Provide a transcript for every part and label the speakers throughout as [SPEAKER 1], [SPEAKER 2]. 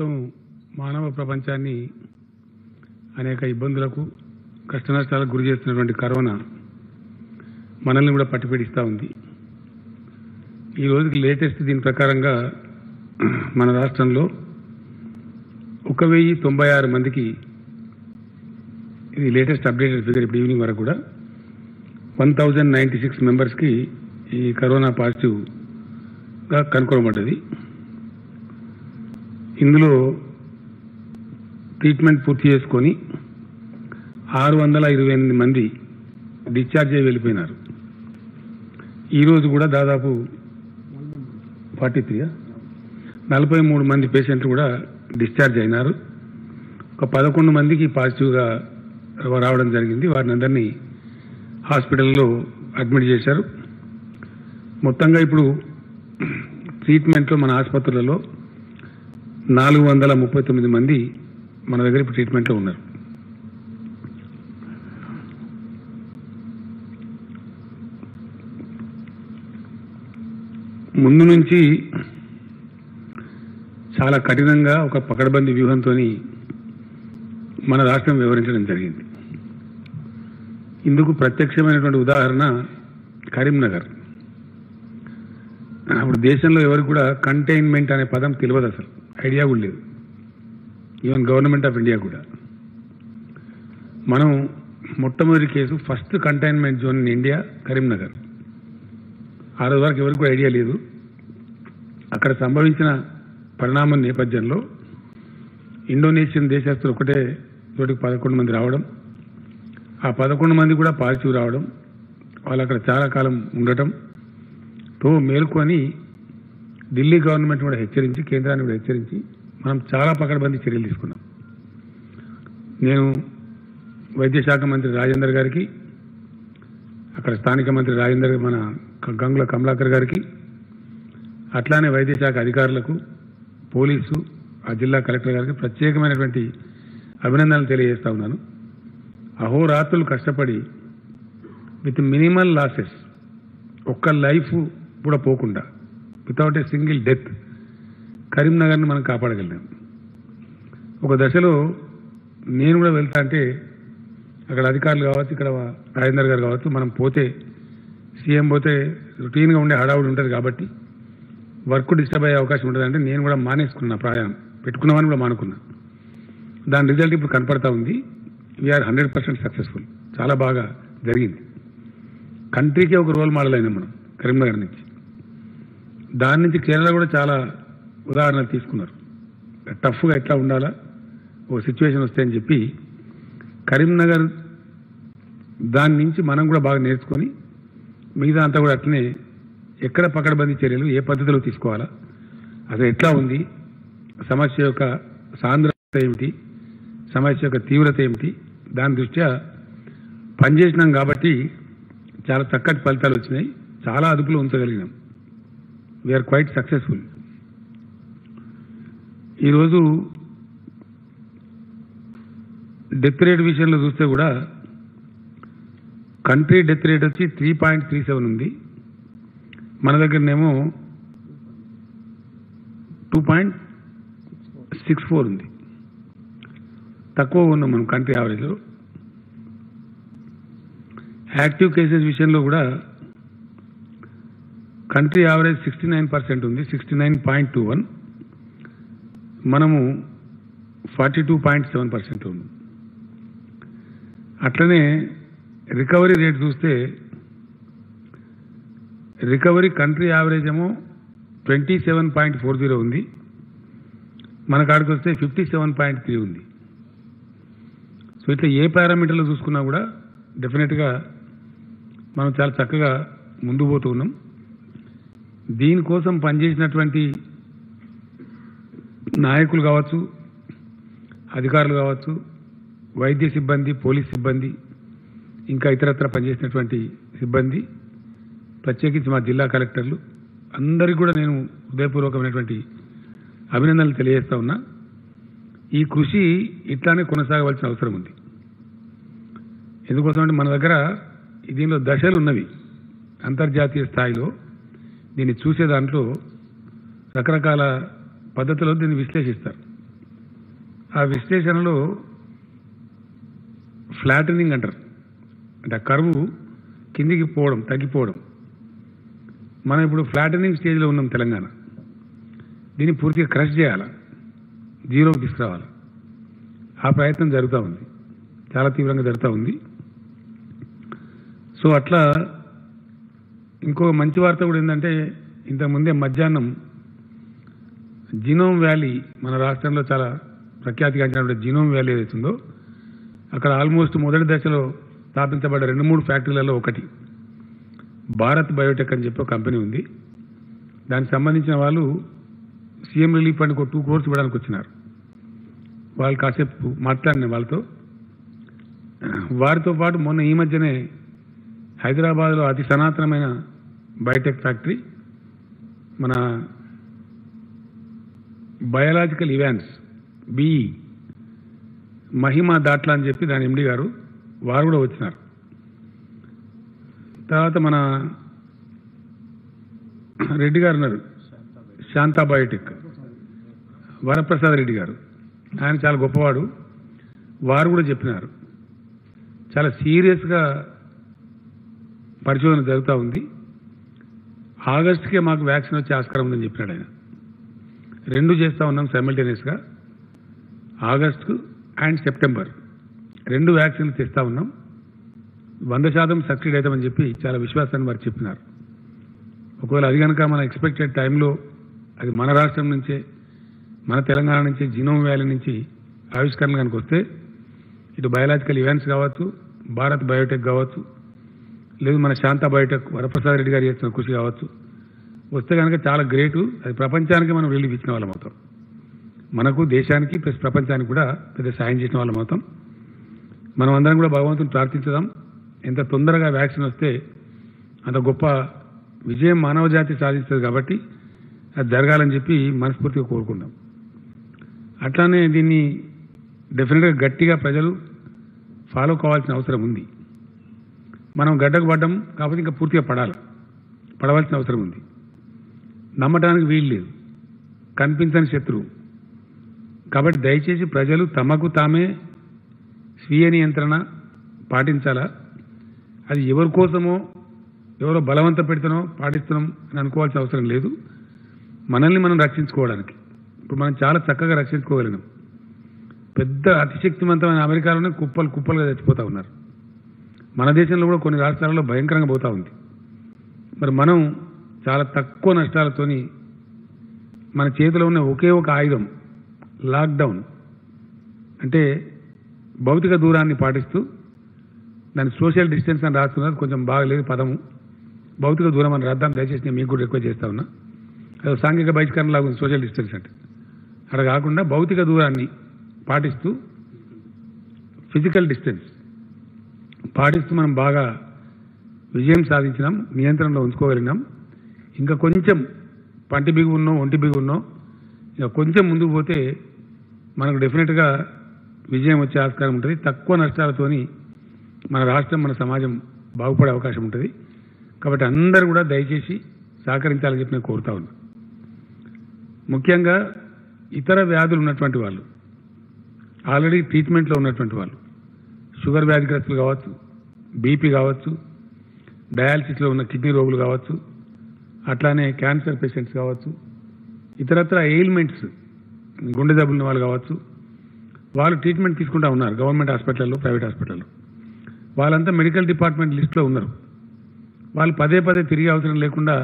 [SPEAKER 1] ప్రస్తుతం మానవ ప్రపంచాన్ని అనేక ఇబ్బందులకు కష్టనష్టాలకు గురి చేస్తున్నటువంటి కరోనా మనల్ని కూడా పట్టిపీడిస్తూ ఉంది. ఈ రోజుకి లేటెస్ట్ దీని ప్రకారంగా మన రాష్ట్రంలో 1096 మందికి, ఇది లేటెస్ట్ అప్డేటెడ్ ఫిగర్, ఇప్పుడు ఈవినింగ్ వరకు కూడా 1096 మెంబర్స్కి ఈ కరోనా పాజిటివ్గా కనుగొనబడ్డది. ఇందులో ట్రీట్మెంట్ పూర్తి చేసుకొని 628 మంది డిశ్చార్జ్ అయ్యి వెళ్ళిపోయినారు. ఈరోజు కూడా దాదాపు 43 మంది పేషెంట్లు కూడా డిశ్చార్జ్ అయినారు. ఒక 11 మందికి పాజిటివ్గా రావడం జరిగింది. వారిని అందరినీ హాస్పిటల్లో అడ్మిట్ చేశారు. మొత్తంగా ఇప్పుడు ట్రీట్మెంట్లో మన ఆసుపత్రులలో 439 మంది మన దగ్గర ఇప్పుడు ట్రీట్మెంట్లో ఉన్నారు. ముందు నుంచి చాలా కఠినంగా ఒక పకడ్బందీ వ్యూహంతో మన రాష్ట్రం వ్యవహరించడం జరిగింది. ఇందుకు ప్రత్యక్షమైనటువంటి ఉదాహరణ కరీంనగర్. అప్పుడు దేశంలో ఎవరికి కూడా కంటైన్మెంట్ అనే పదం తెలియదు, అసలు ఐడియా కూడా లేదు. ఈవెన్ గవర్నమెంట్ ఆఫ్ ఇండియా కూడా. మనం మొట్టమొదటి case, first containment zone in India Karimnagar. ఆ రోజు వరకు ఎవరికి కూడా ఐడియా లేదు. అక్కడ సంభవించిన పరిణామం నేపథ్యంలో ఇండోనేషియన్ దేశస్తులు ఒకటే చోటికి 11 మంది రావడం, ఆ 11 మంది కూడా పాజిటివ్ రావడం, వాళ్ళు అక్కడ చాలా కాలం ఉండటంతో మేల్కొని ఢిల్లీ గవర్నమెంట్ కూడా హెచ్చరించి, కేంద్రాన్ని కూడా హెచ్చరించి మనం చాలా పకడ్బందీ చర్యలు తీసుకున్నాం. నేను వైద్య శాఖ మంత్రి రాజేందర్ గారికి, అక్కడ స్థానిక మంత్రి రాజేందర్, మన గంగుల కమలాకర్ గారికి, అట్లానే వైద్య శాఖ అధికారులకు, పోలీసు, ఆ జిల్లా కలెక్టర్ గారికి ప్రత్యేకమైనటువంటి అభినందనలు తెలియజేస్తా ఉన్నాను. అహోరాత్రులు కష్టపడి విత్ మినిమల్ లాసెస్, ఒక్క లైఫ్ కూడా పోకుండా, వితౌట్ ఏ సింగిల్ డెత్ కరీంనగర్ని మనం కాపాడగలిగాం. ఒక దశలో నేను కూడా వెళ్తా అంటే అక్కడ అధికారులు కావచ్చు, ఇక్కడ రాజేందర్ గారు కావచ్చు, మనం పోతే, సీఎం పోతే రొటీన్గా ఉండే హడావుడి ఉంటుంది కాబట్టి వర్క్ డిస్టర్బ్ అయ్యే అవకాశం ఉంటుంది. అంటే నేను కూడా మానేసుకున్నా, ప్రయాణం పెట్టుకున్నామని కూడా మానుకున్నా. దాని రిజల్ట్ ఇప్పుడు కనపడతా ఉంది. We are 100% successful. చాలా బాగా జరిగింది. కంట్రీకే ఒక రోల్ మోడల్ అయినాం మనం కరీంనగర్ నుంచి. దాని నుంచి కేరళ కూడా చాలా ఉదాహరణలు తీసుకున్నారు. టఫ్గా ఎట్లా ఉండాలా ఓ సిచ్యువేషన్ వస్తే అని చెప్పి కరీంనగర్ దాని నుంచి మనం కూడా బాగా నేర్చుకొని మిగతా అంతా కూడా అట్లనే ఎక్కడ పకడ్బందీ చర్యలు ఏ పద్ధతిలో తీసుకోవాలా, అసలు ఎట్లా ఉంది, సమస్య యొక్క సాంద్రత ఏమిటి, సమస్య యొక్క తీవ్రత ఏమిటి, దాని దృష్ట్యా పనిచేసినాం కాబట్టి చాలా చక్కటి ఫలితాలు వచ్చినాయి. చాలా అదుపులో ఉంచగలిగినాం. We are quite successful. ఈరోజు డెత్ రేట్ విషయంలో చూస్తే కూడా కంట్రీ డెత్ రేట్ వచ్చి 3.37 ఉంది. మన దగ్గరనేమో 2.64 ఉంది. తక్కువ ఉన్నాం మనం కంట్రీ యావరేజ్లో. యాక్టివ్ కేసెస్ విషయంలో కూడా కంట్రీ యావరేజ్ 69% ఉంది, 69.21. మనము 42.7% ఉంది. అట్లనే రికవరీ రేట్ చూస్తే రికవరీ కంట్రీ యావరేజ్ ఏమో 27.40 ఉంది, మన కాడికి వస్తే 57.3 ఉంది. సో ఇట్లా ఏ పారామీటర్లో చూసుకున్నా కూడా డెఫినెట్గా మనం చాలా చక్కగా ముందు పోతూ ఉన్నాం. దీనికోసం పనిచేసినటువంటి నాయకులు కావచ్చు, అధికారులు కావచ్చు, వైద్య సిబ్బంది, పోలీస్ సిబ్బంది, ఇంకా ఇతరత్ర పనిచేసినటువంటి సిబ్బంది, ప్రత్యేకించి మా జిల్లా కలెక్టర్లు అందరికీ కూడా నేను హృదయపూర్వకమైనటువంటి అభినందనలు తెలియజేస్తా ఉన్నా. ఈ కృషి ఇట్లానే కొనసాగవలసిన అవసరం ఉంది. ఎందుకోసం అంటే మన దగ్గర దీనిలో దశలు ఉన్నవి. అంతర్జాతీయ స్థాయిలో దీన్ని చూసే దాంట్లో రకరకాల పద్ధతుల్లో దీన్ని విశ్లేషిస్తారు. ఆ విశ్లేషణలో ఫ్లాటనింగ్ అంటారు, అంటే ఆ కర్వ్ కిందికి పోవడం, తగ్గిపోవడం. మనం ఇప్పుడు ఫ్లాటనింగ్ స్టేజ్లో ఉన్నాం తెలంగాణ. దీన్ని పూర్తిగా క్రష్ చేయాలి, జీరోకి తీసుకురావాలి. ఆ ప్రయత్నం జరుగుతూ ఉంది, చాలా తీవ్రంగా జరుగుతూ ఉంది. సో అట్లా ఇంకో మంచి వార్త కూడా ఏంటంటే, ఇంతకుముందే మధ్యాహ్నం జీనోమ్ వ్యాలీ, మన రాష్ట్రంలో చాలా ప్రఖ్యాతిగాంచినటువంటి జీనోమ్ వ్యాలీ ఏదైతుందో, అక్కడ ఆల్మోస్ట్ మొదటి దశలో స్థాపించబడ్డ 2-3 ఫ్యాక్టరీలలో ఒకటి భారత్ బయోటెక్ అని చెప్పి ఒక కంపెనీ ఉంది. దానికి సంబంధించిన వాళ్ళు సీఎం రిలీఫ్ ఫండ్కి 2 crores ఇవ్వడానికి వచ్చినారు. వాళ్ళు కాసేపు మాట్లాడిన వారితో పాటు మొన్న ఈ మధ్యనే హైదరాబాద్లో అతి సనాతనమైన బయోటెక్ ఫ్యాక్టరీ, మన బయాలజికల్ ఇవాన్స్ బిఈ మహిమా దాట్లా అని చెప్పి దాని ఎండి గారు, వారు కూడా వచ్చినారు. తర్వాత మన రెడ్డి గారు ఉన్నారు, శాంతా బయోటెక్, వరప్రసాద్ రెడ్డి గారు, ఆయన చాలా గొప్పవాడు. వారు కూడా చెప్పినారు చాలా సీరియస్గా పరిశోధన జరుగుతూ ఉంది, ఆగస్టుకే మాకు వ్యాక్సిన్ వచ్చే ఆస్కారం ఉందని చెప్పినాడు ఆయన. 2 చేస్తూ ఉన్నాం సైమల్టేనియస్గా, ఆగస్టు అండ్ సెప్టెంబర్ 2 వ్యాక్సిన్లు తెస్తూ ఉన్నాం. 100% సక్సీడ్ అవుతామని చెప్పి చాలా విశ్వాసాన్ని వారు చెప్పినారు. ఒకవేళ అది కనుక మన ఎక్స్పెక్టెడ్ టైంలో అది మన రాష్ట్రం నుంచే, మన తెలంగాణ నుంచి, జీనోమ్ వ్యాలీ నుంచి ఆవిష్కరణ కనుక వస్తే, ఇటు బయాలజికల్ ఇవాన్స్ కావచ్చు, భారత్ బయోటెక్ కావచ్చు, లేదు మన శాంతా బయోటెక్ వరప్రసాద్ రెడ్డి గారు చేస్తున్న కృషి కావచ్చు, వస్తే కనుక చాలా గ్రేటు. అది ప్రపంచానికి మనం రిలీఫ్ ఇచ్చిన వాళ్ళం అవుతాం, మనకు దేశానికి ప్లస్ ప్రపంచానికి కూడా పెద్ద సాయం చేసిన వాళ్ళం అవుతాం. మనం అందరం కూడా భగవంతుని ప్రార్థించుదాం, ఎంత తొందరగా వ్యాక్సిన్ వస్తే అంత గొప్ప విజయం మానవ జాతి సాధిస్తుంది. కాబట్టి అది జరగాలని చెప్పి మనస్ఫూర్తిగా కోరుకుందాం. అట్లానే దీన్ని డెఫినెట్గా గట్టిగా ప్రజలు ఫాలో కావాల్సిన అవసరం ఉంది. మనం గడ్డకు పడ్డం కాకపోతే ఇంకా పూర్తిగా పడవలసిన అవసరం ఉంది. నమ్మటానికి వీలు లేదు, కనిపించని శత్రువు. కాబట్టి దయచేసి ప్రజలు తమకు తామే స్వీయ నియంత్రణ పాటించాలా. అది ఎవరి కోసమో, ఎవరో బలవంత పెడుతున్నాం పాటిస్తున్నాం అని అనుకోవాల్సిన అవసరం లేదు. మనల్ని మనం రక్షించుకోవడానికి ఇప్పుడు మనం చాలా చక్కగా రక్షించుకోగలిగినాం. పెద్ద అతిశక్తివంతమైన అమెరికాలోనే కుప్పలుగా చచ్చిపోతూ ఉన్నారు. మన దేశంలో కూడా కొన్ని రాష్ట్రాలలో భయంకరంగా పోతూ ఉంది. మరి మనం చాలా తక్కువ నష్టాలతోని మన చేతిలో ఉన్న ఒకే ఒక ఆయుధం లాక్డౌన్, అంటే భౌతిక దూరాన్ని పాటిస్తూ, దాన్ని సోషల్ డిస్టెన్స్ అని రాస్తున్నారు, కొంచెం బాగలేదు పదము, భౌతిక దూరం అని రాద్దాం దయచేసి. నేను మీకు కూడా రిక్వెస్ట్ చేస్తా ఉన్నా, అది సాంఘిక బహిష్కరణ లాగా ఉంది సోషల్ డిస్టెన్స్ అంటే. అలా కాకుండా భౌతిక దూరాన్ని పాటిస్తూ, ఫిజికల్ డిస్టెన్స్ పాటిస్తూ మనం బాగా విజయం సాధించినాం, నియంత్రణలో ఉంచుకోగలిగినాం. ఇంకా కొంచెం పంటి బిగు ఉన్నో, ఒంటి బిగు ఉన్నో, ఇంకా కొంచెం ముందుకు పోతే మనకు డెఫినెట్గా విజయం వచ్చే ఆస్కారం ఉంటుంది. తక్కువ నష్టాలతోని మన రాష్ట్రం, మన సమాజం బాగుపడే అవకాశం ఉంటుంది. కాబట్టి అందరూ కూడా దయచేసి సహకరించాలని చెప్పి నేను కోరుతా ఉన్నా. ముఖ్యంగా ఇతర వ్యాధులు ఉన్నటువంటి వాళ్ళు, ఆల్రెడీ ట్రీట్మెంట్లో ఉన్నటువంటి వాళ్ళు, షుగర్ వ్యాధిగ్రస్తులు కావచ్చు, బీపీ కావచ్చు, డయాలసిస్లో ఉన్న కిడ్నీ రోగులు కావచ్చు, అట్లానే క్యాన్సర్ పేషెంట్స్ కావచ్చు, ఇతరత్ర ఎయిల్మెంట్స్, గుండె జబ్బులున్న వాళ్ళు కావచ్చు, వాళ్ళు ట్రీట్మెంట్ తీసుకుంటూ ఉన్నారు గవర్నమెంట్ హాస్పిటల్లో, ప్రైవేట్ హాస్పిటల్లో. వాళ్ళంతా మెడికల్ డిపార్ట్మెంట్ లిస్టులో ఉన్నారు. వాళ్ళు పదే తిరిగే అవసరం లేకుండా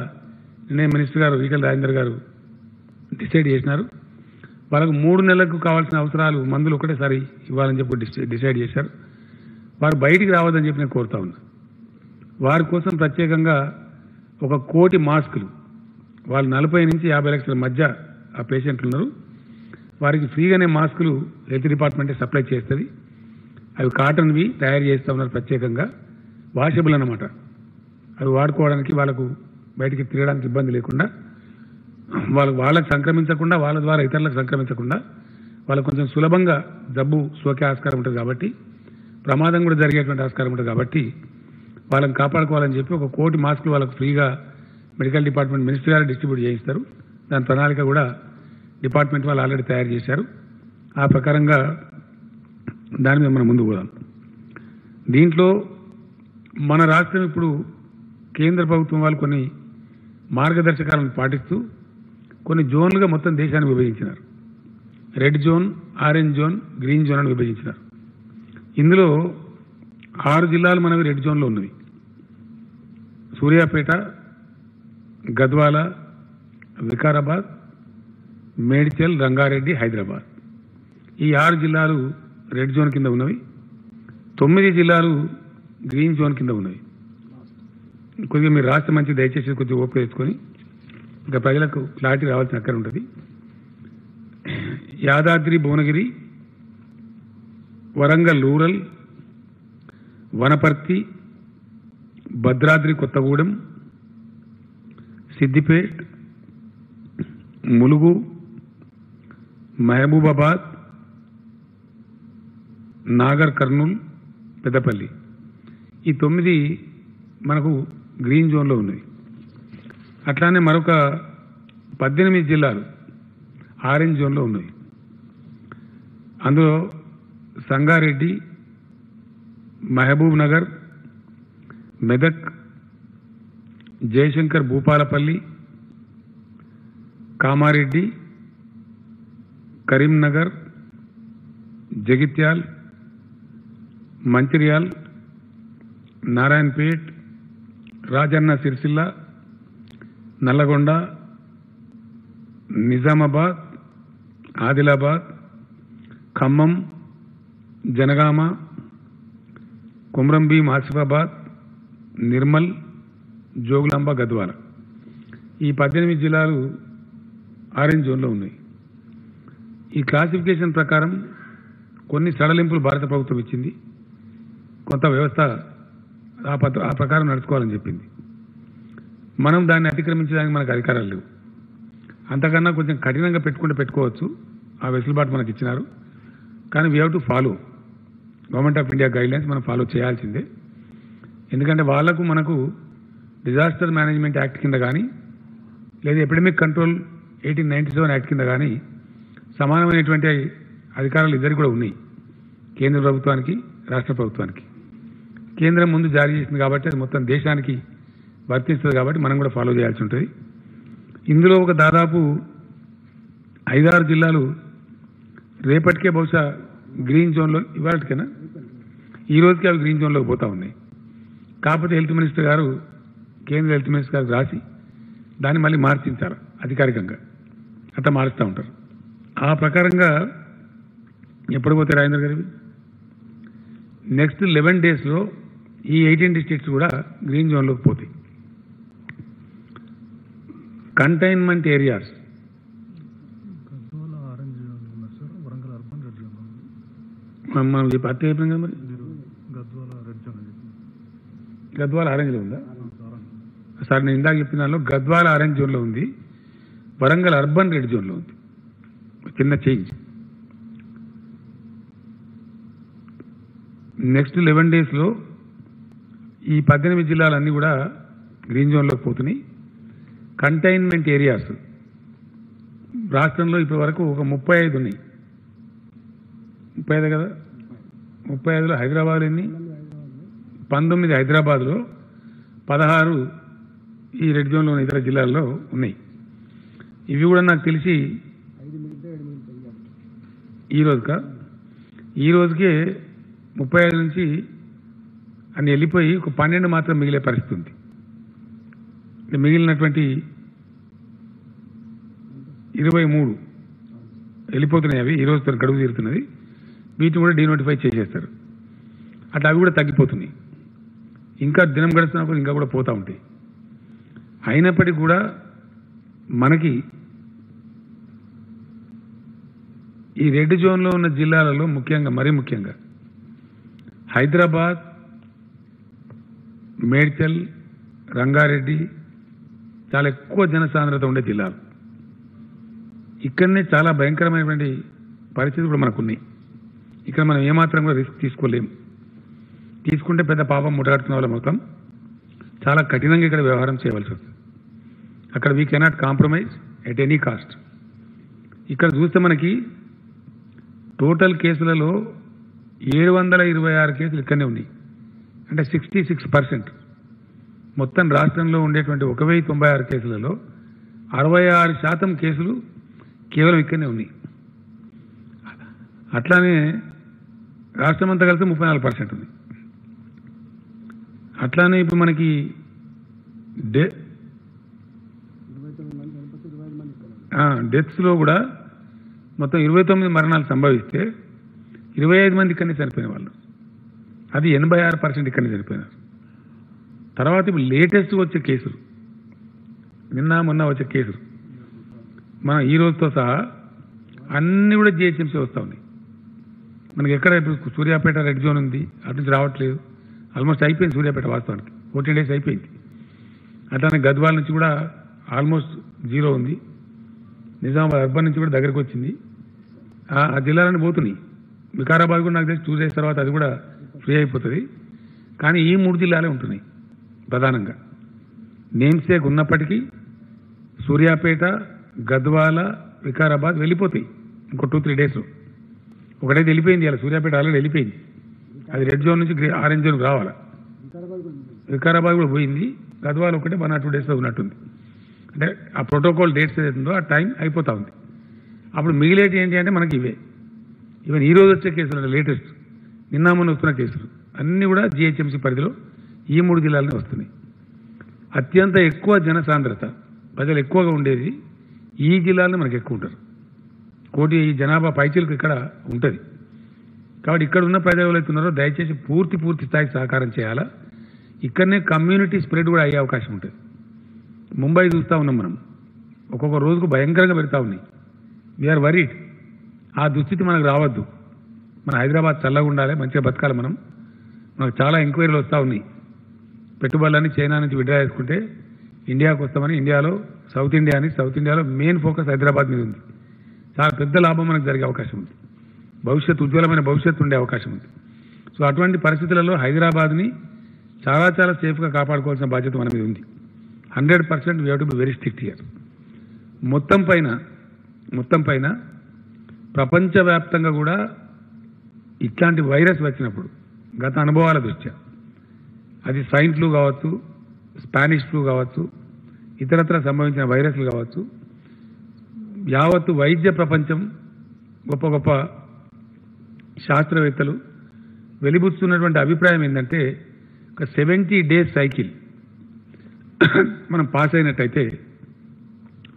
[SPEAKER 1] నిన్నే మినిస్టర్ గారు ఈటెల రాజేందర్ గారు డిసైడ్ చేసినారు. వాళ్ళకు 3 నెలలకు కావాల్సిన అవసరాలు మందులు ఒకటేసారి ఇవ్వాలని చెప్పి డిసైడ్ చేశారు. వారు బయటికి రావద్దని చెప్పి నేను కోరుతా ఉన్నా. వారి కోసం ప్రత్యేకంగా 1 కోటి మాస్కులు, వాళ్ళు 40 నుంచి 50 లక్షల మధ్య ఆ పేషెంట్లు ఉన్నారు, వారికి ఫ్రీగానే మాస్కులు హెల్త్ డిపార్ట్మెంటే సప్లై చేస్తుంది. అవి కాటన్వి తయారు చేస్తూ ఉన్నారు ప్రత్యేకంగా, వాషబుల్ అన్నమాట. అవి వాడుకోవడానికి, వాళ్ళకు బయటికి తిరగడానికి ఇబ్బంది లేకుండా, వాళ్ళకు సంక్రమించకుండా, వాళ్ళ ద్వారా ఇతరులకు సంక్రమించకుండా, వాళ్ళకు కొంచెం సులభంగా జబ్బు సోకే ఆస్కారం ఉంటుంది కాబట్టి, ప్రమాదం కూడా జరిగేటువంటి ఆస్కారం ఉంటుంది కాబట్టి వాళ్ళని కాపాడుకోవాలని చెప్పి 1 కోటి మాస్కులు వాళ్ళకు ఫ్రీగా మెడికల్ డిపార్ట్మెంట్ మినిస్టర్ గారు డిస్ట్రిబ్యూట్ చేయిస్తారు. దాని ప్రణాళిక కూడా డిపార్ట్మెంట్ వాళ్ళు ఆల్రెడీ తయారు చేశారు. ఆ ప్రకారంగా దాని మీద మనం ముందుకు పోదాం. దీంట్లో మన రాష్ట్రం ఇప్పుడు కేంద్ర ప్రభుత్వం వాళ్ళు కొన్ని మార్గదర్శకాలను పాటిస్తూ కొన్ని జోన్లుగా మొత్తం దేశాన్ని విభజించినారు. Red zone, orange zone, green zone అని విభజించినారు. ఇందులో 6 జిల్లాలు మనవి రెడ్ జోన్లో ఉన్నవి. సూర్యాపేట, గద్వాల, వికారాబాద్, మేడ్చల్, రంగారెడ్డి, హైదరాబాద్. ఈ 6 జిల్లాలు రెడ్ జోన్ కింద ఉన్నవి. 9 జిల్లాలు గ్రీన్ జోన్ కింద ఉన్నవి. కొద్దిగా మీరు రాష్ట్ర మంచి దయచేసి కొద్దిగా ఓపిక తెచ్చుకొని ఇంకా ప్రజలకు క్లారిటీ రావాల్సిన అక్కర ఉంటుంది. యాదాద్రి భువనగిరి, వరంగల్ రూరల్, వనపర్తి, భద్రాద్రి కొత్తగూడెం, సిద్దిపేట్, ములుగు, మహబూబాబాద్, నాగర్ కర్నూల్, పెద్దపల్లి. ఈ 9 మనకు గ్రీన్ జోన్లో ఉన్నది. అట్లానే మరొక 18 జిల్లాలు ఆరెంజ్ జోన్లో ఉన్నాయి. అందులో సంగారెడ్డి, మహబూబ్ నగర్, మెదక్, జయశంకర్ భూపాలపల్లి, కామారెడ్డి, కరీంనగర్, జగిత్యాల్, మంచిర్యాల్, నారాయణపేట్, రాజన్న సిరిసిల్ల, నల్లగొండ, నిజామాబాద్, ఆదిలాబాద్, ఖమ్మం, జనగామ, కుమ్రంభీం, ఆసిఫాబాద్, నిర్మల్, జోగులాంబ, గద్వాల. ఈ 18 జిల్లాలు ఆరెంజ్ జోన్లో ఉన్నాయి. ఈ క్లాసిఫికేషన్ ప్రకారం కొన్ని సడలింపులు భారత ప్రభుత్వం ఇచ్చింది. కొంత వ్యవస్థ ఆ ప్రకారం నడుచుకోవాలని చెప్పింది. మనం దాన్ని అతిక్రమించడానికి మనకు అధికారాలు లేవు. అంతకన్నా కొంచెం కఠినంగా పెట్టుకోవచ్చు. ఆ వెసులుబాటు మనకు ఇచ్చినారు. కానీ we have to follow government of India guidelines. మనం ఫాలో చేయాల్సిందే. ఎందుకంటే వాళ్లకు మనకు డిజాస్టర్ మేనేజ్మెంట్ యాక్ట్ కింద కానీ లేదా ఎపిడమిక్ కంట్రోల్ 1897 యాక్ట్ కింద కానీ సమానమైనటువంటి అధికారాలు ఇద్దరికి కూడా ఉన్నాయి. కేంద్ర ప్రభుత్వానికి, రాష్ట్ర ప్రభుత్వానికి. కేంద్రం ముందు జారీ చేసింది కాబట్టి అది మొత్తం దేశానికి వర్తిస్తుంది కాబట్టి మనం కూడా ఫాలో చేయాల్సి ఉంటుంది. ఇందులో ఒక దాదాపు 5-6 జిల్లాలు రేపటికే బహుశా గ్రీన్ జోన్లో, ఇవాళకైనా ఈ రోజుకి అవి గ్రీన్ జోన్లోకి పోతా ఉన్నాయి. కాకపోతే హెల్త్ మినిస్టర్ గారు, కేంద్ర హెల్త్ మినిస్టర్ గారికి రాసి దాన్ని మళ్ళీ మార్చించారు అధికారికంగా. అట్లా మారుస్తూ ఉంటారు. ఆ ప్రకారంగా ఎప్పుడు పోతే రాజేంద్ర గారివి నెక్స్ట్ 11 డేస్లో ఈ 18 డిస్ట్రిక్ట్స్ కూడా గ్రీన్ జోన్లోకి పోతాయి. కంటైన్మెంట్ ఏరియాస్ మనం చెప్పి అత్తే అయిపోయింది కదా. మరి గద్వాల ఆరెంజ్లో ఉందా సార్? నేను ఇందాక చెప్పిన దానిలో గద్వాల ఆరెంజ్ జోన్లో ఉంది, వరంగల్ అర్బన్ రెడ్ జోన్లో ఉంది. చిన్న చేంజ్. నెక్స్ట్ 11 డేస్లో ఈ 18 జిల్లాలన్నీ కూడా గ్రీన్ జోన్లోకి పోతున్నాయి. కంటైన్మెంట్ ఏరియాస్ రాష్ట్రంలో ఇప్పటి వరకు ఒక 35 ఉన్నాయి. 35 కదా. 35లో హైదరాబాద్ ఎన్ని? 19 హైదరాబాద్లో, 16 ఈ రెడ్ జోన్లో ఉన్న ఇతర జిల్లాల్లో ఉన్నాయి. ఇవి కూడా నాకు తెలిసి ఈ రోజుకే 35 నుంచి అన్ని వెళ్ళిపోయి ఒక 12 మాత్రం మిగిలే పరిస్థితి ఉంది. మిగిలినటువంటి 23 వెళ్ళిపోతున్నాయి. అవి ఈ రోజుతో గడువు తీరుతున్నది. వీటిని కూడా డీనోటిఫై చేసేస్తారు. అట్లా అవి కూడా తగ్గిపోతున్నాయి. ఇంకా దినం గడుస్తున్నప్పుడు ఇంకా కూడా పోతూ ఉంటాయి. అయినప్పటికీ కూడా మనకి ఈ రెడ్ జోన్లో ఉన్న జిల్లాలలో మరీ ముఖ్యంగా హైదరాబాద్, మేడ్చల్, రంగారెడ్డి చాలా ఎక్కువ జనసాంద్రత ఉండే జిల్లాలు. ఇక్కడనే చాలా భయంకరమైనటువంటి పరిస్థితులు కూడా మనకున్నాయి. ఇక్కడ మనం ఏమాత్రం కూడా రిస్క్ తీసుకోలేము. తీసుకుంటే పెద్ద పాపం ముట్టగట్టుకున్న వాళ్ళం అవుతాం. చాలా కఠినంగా ఇక్కడ వ్యవహారం చేయవలసి వస్తుంది. అక్కడ we cannot compromise at any cost. ఇక్కడ చూస్తే మనకి టోటల్ కేసులలో 726 కేసులు ఇక్కడనే ఉన్నాయి. అంటే 66%. మొత్తం రాష్ట్రంలో ఉండేటువంటి 1096 కేసులలో 66% కేసులు కేవలం ఇక్కడనే ఉన్నాయి. అట్లానే రాష్ట్రమంతా కలిసి 34% ఉంది. అట్లానే ఇప్పుడు మనకి డెత్స్లో కూడా మొత్తం 29 మరణాలు సంభవిస్తే 25 మంది ఇక్కడనే చనిపోయిన వాళ్ళు, అది 86% ఇక్కడనే చనిపోయినారు. తర్వాత ఇప్పుడు లేటెస్ట్ వచ్చే కేసులు, నిన్న మొన్న వచ్చే కేసులు మనం ఈ రోజుతో సహా అన్నీ కూడా జిహెచ్ఎంసీ వస్తూ ఉన్నాయి. మనకి ఎక్కడ ఇప్పుడు సూర్యాపేట రెడ్ జోన్ ఉంది, అటు నుంచి రావట్లేదు. ఆల్మోస్ట్ అయిపోయింది సూర్యాపేట, వాస్తవానికి 14 days అయిపోయింది. అట్లానే గద్వాల నుంచి కూడా ఆల్మోస్ట్ 0 ఉంది. నిజామాబాద్ అర్బన్ నుంచి కూడా దగ్గరకు వచ్చింది. ఆ జిల్లాలన్నీ పోతున్నాయి. వికారాబాద్ కూడా నాకు తెలిసి 2 days తర్వాత అది కూడా ఫ్రీ అయిపోతుంది. కానీ ఈ 3 జిల్లాలే ఉంటున్నాయి ప్రధానంగా. నేమ్సేక్ ఉన్నప్పటికీ సూర్యాపేట, గద్వాల, వికారాబాద్ వెళ్ళిపోతాయి ఇంకో 2-3 days. ఒకటైతే వెళ్ళిపోయింది, ఇలా సూర్యాపేట ఆల్రెడీ వెళ్ళిపోయింది. అది రెడ్ జోన్ నుంచి ఆరెంజ్ జోన్కి రావాలా. వికారాబాద్ కూడా పోయింది. గద్వాల ఒకటే 1 or 2 days ఉన్నట్టుంది. అంటే ఆ ప్రోటోకాల్ డేట్స్ ఏదైతుందో ఆ టైం అయిపోతూ ఉంది. అప్పుడు మిగిలేటి ఏంటి అంటే మనకి ఇవే. ఈవెన్ ఈ రోజు వచ్చే కేసులు అంటే లేటెస్ట్ నిన్న మొన్న వస్తున్న కేసులు అన్నీ కూడా జిహెచ్ఎంసీ పరిధిలో ఈ 3 జిల్లాలనే వస్తున్నాయి. అత్యంత ఎక్కువ జనసాంద్రత, ప్రజలు ఎక్కువగా ఉండేది ఈ జిల్లాలోనే మనకు ఎక్కువ ఉంటారు. కోటి జనాభా పైచీలకు ఇక్కడ ఉంటుంది. కాబట్టి ఇక్కడ ఉన్న ప్రజలు ఎవరైతే ఉన్నారో దయచేసి పూర్తి స్థాయికి సహకారం చేయాలా. ఇక్కడనే కమ్యూనిటీ స్ప్రెడ్ కూడా అయ్యే అవకాశం ఉంటుంది. ముంబై చూస్తూ ఉన్నాం మనం, ఒక్కొక్క రోజుకు భయంకరంగా పెడతా ఉన్నాయి. We are worried. ఆ దుస్థితి మనకు రావద్దు. మన హైదరాబాద్ చల్లగా ఉండాలి, మంచిగా బతకాలి. మనకు చాలా ఎంక్వైరీలు వస్తూ ఉన్నాయి. పెట్టుబడులన్నీ చైనా నుంచి విడ్రా చేసుకుంటే ఇండియాకు వస్తామని, ఇండియాలో సౌత్ ఇండియాలో మెయిన్ ఫోకస్ హైదరాబాద్ మీద ఉంది. చాలా పెద్ద లాభం మనకు జరిగే అవకాశం ఉంది. ఉజ్వలమైన భవిష్యత్తు ఉండే అవకాశం ఉంది. సో అటువంటి పరిస్థితులలో హైదరాబాద్ని చాలా సేఫ్గా కాపాడుకోవాల్సిన బాధ్యత మన మీద ఉంది. 100% we have to be very strict here. మొత్తం పైన ప్రపంచవ్యాప్తంగా కూడా ఇట్లాంటి వైరస్ వచ్చినప్పుడు గత అనుభవాల దృష్ట్యా, అది స్వైన్ ఫ్లూ కావచ్చు, స్పానిష్ ఫ్లూ కావచ్చు, ఇతరత్ర సంభవించిన వైరస్లు కావచ్చు, యావత్తు వైద్య ప్రపంచం, గొప్ప శాస్త్రవేత్తలు వెలిబుచ్చుతున్నటువంటి అభిప్రాయం ఏంటంటే ఒక 70 days సైకిల్ మనం పాస్ అయినట్టయితే,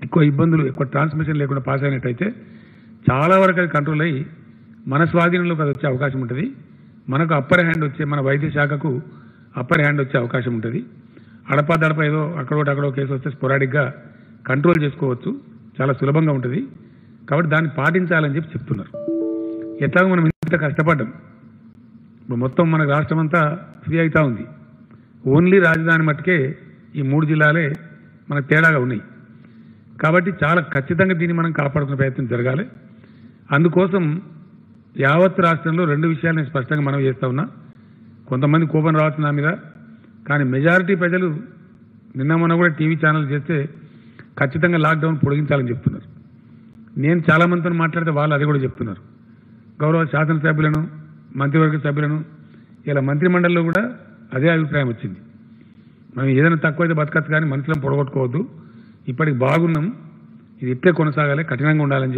[SPEAKER 1] ఎక్కువ ఇబ్బందులు, ఎక్కువ ట్రాన్స్మిషన్ లేకుండా పాస్ అయినట్టయితే చాలా వరకు అది కంట్రోల్ అయ్యి మన స్వాధీనంలోకి అది వచ్చే అవకాశం ఉంటుంది. మనకు అప్పర్ హ్యాండ్ వచ్చే, మన వైద్య శాఖకు అప్పర్ హ్యాండ్ వచ్చే అవకాశం ఉంటుంది. అడపా ఏదో అక్కడో కేసు వస్తే స్పొరాడిక్గా కంట్రోల్ చేసుకోవచ్చు, చాలా సులభంగా ఉంటుంది. కాబట్టి దాన్ని పాటించాలని చెప్తున్నారు. ఎట్లాగో మనం ఇంత కష్టపడ్డాం, ఇప్పుడు మొత్తం మన రాష్ట్రం అంతా ఫ్రీ అవుతా ఉంది. ఓన్లీ రాజధాని మట్టుకే ఈ 3 జిల్లాలే మనకు తేడాగా ఉన్నాయి. కాబట్టి చాలా ఖచ్చితంగా దీన్ని మనం కాపాడుకునే ప్రయత్నం జరగాలి. అందుకోసం యావత్ రాష్ట్రంలో 2 విషయాలు నేను స్పష్టంగా మనవి చేస్తా ఉన్నా. కొంతమంది కోపం రావచ్చు నా మీద, కానీ మెజారిటీ ప్రజలు నిన్న మొన్న కూడా టీవీ ఛానల్ చేస్తే ఖచ్చితంగా లాక్డౌన్ పొడిగించాలని చెప్తున్నారు. నేను చాలామందితో మాట్లాడితే వాళ్ళు అది కూడా చెప్తున్నారు. గౌరవ శాసనసభ్యులను, మంత్రివర్గ సభ్యులను, ఇలా మంత్రిమండలిలో కూడా అదే అభిప్రాయం వచ్చింది. మనం ఏదైనా తక్కువైతే బతకచ్చు, కానీ మనుషులను పొడగొట్టుకోవద్దు, ఇప్పటికి బాగున్నాం, ఇది ఇట్లే కొనసాగాలి, కఠినంగా ఉండాలని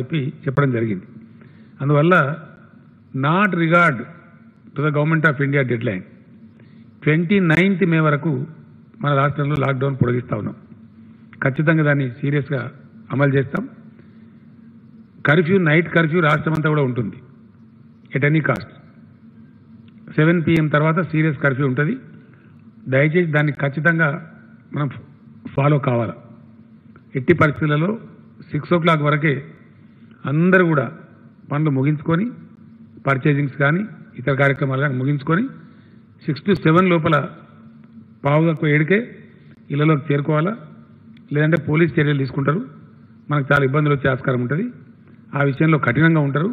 [SPEAKER 1] చెప్పడం జరిగింది. అందువల్ల not regard to the government of India dead line 29th May వరకు మన రాష్ట్రంలో లాక్డౌన్ పొడిగిస్తూ ఉన్నాం. ఖచ్చితంగా దాన్ని సీరియస్గా అమలు చేస్తాం. కర్ఫ్యూ, నైట్ కర్ఫ్యూ రాష్ట్రం అంతా కూడా ఉంటుంది. ఎట్ ఎనీ కాస్ట్ 7 PM తర్వాత సీరియస్ కర్ఫ్యూ ఉంటుంది. దయచేసి దాన్ని ఖచ్చితంగా మనం ఫాలో కావాలి. ఎట్టి పరిస్థితులలో 6 o'clock వరకే అందరూ కూడా పనులు ముగించుకొని, పర్చేజింగ్స్ కానీ ఇతర కార్యక్రమాలు కానీ ముగించుకొని 6 to 7 లోపల పావుగా 7కే ఇళ్లలోకి చేరుకోవాలా. లేదంటే పోలీస్ చర్యలు తీసుకుంటారు, మనకు చాలా ఇబ్బందులు వచ్చే ఆస్కారం ఉంటుంది. ఆ విషయంలో కఠినంగా ఉంటారు.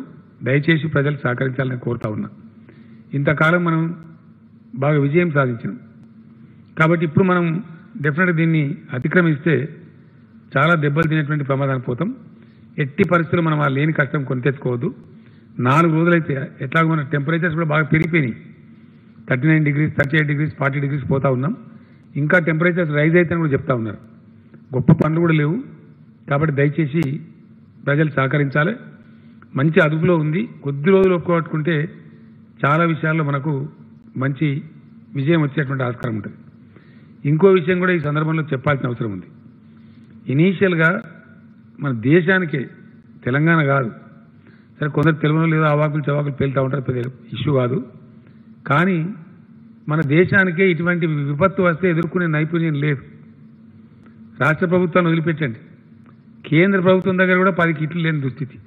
[SPEAKER 1] దయచేసి ప్రజలు సహకరించాలని కోరుతా ఉన్నా. ఇంతకాలం మనం బాగా విజయం సాధించినాం. కాబట్టి ఇప్పుడు మనం డెఫినెట్గా దీన్ని అతిక్రమిస్తే చాలా దెబ్బలు తినేటువంటి ప్రమాదానికి పోతాం. ఎట్టి పరిస్థితుల్లో మనం ఆ లేని కష్టం కొని తెచ్చుకోవద్దు. 4 రోజులైతే ఎట్లాగో మన టెంపరేచర్స్ కూడా బాగా పెరిగిపోయినాయి. 39 డిగ్రీస్, 38 డిగ్రీస్, 40 డిగ్రీస్ పోతా ఉన్నాం. ఇంకా టెంపరేచర్స్ రైజ్ అవుతాయని కూడా చెప్తా ఉన్నారు. గొప్ప పనులు కూడా లేవు. కాబట్టి దయచేసి ప్రజలు సహకరించాలి. మంచి అదుపులో ఉంది. కొద్ది రోజులు ఒప్పుకోట్టుకుంటే చాలా విషయాల్లో మనకు మంచి విజయం వచ్చేటువంటి ఆస్కారం ఉంటుంది. ఇంకో విషయం కూడా ఈ సందర్భంలో చెప్పాల్సిన అవసరం ఉంది. ఇనీషియల్గా మన దేశానికే, తెలంగాణ కాదు, సరే కొందరు తెలుగులో లేదో అవాకులు చవాకులు పేలుతూ ఉంటారు, పెద్ద ఇష్యూ కాదు. కానీ మన దేశానికే ఇటువంటి విపత్తు వస్తే ఎదుర్కొనే నైపుణ్యం లేదు. రాష్ట్ర ప్రభుత్వాన్ని వదిలిపెట్టండి, కేంద్ర ప్రభుత్వం దగ్గర కూడా 10 కిట్లు లేని దుస్థితి.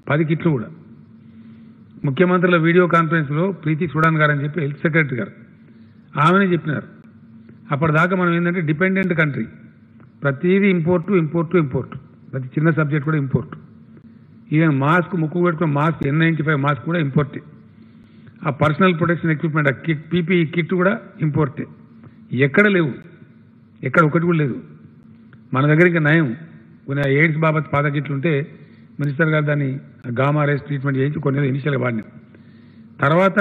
[SPEAKER 1] 10 కిట్లు కూడా. ముఖ్యమంత్రుల వీడియో కాన్ఫరెన్స్లో ప్రీతి సుడాన్ గారు అని చెప్పి హెల్త్ సెక్రటరీ గారు ఆమెనే చెప్పినారు. అప్పటిదాకా మనం ఏంటంటే డిపెండెంట్ కంట్రీ, ప్రతిదీ ఇంపోర్టు ఇంపోర్టు ఇంపోర్టు, ప్రతి చిన్న సబ్జెక్ట్ కూడా ఇంపోర్టు. ఈవెన్ మాస్క్, ముక్కు పెట్టుకున్న మాస్క్, N95 మాస్క్ కూడా ఇంపోర్టే. ఆ పర్సనల్ ప్రొటెక్షన్ ఎక్విప్మెంట్, ఆ కిట్, పీపీఈ కిట్ కూడా ఇంపోర్టే. ఎక్కడ లేవు, ఎక్కడ ఒకటి కూడా లేదు. మన దగ్గర ఇంకా నయం, కొన్ని ఎయిడ్స్ బాబత్ పాత కిట్లు ఉంటే మినిస్టర్ గారు దాన్ని గామా రేస్ ట్రీట్మెంట్ చేయించి కొన్ని ఇనిషియల్గా వాడినాం. తర్వాత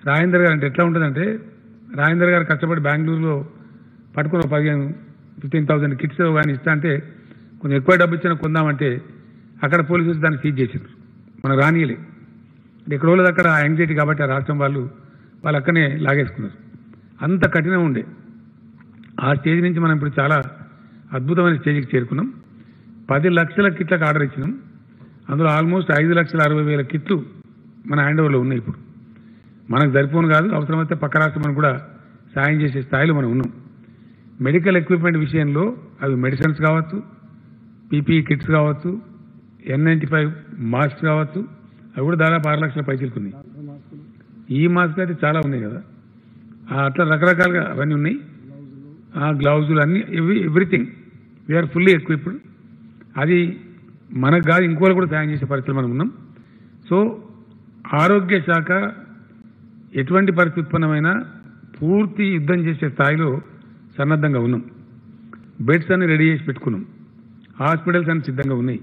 [SPEAKER 1] రాజేందర్ గారు అంటే ఎట్లా ఉంటుందంటే, రాజేందర్ గారు కష్టపడి బెంగళూరులో పట్టుకున్న 15,000 కిట్స్ కానీ ఇస్తా అంటే కొంచెం ఎక్కువ డబ్బు ఇచ్చినా కొందామంటే అక్కడ పోలీసులు దాన్ని సీజ్ చేశారు. మనం రానియలే. ఎక్కడ వాళ్ళది అక్కడ యాంగ్జైటీ కాబట్టి ఆ రాష్ట్రం వాళ్ళు అక్కడనే లాగేసుకున్నారు. అంత కఠినం ఉండే. ఆ స్టేజ్ నుంచి మనం ఇప్పుడు చాలా అద్భుతమైన స్టేజ్కి చేరుకున్నాం. 10 లక్షల కిట్లకు ఆర్డర్ ఇచ్చినాం. అందులో ఆల్మోస్ట్ 5,60,000 కిట్లు మన హ్యాండ్ ఓవర్లో ఉన్నాయి. ఇప్పుడు మనకు సరిపోను కాదు, అవసరమైతే పక్క రాష్ట్రం కూడా సాయం చేసే స్థాయిలో మనం ఉన్నాం. మెడికల్ ఎక్విప్మెంట్ విషయంలో అవి మెడిసిన్స్ కావచ్చు, పీపీఈ కిట్స్ కావచ్చు, N95 మాస్క్ కావచ్చు, అవి కూడా దాదాపు 6 లక్షల పైసలకు ఉన్నాయి. ఈ మాస్క్ అయితే చాలా ఉన్నాయి కదా, అట్లా రకరకాలుగా అవన్నీ ఉన్నాయి. గ్లౌజులు అన్నీ, ఎవ్రీథింగ్ వీఆర్ ఫుల్లీ ఎక్విప్డ్. అది మనకు కాదు, ఇంకోళ్ళు కూడా సాయం చేసే పరిస్థితులు మనం ఉన్నాం. సో ఆరోగ్య శాఖ ఎటువంటి పరిస్థితి ఉత్పన్నమైనా పూర్తి యుద్ధం చేసే స్థాయిలో సన్నద్ధంగా ఉన్నాం. బెడ్స్ అన్ని రెడీ చేసి పెట్టుకున్నాం. హాస్పిటల్స్ అన్ని సిద్ధంగా ఉన్నాయి.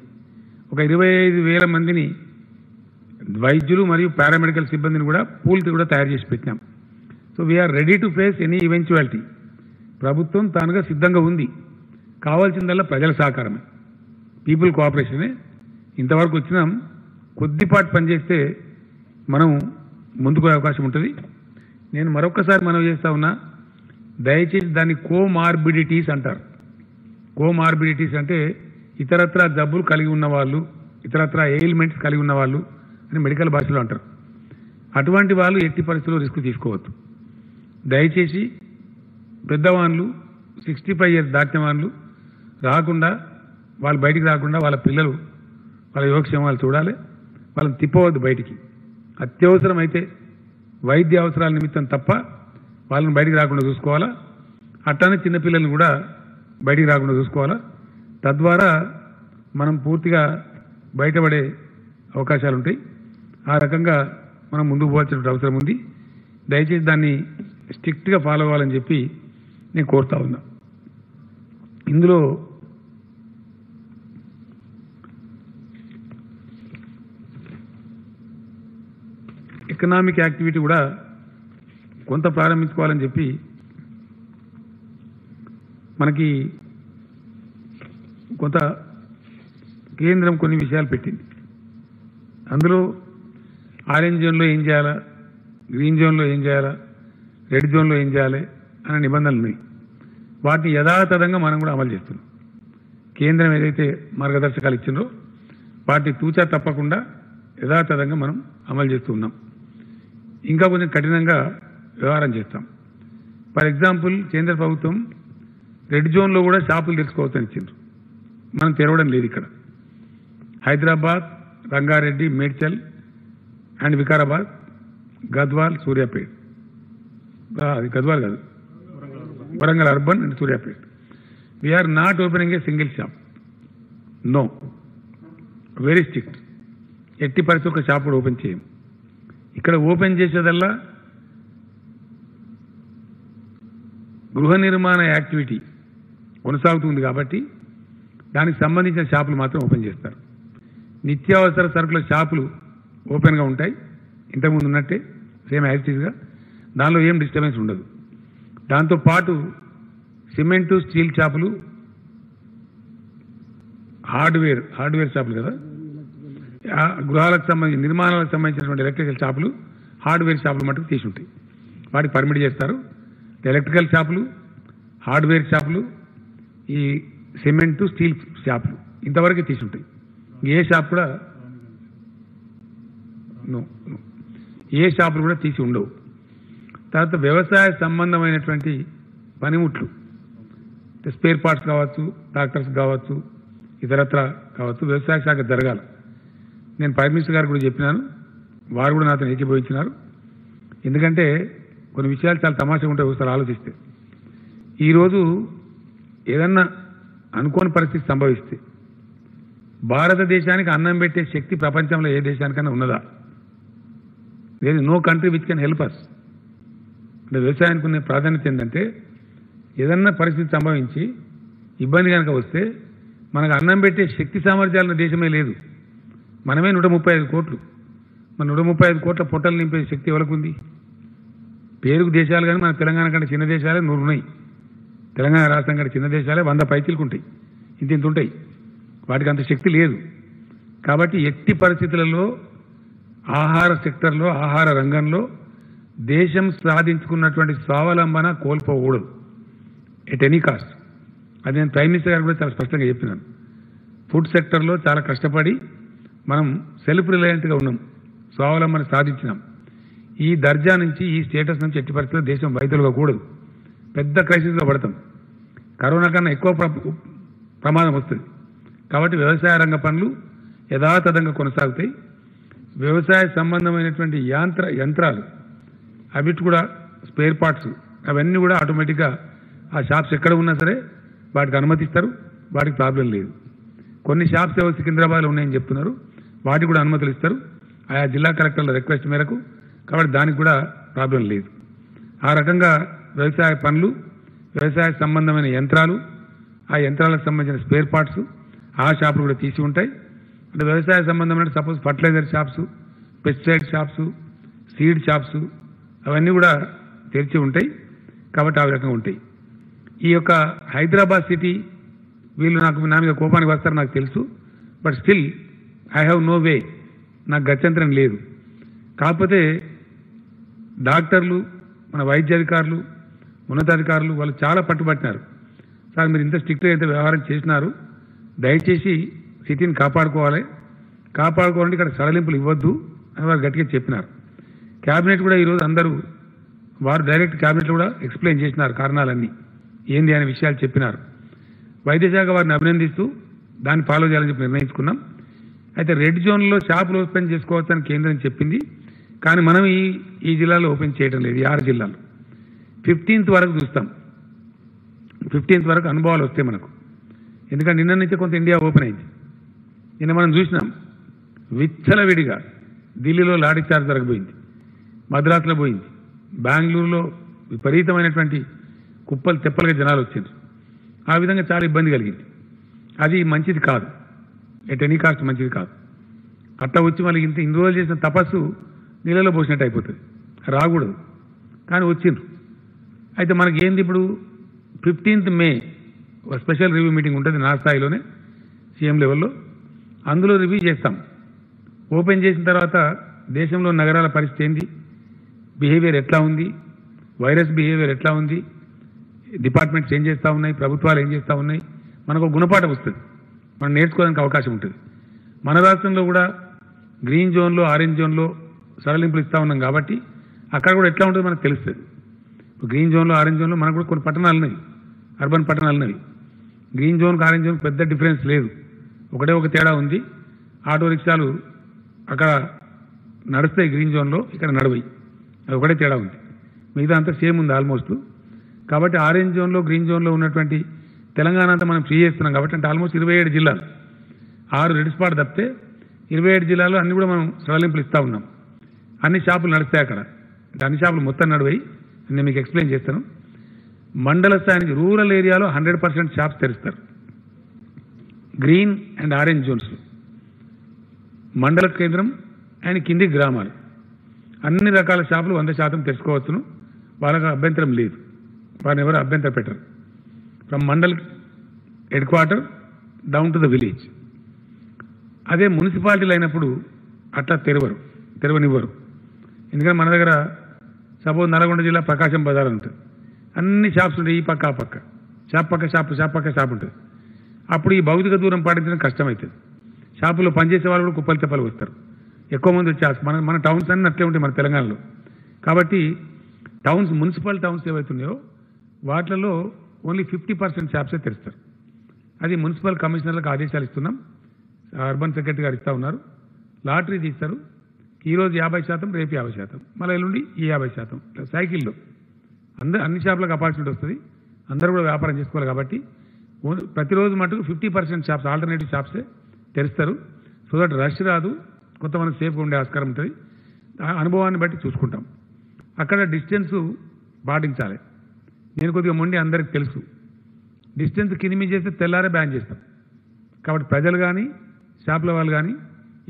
[SPEAKER 1] ఒక 25,000 మందిని వైద్యులు మరియు పారామెడికల్ సిబ్బందిని కూడా పూల్కి కూడా తయారు చేసి పెట్టినాం. So we are ready to face any eventuality. ప్రభుత్వం తానుగా సిద్ధంగా ఉంది. కావాల్సిందల్లా ప్రజల సహకారమే, పీపుల్ కోఆపరేషనే. ఇంతవరకు వచ్చినాం. కొద్దిపాటు పనిచేస్తే మనం ముందుకు అవకాశం ఉంటుంది. నేను మరొకసారి మనవి చేస్తా ఉన్నా, దయచేసి దాన్ని కోమార్బిడిటీస్ అంటారు. కోమార్బిడిటీస్ అంటే ఇతరత్ర జబ్బులు కలిగి ఉన్నవాళ్ళు, ఇతరత్ర ఎయిల్మెంట్స్ కలిగి ఉన్నవాళ్ళు అని మెడికల్ భాషలో అంటారు. అటువంటి వాళ్ళు ఎట్టి పరిస్థితుల్లో రిస్క్ తీసుకోవద్దు. దయచేసి పెద్దవాళ్ళు, 65 ఇయర్స్ దాటిన వాళ్ళు రాకుండా, వాళ్ళు బయటికి రాకుండా, వాళ్ళ పిల్లలు, వాళ్ళ యోగక్షేమాలు చూడాలి. వాళ్ళని తిప్పవద్దు బయటికి. అత్యవసరం అయితే వైద్య అవసరాల నిమిత్తం తప్ప వాళ్ళని బయటికి రాకుండా చూసుకోవాలా. అట్లానే చిన్నపిల్లల్ని కూడా బయటికి రాకుండా చూసుకోవాలా. తద్వారా మనం పూర్తిగా బయటపడే అవకాశాలు ఉంటాయి. ఆ రకంగా మనం ముందుకు పోవాల్సిన అవసరం ఉంది. దయచేసి దాన్ని స్ట్రిక్ట్గా ఫాలో అవ్వాలని చెప్పి నేను కోరుతా ఉన్నా. ఇందులో ఎకనామిక్ యాక్టివిటీ కూడా కొంత ప్రారంభించుకోవాలని చెప్పి మనకి కొంత కేంద్రం కొన్ని విషయాలు పెట్టింది. అందులో ఆరెంజ్ జోన్లో ఏం చేయాలా, గ్రీన్ జోన్లో ఏం చేయాలా, రెడ్ జోన్లో ఏం చేయాలి అనే నిబంధనలు ఉన్నాయి. వాటిని యథాతథంగా మనం కూడా అమలు చేస్తున్నాం. కేంద్రం ఏదైతే మార్గదర్శకాలు ఇచ్చిందో వాటిని తూచా తప్పకుండా యథాతథంగా మనం అమలు చేస్తూ ఉన్నాం. ఇంకా కొంచెం కఠినంగా వ్యవహారం చేస్తాం. ఫర్ ఎగ్జాంపుల్, కేంద్ర ప్రభుత్వం రెడ్ జోన్లో కూడా షాపులు తెరుచుకోవచ్చని ఇచ్చిండ్రు. మనం తెరవడం లేదు. ఇక్కడ హైదరాబాద్, రంగారెడ్డి, మేడ్చల్ అండ్ వికారాబాద్, గద్వాల్, సూర్యాపేట్, అది గద్వాల్ కాదు, Warangal urban and Suryapet. We are not opening a single shop. No, very strict. ఎట్టి పరిస్థితి ఒక షాప్ కూడా ఓపెన్ చేయం. ఇక్కడ ఓపెన్ చేసేదల్లా గృహ నిర్మాణ యాక్టివిటీ కొనసాగుతుంది కాబట్టి దానికి సంబంధించిన షాపులు మాత్రం ఓపెన్ చేస్తారు. నిత్యావసర సరుకుల షాపులు ఓపెన్గా ఉంటాయి, ఇంతకుముందు ఉన్నట్టే సేమ్ యాజ్ ఇట్ ఈస్గా, దానిలో ఏం డిస్టర్బెన్స్ ఉండదు. దాంతోపాటు సిమెంటు స్టీల్ షాపులు, హార్డ్వేర్ షాపులు కదా, గృహాలకు సంబంధించి నిర్మాణాలకు సంబంధించినటువంటి ఎలక్ట్రికల్ షాపులు, హార్డ్వేర్ షాపులు మటుకు తీసి ఉంటాయి, వాటికి పర్మిట్ చేస్తారు. ఎలక్ట్రికల్ షాపులు, హార్డ్వేర్ షాపులు, ఈ సిమెంటు స్టీల్ షాపులు ఇంతవరకు తీసి ఉంటాయి. ఏ షాప్ కూడా ఏ షాపులు కూడా తీసి ఉండవు. తర్వాత వ్యవసాయ సంబంధమైనటువంటి పనిముట్లు, స్పేర్ పార్ట్స్ కావచ్చు, ట్రాక్టర్స్ కావచ్చు, ఇతరత్ర కావచ్చు, వ్యవసాయ శాఖ జరగాలి. నేను ప్రైమ్ మినిస్టర్ గారు కూడా చెప్పినాను, వారు కూడా నాతో ఏకీభవించినారు. ఎందుకంటే కొన్ని విషయాలు చాలా తమాషగా ఉంటాయి ఒకసారి ఆలోచిస్తే. ఈరోజు ఏదన్నా అనుకోని పరిస్థితి సంభవిస్తే భారతదేశానికి అన్నం పెట్టే శక్తి ప్రపంచంలో ఏ దేశానికన్నా ఉన్నదా? There is no country which can help us. అంటే వ్యవసాయానికి ఉన్న ప్రాధాన్యత ఏంటంటే ఏదన్నా పరిస్థితి సంభవించి ఇబ్బంది కనుక వస్తే మనకు అన్నం పెట్టే శక్తి సామర్థ్యాలున్న దేశమే లేదు. మనమే 135 కోట్లు. మన 135 కోట్ల పొట్టలు నింపే శక్తి ఎవరికి ఉంది? పేరుకు దేశాలు కానీ మన తెలంగాణ కంటే చిన్న దేశాలే 100 ఉన్నాయి. తెలంగాణ రాష్ట్రం కంటే చిన్న దేశాలే 100 పైచీలకు ఉంటాయి, ఇంత ఉంటాయి. వాటికి అంత శక్తి లేదు. కాబట్టి ఎట్టి పరిస్థితులలో ఆహార సెక్టర్లో, ఆహార రంగంలో దేశం సాధించుకున్నటువంటి స్వావలంబన కోల్పోకూడదు ఎట్ ఎనీ కాస్ట్. అది నేను ప్రైమ్ మినిస్టర్ గారు కూడా చాలా స్పష్టంగా చెప్పినాను. ఫుడ్ సెక్టర్లో చాలా కష్టపడి మనం సెల్ఫ్ రిలయంట్గా ఉన్నాం, స్వావలంబన సాధించినాం. ఈ దర్జా నుంచి, ఈ స్టేటస్ నుంచి ఎట్టి పరిస్థితుల్లో దేశం వైద్యులుగా కూడదు. పెద్ద క్రైసిస్లో పడతాం. కరోనా కన్నా ఎక్కువ ప్రమాదం వస్తుంది. కాబట్టి వ్యవసాయ రంగ పనులు యథాతథంగా కొనసాగుతాయి. వ్యవసాయ సంబంధమైనటువంటి యంత్రాలు అవిటి కూడా స్పేర్ పార్ట్స్ అవన్నీ కూడా ఆటోమేటిక్గా ఆ షాప్స్ ఎక్కడ ఉన్నా సరే వాటికి అనుమతిస్తారు, వాటికి ప్రాబ్లం లేదు. కొన్ని షాప్స్ ఏవో సికింద్రాబాద్లో ఉన్నాయని చెప్తున్నారు, వాటికి కూడా అనుమతులు ఇస్తారు ఆయా జిల్లా కలెక్టర్ల రిక్వెస్ట్ మేరకు. కాబట్టి దానికి కూడా ప్రాబ్లం లేదు. ఆ రకంగా వ్యవసాయ పనులు, వ్యవసాయ సంబంధమైన యంత్రాలు, ఆ యంత్రాలకు సంబంధించిన స్పేర్ పార్ట్స్ ఆ షాపులు కూడా తీసి ఉంటాయి. అంటే వ్యవసాయ సంబంధమైన suppose fertiliser shops, pesticide shops, seed shops అవన్నీ కూడా తెరిచి ఉంటాయి. కాబట్టి ఆ రకంగా ఉంటాయి. ఈ యొక్క హైదరాబాద్ సిటీ వీళ్ళు నా మీద కోపానికి వస్తారు నాకు తెలుసు. But still I have no way, నాకు గత్యంతరం లేదు. కాకపోతే డాక్టర్లు, మన వైద్య అధికారులు, ఉన్నతాధికారులు వాళ్ళు చాలా పట్టుబట్టినారు. సార్ మీరు ఇంత స్ట్రిక్ట్గా అయితే వ్యవహారం చేసినారు, దయచేసి సిటీని కాపాడుకోవాలంటే ఇక్కడ సడలింపులు ఇవ్వద్దు అని వారు గట్టిగా చెప్పినారు. క్యాబినెట్ కూడా ఈరోజు అందరూ వారు డైరెక్ట్ క్యాబినెట్లో కూడా ఎక్స్ప్లెయిన్ చేసినారు, కారణాలన్నీ ఏంది అనే విషయాలు చెప్పినారు. వైద్య శాఖ వారిని అభినందిస్తూ దాన్ని ఫాలో చేయాలని చెప్పి నిర్ణయించుకున్నాం. అయితే రెడ్ జోన్లో షాపులు ఓపెన్ చేసుకోవచ్చని కేంద్రం చెప్పింది, కానీ మనం ఈ జిల్లాలో ఓపెన్ చేయడం లేదు. ఈ 6 జిల్లాలు 15th వరకు చూస్తాం. 15th వరకు అనుభవాలు వస్తాయి మనకు. ఎందుకంటే నిన్న నుంచే కొంత ఇండియా ఓపెన్ అయింది. నిన్న మనం చూసినాం విచ్చలవిడిగా ఢిల్లీలో లాఠీ చార్జ్ జరగబోయింది, మద్రాసులో పోయింది, బెంగళూరులో విపరీతమైనటువంటి కుప్పలు తెప్పలుగా జనాలు వచ్చారు. ఆ విధంగా చాలా ఇబ్బంది కలిగింది. అది మంచిది కాదు, ఎట్ ఎనీ కాస్ట్ మంచిది కాదు. అట్లా వచ్చి మళ్ళీ ఇన్ని రోజులు చేసిన తపస్సు నీళ్ళలో పోసినట్టు అయిపోతుంది, రాకూడదు. కానీ వచ్చిండ్రు. అయితే మనకి ఏంది ఇప్పుడు 15th మే ఒక స్పెషల్ రివ్యూ మీటింగ్ ఉంటుంది నా స్థాయిలోనే, సీఎం లెవెల్లో. అందులో రివ్యూ చేస్తాం. ఓపెన్ చేసిన తర్వాత దేశంలో నగరాల పరిస్థితి ఏంది, బిహేవియర్ ఎట్లా ఉంది, వైరస్ బిహేవియర్ ఎట్లా ఉంది, డిపార్ట్మెంట్స్ ఏం చేస్తూ ఉన్నాయి, ప్రభుత్వాలు ఏం చేస్తూ ఉన్నాయి, మనకు గుణపాఠం వస్తుంది, మనం నేర్చుకోవడానికి అవకాశం ఉంటుంది. మన రాష్ట్రంలో కూడా గ్రీన్ జోన్లో, ఆరెంజ్ జోన్లో సడలింపులు ఇస్తూ ఉన్నాం కాబట్టి అక్కడ కూడా ఎట్లా ఉంటుందో మనకు తెలుస్తుంది. గ్రీన్ జోన్లో, ఆరెంజ్ జోన్లో మనకు కూడా కొన్ని పట్టణాలు ఉన్నాయి, అర్బన్ పట్టణాలు ఉన్నవి. గ్రీన్ జోన్కి ఆరెంజ్ జోన్కి పెద్ద డిఫరెన్స్ లేదు, ఒక తేడా ఉంది. ఆటో రిక్షాలు అక్కడ నడుస్తాయి గ్రీన్ జోన్లో, ఇక్కడ నడవయి, అది ఒకటే తేడా ఉంది. మిగతా అంతా సేమ్ ఉంది ఆల్మోస్ట్. కాబట్టి ఆరెంజ్ జోన్లో, గ్రీన్ జోన్లో ఉన్నటువంటి తెలంగాణ అంతా మనం ఫ్రీ చేస్తున్నాం కాబట్టి, అంటే ఆల్మోస్ట్ 27 జిల్లాలు, 6 రెడ్ స్పాట్ తప్పితే 27 జిల్లాల్లో అన్ని కూడా మనం సడలింపులు ఇస్తూ ఉన్నాం. అన్ని షాపులు నడుస్తాయి అక్కడ, అంటే అన్ని షాపులు మొత్తం నడివాయి. నేను మీకు ఎక్స్ప్లెయిన్ చేస్తాను. మండల స్థాయికి రూరల్ ఏరియాలో 100% షాప్స్ తెరుస్తారు గ్రీన్ అండ్ ఆరెంజ్ జోన్స్. మండల కేంద్రం అండ్ కింది గ్రామాలు అన్ని రకాల షాపులు 100% తెరుచుకోవచ్చును. వాళ్ళకి అభ్యంతరం లేదు, వారిని ఎవరు అభ్యంతరం పెట్టరు. From mandal head quarter down to the village. అదే మున్సిపాలిటీలు అయినప్పుడు అట్లా తెరవనివ్వరు. ఎందుకంటే మన దగ్గర సపోజ్ నల్గొండ జిల్లా ప్రకాశం బజార్ ఉంటుంది, అన్ని షాప్స్ ఉంటాయి, ఈ పక్క ఆ పక్క, షాప్ పక్క షాప్ ఉంటుంది. అప్పుడు ఈ భౌతిక దూరం పాటించడం కష్టమవుతుంది. షాపులో పనిచేసే వాళ్ళు కూడా కుప్పలు తెప్పలు వస్తారు, ఎక్కువ మంది వచ్చి మన టౌన్స్ అన్నీ అట్లే ఉంటాయి మన తెలంగాణలో. కాబట్టి మున్సిపల్ టౌన్స్ ఏవైతున్నాయో వాటిలలో ఓన్లీ 50% షాప్సే తెరుస్తారు. అది మున్సిపల్ కమిషనర్లకు ఆదేశాలు ఇస్తున్నాం, అర్బన్ సెక్రటరీ గారు ఇస్తూ ఉన్నారు. లాటరీ తీస్తారు, ఈరోజు 50%, రేపు 50%, మళ్ళీ ఎల్లుండి ఈ 50%. సైకిల్లో అన్ని షాపులకు ఆపర్చునిటీ వస్తుంది, అందరూ కూడా వ్యాపారం చేసుకోవాలి. కాబట్టి ప్రతిరోజు మటుకు 50% షాప్స్, ఆల్టర్నేటివ్ షాప్సే తెరుస్తారు. సో దట్ రష్ రాదు, కొంతమంది సేఫ్గా ఉండే ఆస్కారం ఉంటుంది. అనుభవాన్ని బట్టి చూసుకుంటాం. అక్కడ డిస్టెన్స్ పాటించాలి. నేను కొద్దిగా మొండి, అందరికి తెలుసు. డిస్టెన్స్ కింది చేస్తే తెల్లారే బ్యాన్ చేస్తాం. కాబట్టి ప్రజలు కానీ షాపుల వాళ్ళు కానీ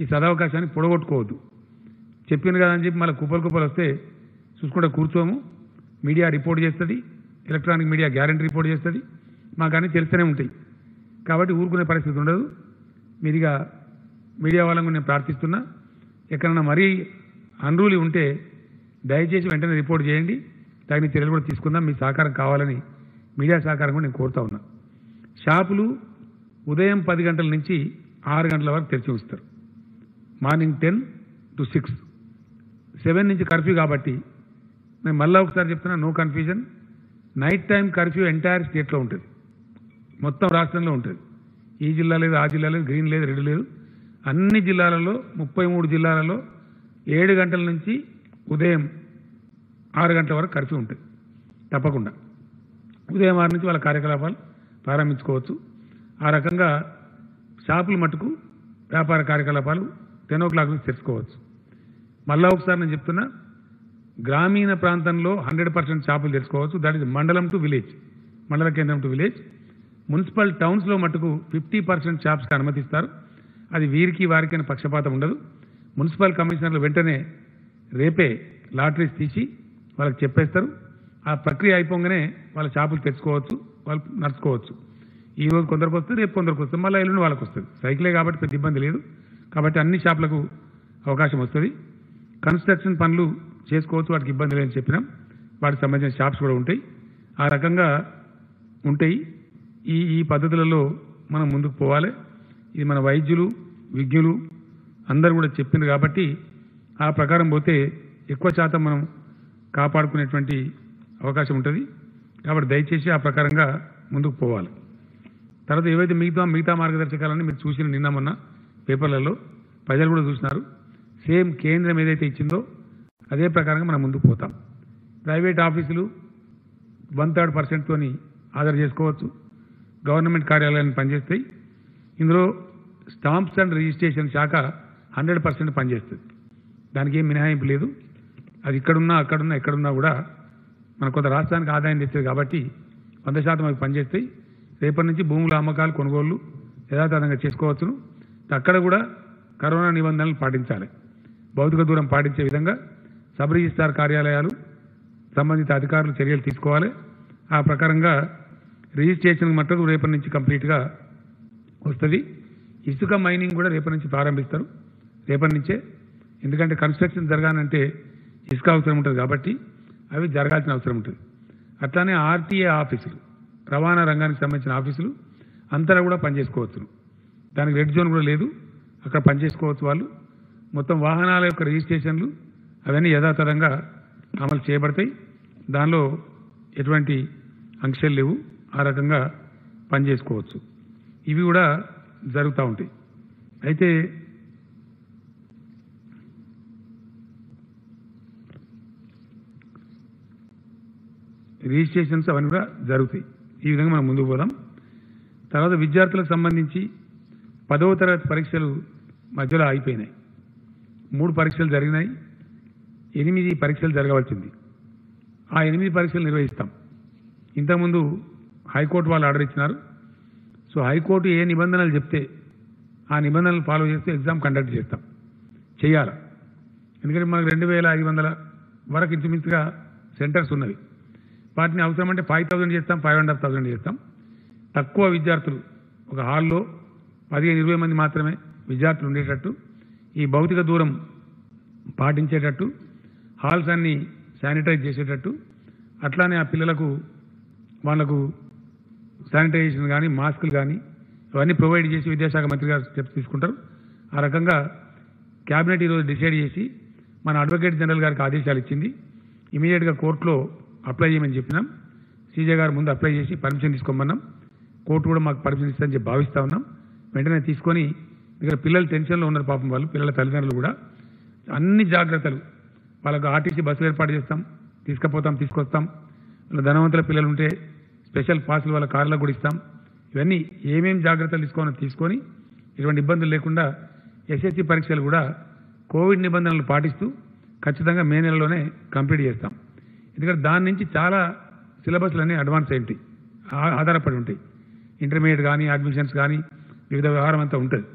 [SPEAKER 1] ఈ సదవకాశాన్ని పొడగొట్టుకోవద్దు. చెప్పింది కదా అని చెప్పి మళ్ళీ కుప్పలు వస్తే చూసుకుంటే కూర్చోము. మీడియా రిపోర్ట్ చేస్తుంది, ఎలక్ట్రానిక్ మీడియా గ్యారెంటీ రిపోర్ట్ చేస్తుంది, మాకు అన్నీ తెలుస్తూనే ఉంటాయి. కాబట్టి ఊరుకునే పరిస్థితి ఉండదు. మీరుగా మీడియా వాళ్ళకు నేను ప్రార్థిస్తున్నా, ఎక్కడన్నా మరీ అన్రూలీ ఉంటే దయచేసి వెంటనే రిపోర్ట్ చేయండి, తగిన చర్యలు కూడా తీసుకుందాం. మీ సహకారం కావాలని మీడియా సహకారం కూడా నేను కోరుతా ఉన్నా. షాపులు ఉదయం 10 గంటల నుంచి 6 గంటల వరకు తెరిచి ఉంచుతారు. మార్నింగ్ 10 to 6, 7 నుంచి కర్ఫ్యూ. కాబట్టి నేను మళ్ళీ ఒకసారి చెప్తున్నా, no confusion. Night time curfew entire స్టేట్లో ఉంటుంది, మొత్తం రాష్ట్రంలో ఉంటుంది. ఈ జిల్లా లేదు, ఆ జిల్లా లేదు, గ్రీన్ లేదు, రెడ్ లేదు, అన్ని జిల్లాలలో 33 జిల్లాలలో 7 గంటల నుంచి ఉదయం 6 గంటల వరకు కర్ఫ్యూ ఉంటుంది. తప్పకుండా ఉదయం 6 నుంచి వాళ్ళ కార్యకలాపాలు ప్రారంభించుకోవచ్చు. ఆ రకంగా షాపులు మట్టుకు వ్యాపార కార్యకలాపాలు 10 o'clock నుంచి తెరుచుకోవచ్చు. మళ్ళా ఒకసారి నేను చెప్తున్నా, గ్రామీణ ప్రాంతంలో 100% షాపులు తెరుచుకోవచ్చు. దట్ ఈజ్ మండలం టు విలేజ్, మండల కేంద్రం టు విలేజ్. మున్సిపల్ టౌన్స్లో మట్టుకు 50% షాప్స్కి అనుమతిస్తారు. అది వీరికి వారికి అని పక్షపాతం ఉండదు. మున్సిపల్ కమిషనర్లు వెంటనే రేపే లాటరీస్ తీసి వాళ్ళకి చెప్పేస్తారు. ఆ ప్రక్రియ అయిపోగానే వాళ్ళ షాపులు తెచ్చుకోవచ్చు, వాళ్ళు నడుచుకోవచ్చు. ఈ రోజు కొందరికి వస్తుంది, రేపు కొందరికి వస్తుంది, మళ్ళీ ఎల్లుండి వాళ్ళకి వస్తుంది. సైకిలే కాబట్టి పెద్ద ఇబ్బంది లేదు. కాబట్టి అన్ని షాపులకు అవకాశం వస్తుంది. కన్స్ట్రక్షన్ పనులు చేసుకోవచ్చు, వాటికి ఇబ్బంది లేదని చెప్పినాం. వాటికి సంబంధించిన షాప్స్ కూడా ఉంటాయి. ఆ రకంగా ఉంటాయి. ఈ పద్ధతులలో మనం ముందుకు పోవాలి. ఇది మన వైద్యులు, విజ్ఞులు అందరూ కూడా చెప్పింది కాబట్టి ఆ ప్రకారం పోతే ఎక్కువ శాతం మనం కాపాడుకునేటువంటి అవకాశం ఉంటుంది. కాబట్టి దయచేసి ఆ ప్రకారంగా ముందుకు పోవాలి. తర్వాత ఏవైతే మిగతా మార్గదర్శకాలని మీరు చూసిన నిన్న మొన్న పేపర్లలో ప్రజలు కూడా చూసినారు. సేమ్ కేంద్రం ఏదైతే ఇచ్చిందో అదే ప్రకారంగా మనం ముందుకు పోతాం. ప్రైవేట్ ఆఫీసులు 1/3% తోని ఆర్డర్ చేసుకోవచ్చు. గవర్నమెంట్ కార్యాలయాన్ని పనిచేస్తాయి. ఇందులో స్టాంప్స్ అండ్ రిజిస్ట్రేషన్ శాఖ 100% పనిచేస్తుంది. దానికి ఏం మినహాయింపు లేదు. అది ఇక్కడున్నా అక్కడున్నా ఎక్కడున్నా కూడా మన కొంత రాష్ట్రానికి ఆదాయం తెచ్చేది కాబట్టి 100% అవి పనిచేస్తాయి. రేపటి నుంచి భూముల అమ్మకాలు, కొనుగోళ్లు యథాతథంగా చేసుకోవచ్చును. అక్కడ కూడా కరోనా నిబంధనలు పాటించాలి. భౌతిక దూరం పాటించే విధంగా సబ్ రిజిస్ట్రార్ కార్యాలయాలు, సంబంధిత అధికారులు చర్యలు తీసుకోవాలి. ఆ ప్రకారంగా రిజిస్ట్రేషన్ మట్టుకు రేపటి నుంచి కంప్లీట్గా వస్తుంది. ఇసుక మైనింగ్ కూడా రేపటి నుంచి ప్రారంభిస్తారు, రేపటి నుంచే. ఎందుకంటే కన్స్ట్రక్షన్ జరగాలంటే ఇసుక అవసరం ఉంటుంది కాబట్టి అవి జరగాల్సిన అవసరం ఉంటుంది. అట్లానే ఆర్టీఏ ఆఫీసులు, రవాణా రంగానికి సంబంధించిన ఆఫీసులు అంతా కూడా పనిచేసుకోవచ్చు. దానికి రెడ్ జోన్ కూడా లేదు, అక్కడ పనిచేసుకోవచ్చు వాళ్ళు. మొత్తం వాహనాల యొక్క రిజిస్ట్రేషన్లు అవన్నీ యథాతథంగా అమలు చేయబడతాయి. దానిలో ఎటువంటి ఆంక్షలు లేవు. ఆ రకంగా పనిచేసుకోవచ్చు. ఇవి కూడా జరుగుతూ ఉంటాయి. అయితే రిజిస్ట్రేషన్స్ అవన్నీ కూడా జరుగుతాయి. ఈ విధంగా మనం ముందుకు పోదాం. తర్వాత విద్యార్థులకు సంబంధించి 10వ తరగతి పరీక్షలు మధ్యలో అయిపోయినాయి. 3 పరీక్షలు జరిగినాయి, 8 పరీక్షలు జరగవలసింది. ఆ 8 పరీక్షలు నిర్వహిస్తాం. ఇంతకుముందు హైకోర్టు వాళ్ళు ఆర్డర్ ఇచ్చినారు. సో హైకోర్టు ఏ నిబంధనలు చెప్తే ఆ నిబంధనలు ఫాలో చేస్తే ఎగ్జామ్ కండక్ట్ చేస్తాం, చేయాలి. ఎందుకంటే మనకు 2500 వరకు ఇంచుమించుగా సెంటర్స్ ఉన్నవి. వాటిని అవసరమంటే 5000 చేస్తాం, 5500 చేస్తాం. తక్కువ విద్యార్థులు ఒక హాల్లో 15-20 మంది మాత్రమే విద్యార్థులు ఉండేటట్టు, ఈ భౌతిక దూరం పాటించేటట్టు, హాల్స్ అన్ని శానిటైజ్ చేసేటట్టు, అట్లానే ఆ పిల్లలకు వాళ్లకు శానిటైజేషన్ కానీ మాస్కులు కానీ ఇవన్నీ ప్రొవైడ్ చేసి విద్యాశాఖ మంత్రి గారు స్టెప్స్ తీసుకుంటారు. ఆ రకంగా క్యాబినెట్ ఈరోజు డిసైడ్ చేసి మన అడ్వకేట్ జనరల్ గారికి ఆదేశాలు ఇచ్చింది. ఇమీడియట్గా కోర్టులో అప్లై చేయమని చెప్పినాం. సీజే గారు ముందు అప్లై చేసి పర్మిషన్ తీసుకోమన్నాం. కోర్టు కూడా మాకు పర్మిషన్ ఇస్తుందని చెప్పి భావిస్తూ ఉన్నాం. వెంటనే తీసుకొని ఇక్కడ పిల్లలు టెన్షన్లో ఉన్నారు పాపం వాళ్ళు, పిల్లల తల్లిదండ్రులు కూడా అన్ని జాగ్రత్తలు, వాళ్ళకు ఆర్టీసీ బస్సులు ఏర్పాటు చేస్తాం, తీసుకుపోతాం, తీసుకొస్తాం. ధనవంతుల పిల్లలు ఉంటే స్పెషల్ పాసులు వాళ్ళ కార్లకు కూడా ఇస్తాం. ఇవన్నీ ఏమేమి జాగ్రత్తలు తీసుకొని ఇటువంటి ఇబ్బందులు లేకుండా ఎస్ఎస్సి పరీక్షలు కూడా కోవిడ్ నిబంధనలు పాటిస్తూ ఖచ్చితంగా మే నెలలోనే కంప్లీట్ చేస్తాం. ఎందుకంటే దాని నుంచి చాలా సిలబస్లు అన్నీ అడ్వాన్స్ అయి ఉంటాయి, ఆధారపడి ఉంటాయి. ఇంటర్మీడియట్ కానీ అడ్మిషన్స్ కానీ వివిధ వ్యవహారం అంతా ఉంటుంది.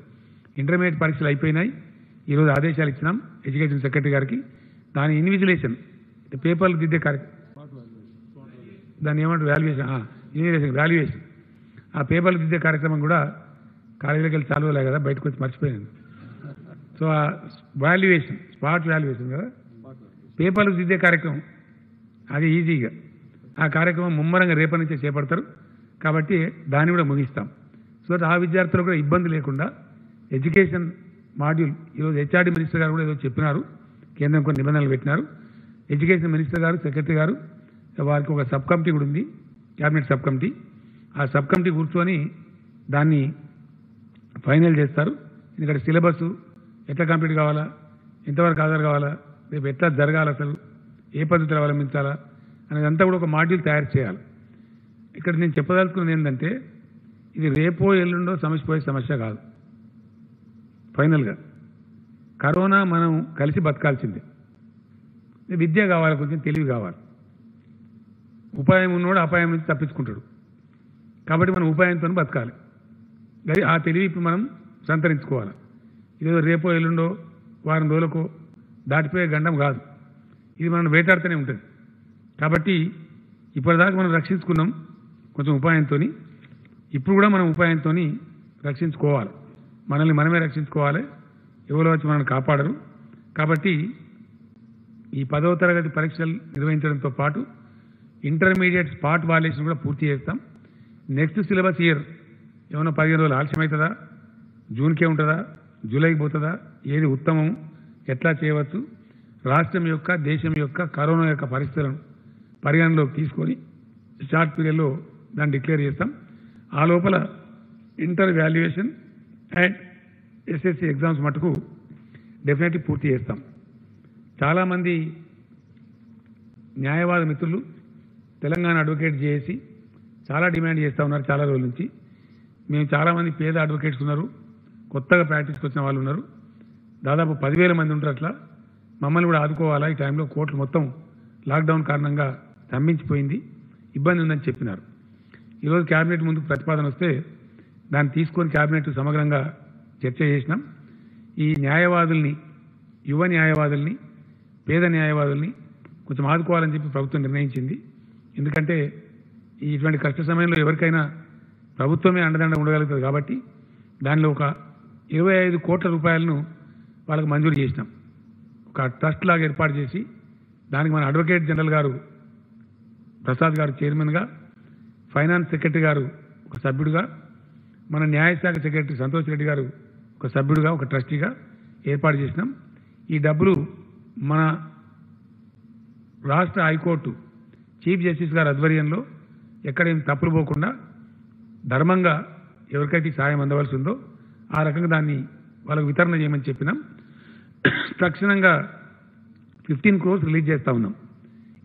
[SPEAKER 1] ఇంటర్మీడియట్ పరీక్షలు అయిపోయినాయి. ఈరోజు ఆదేశాలు ఇచ్చినాం ఎడ్యుకేషన్ సెక్రటరీ గారికి. దాని ఇన్విజిలేషన్ పేపర్లు దిద్దే కార్యక్రమం, దాన్ని ఏమంటారు వాల్యుయేషన్, ఆ పేపర్లు దిద్దే కార్యక్రమం కూడా కాలేజీలోకి వెళ్ళి చాలు కదా, బయటకు వచ్చి మర్చిపోయాను. సో ఆ వాల్యుయేషన్, స్పాట్ వాల్యుయేషన్ కదా, పేపర్లు దిద్దే కార్యక్రమం అది ఈజీగా ఆ కార్యక్రమం ముమ్మరంగా రేపటి నుంచే చేపడతారు. కాబట్టి దాన్ని కూడా ముగిస్తాం. సో ఆ విద్యార్థులకు కూడా ఇబ్బంది లేకుండా ఎడ్యుకేషన్ మాడ్యూల్ ఈరోజు హెచ్ఆర్డీ మినిస్టర్ గారు కూడా ఏదో చెప్పినారు, కేంద్రం కొన్ని నిబంధనలు పెట్టినారు. ఎడ్యుకేషన్ మినిస్టర్ గారు, సెక్రటరీ గారు, వారికి ఒక సబ్ కమిటీ కూడా ఉంది, క్యాబినెట్ సబ్ కమిటీ. ఆ సబ్ కమిటీ కూర్చొని దాన్ని ఫైనల్ చేస్తారు. ఎందుకంటే సిలబస్ ఎట్లా కంప్లీట్ కావాలా, ఎంతవరకు హాజరు కావాలా, రేపు ఎట్లా జరగాలి, అసలు ఏ పద్ధతిలో అవలంబించాలా అనేదంతా కూడా ఒక మాడ్యూల్ తయారు చేయాలి. ఇక్కడ నేను చెప్పదలుచుకున్నది ఏంటంటే ఇది రేపో ఎల్లుండో సమస్య సమస్య కాదు. ఫైనల్గా కరోనా మనం కలిసి బతకాల్సిందే. విద్య కావాలి, కొంచెం తెలివి కావాలి. ఉపాయం ఉన్నవాడు అపాయం నుంచి తప్పించుకుంటాడు. కాబట్టి మనం ఉపాయంతో బతకాలి. అది ఆ తెలివి ఇప్పుడు మనం సంతరించుకోవాలి. ఇదేదో రేపో ఎల్లుండో వారం రోజులకో దాటిపోయే గండం కాదు. ఇది మనం వేటాడుతూనే ఉంటుంది. కాబట్టి ఇప్పటిదాకా మనం రక్షించుకున్నాం కొంచెం ఉపాయంతో. ఇప్పుడు కూడా మనం ఉపాయంతో రక్షించుకోవాలి. మనల్ని మనమే రక్షించుకోవాలి. ఎవరో వచ్చి మనల్ని కాపాడరు. కాబట్టి ఈ 10వ తరగతి పరీక్షలు నిర్వహించడంతో పాటు ఇంటర్మీడియట్ స్పాట్ వాల్యుయేషన్ కూడా పూర్తి చేస్తాం. నెక్స్ట్ సిలబస్ ఇయర్ ఏమైనా 15 రోజులు ఆలస్యం అవుతుందా, జూన్కే ఉంటుందా, జూలైకి పోతుందా, ఏది ఉత్తమం, ఎట్లా చేయవచ్చు, రాష్ట్రం యొక్క దేశం యొక్క కరోనా యొక్క పరిస్థితులను పరిగణలోకి తీసుకొని షార్ట్ పీరియడ్లో దాన్ని డిక్లేర్ చేస్తాం. ఆ లోపల inter valuation and SSC exams మటుకు డెఫినెట్లీ పూర్తి చేస్తాం. చాలామంది న్యాయవాద మిత్రులు తెలంగాణ అడ్వకేట్ చేసి చాలా డిమాండ్ చేస్తూ ఉన్నారు చాలా రోజుల నుంచి. మేము చాలామంది పేద అడ్వకేట్స్ ఉన్నారు, కొత్తగా ప్రాక్టీస్కి వచ్చిన వాళ్ళు ఉన్నారు, దాదాపు 10,000 మంది ఉంటారు. అట్లా మమ్మల్ని కూడా ఆదుకోవాలా, ఈ టైంలో కోర్టులు మొత్తం లాక్డౌన్ కారణంగా స్తంభించిపోయింది, ఇబ్బంది ఉందని చెప్పినారు. ఈరోజు క్యాబినెట్ ముందుకు ప్రతిపాదన వస్తే దాన్ని తీసుకొని క్యాబినెట్ సమగ్రంగా చర్చ చేసినాం. ఈ న్యాయవాదుల్ని, యువ న్యాయవాదుల్ని, పేద న్యాయవాదుల్ని కొంచెం ఆదుకోవాలని చెప్పి ప్రభుత్వం నిర్ణయించింది. ఎందుకంటే ఇటువంటి కష్ట సమయంలో ఎవరికైనా ప్రభుత్వమే అండదండ ఉండగలుగుతుంది. కాబట్టి దానిలో ఒక 25 కోట్ల రూపాయలను వాళ్ళకు మంజూరు చేసినాం. ఒక ట్రస్ట్ లాగా ఏర్పాటు చేసి దానికి మన అడ్వకేట్ జనరల్ గారు ప్రసాద్ గారు చైర్మన్గా, ఫైనాన్స్ సెక్రటరీ గారు ఒక సభ్యుడిగా, మన న్యాయశాఖ సెక్రటరీ సంతోష్ రెడ్డి గారు ఒక సభ్యుడిగా, ఒక ట్రస్టీగా ఏర్పాటు చేసినాం. ఈ డబ్బులు మన రాష్ట్ర హైకోర్టు చీఫ్ జస్టిస్ గారి ఆధ్వర్యంలో ఎక్కడేం తప్పులు పోకుండా ధర్మంగా ఎవరికైతే సాయం అందవలసి ఉందో ఆ రకంగా దాన్ని వాళ్ళకు వితరణ చేయమని చెప్పినాం. తక్షణంగా 15 crores రిలీజ్ చేస్తూ ఉన్నాం.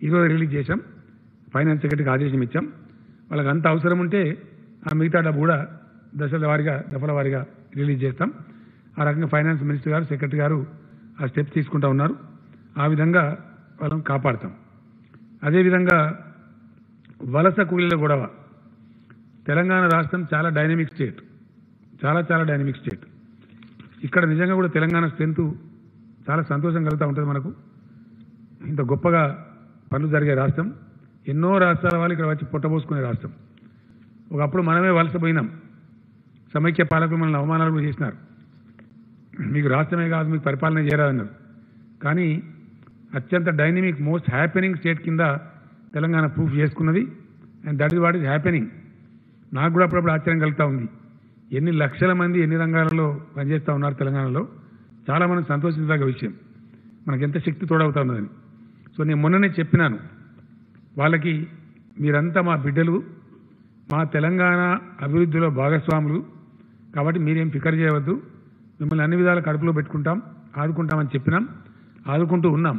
[SPEAKER 1] ఈరోజు రిలీజ్ చేశాం. ఫైనాన్స్ సెక్రటరీకి ఆదేశం ఇచ్చాం. వాళ్ళకి అంత అవసరం ఉంటే ఆ మిగతా డబ్బు కూడా దఫల వారీగా రిలీజ్ చేస్తాం. ఆ రకంగా ఫైనాన్స్ మినిస్టర్ గారు, సెక్రటరీ గారు ఆ స్టెప్స్ తీసుకుంటూ ఉన్నారు. ఆ విధంగా వాళ్ళని కాపాడుతాం. అదేవిధంగా వలస కూలీల గొడవ. తెలంగాణ రాష్ట్రం చాలా డైనమిక్ స్టేట్, చాలా డైనమిక్ స్టేట్. ఇక్కడ నిజంగా కూడా తెలంగాణ స్ట్రెంత్ చాలా సంతోషం కలుగుతూ ఉంటుంది మనకు. ఇంత గొప్పగా పనులు జరిగే రాష్ట్రం, ఎన్నో రాష్ట్రాల వాళ్ళు ఇక్కడ వచ్చి పొట్టబోసుకునే రాష్ట్రం. ఒకప్పుడు మనమే వలసపోయినాం, సమైక్య పాలకులు మనల్ని అవమానాలు కూడా చేసినారు. మీకు రాష్ట్రమే కాదు, మీకు పరిపాలన చేయరాదన్నారు. కానీ అత్యంత డైనమిక్ మోస్ట్ హ్యాపెనింగ్ స్టేట్ కింద తెలంగాణ ప్రూఫ్ చేసుకున్నది. And that is what is happening. నాకు కూడా అప్పుడప్పుడు ఆశ్చర్యం కలుగుతూ ఉంది, ఎన్ని లక్షల మంది ఎన్ని రంగాలలో పనిచేస్తూ ఉన్నారు తెలంగాణలో. చాలా మనం సంతోషించదగ్గ విషయం, మనకు ఎంత శక్తి తోడవుతా ఉన్నదని. సో నేను మొన్ననే చెప్పినాను వాళ్ళకి, మీరంతా మా బిడ్డలు, మా తెలంగాణ అభివృద్ధిలో భాగస్వాములు, కాబట్టి మీరేం ఫికర్ చేయవద్దు, మిమ్మల్ని అన్ని విధాల కడుపులో పెట్టుకుంటాం, ఆదుకుంటామని చెప్పినాం, ఆదుకుంటూ ఉన్నాం.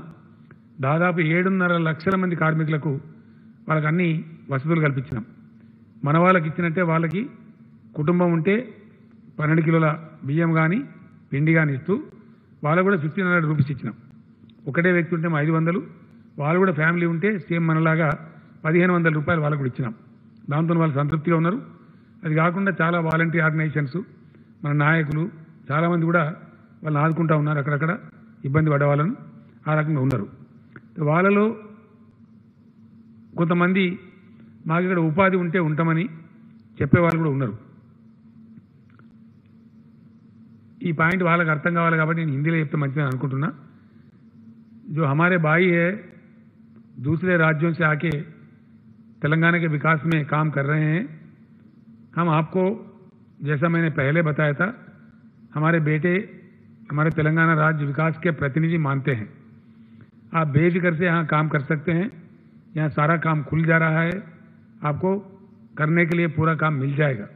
[SPEAKER 1] దాదాపు 7.5 లక్షల మంది కార్మికులకు వాళ్ళకి అన్ని వసతులు కల్పించినాం. మన వాళ్ళకి ఇచ్చినట్టే వాళ్ళకి కుటుంబం ఉంటే 12 కిలోల బియ్యం కానీ పిండి కానీ ఇస్తూ వాళ్ళకు కూడా 1,500 రూపీస్ ఇచ్చినాం. ఒకటే వ్యక్తి ఉంటే 500, వాళ్ళు కూడా ఫ్యామిలీ ఉంటే సేమ్ మనలాగా 1,500 రూపాయలు వాళ్ళకు కూడా ఇచ్చినాం. దాంతో వాళ్ళు సంతృప్తిగా ఉన్నారు. అది కాకుండా చాలా వాలంటీర్ ఆర్గనైజేషన్స్, మన నాయకులు చాలామంది కూడా వాళ్ళని ఆదుకుంటూ ఉన్నారు. అక్కడక్కడ ఇబ్బంది పడే వాళ్ళను ఆ రకంగా ఉన్నారు. వాళ్ళలో కొంతమంది మాకు ఇక్కడ ఉపాధి ఉంటే ఉంటామని చెప్పేవాళ్ళు కూడా ఉన్నారు. ఈ పాయింట్ వాళ్ళకి అర్థం కావాలి కాబట్టి నేను హిందీలో చెప్తే మంచిదని అనుకుంటున్నా. जो हमारे भाई है दूसरे राज्यों से आके तेलंगाना के विकास में काम कर रहे हैं, हम आपको जैसा मैंने पहले बताया था, हमारे बेटे हमारे तेलंगाना राज्य विकास के प्रतिनिधि मानते हैं. आप बेफिक्र से यहाँ काम कर सकते हैं. यहाँ सारा काम खुल जा रहा है, आपको करने के लिए पूरा काम मिल जाएगा.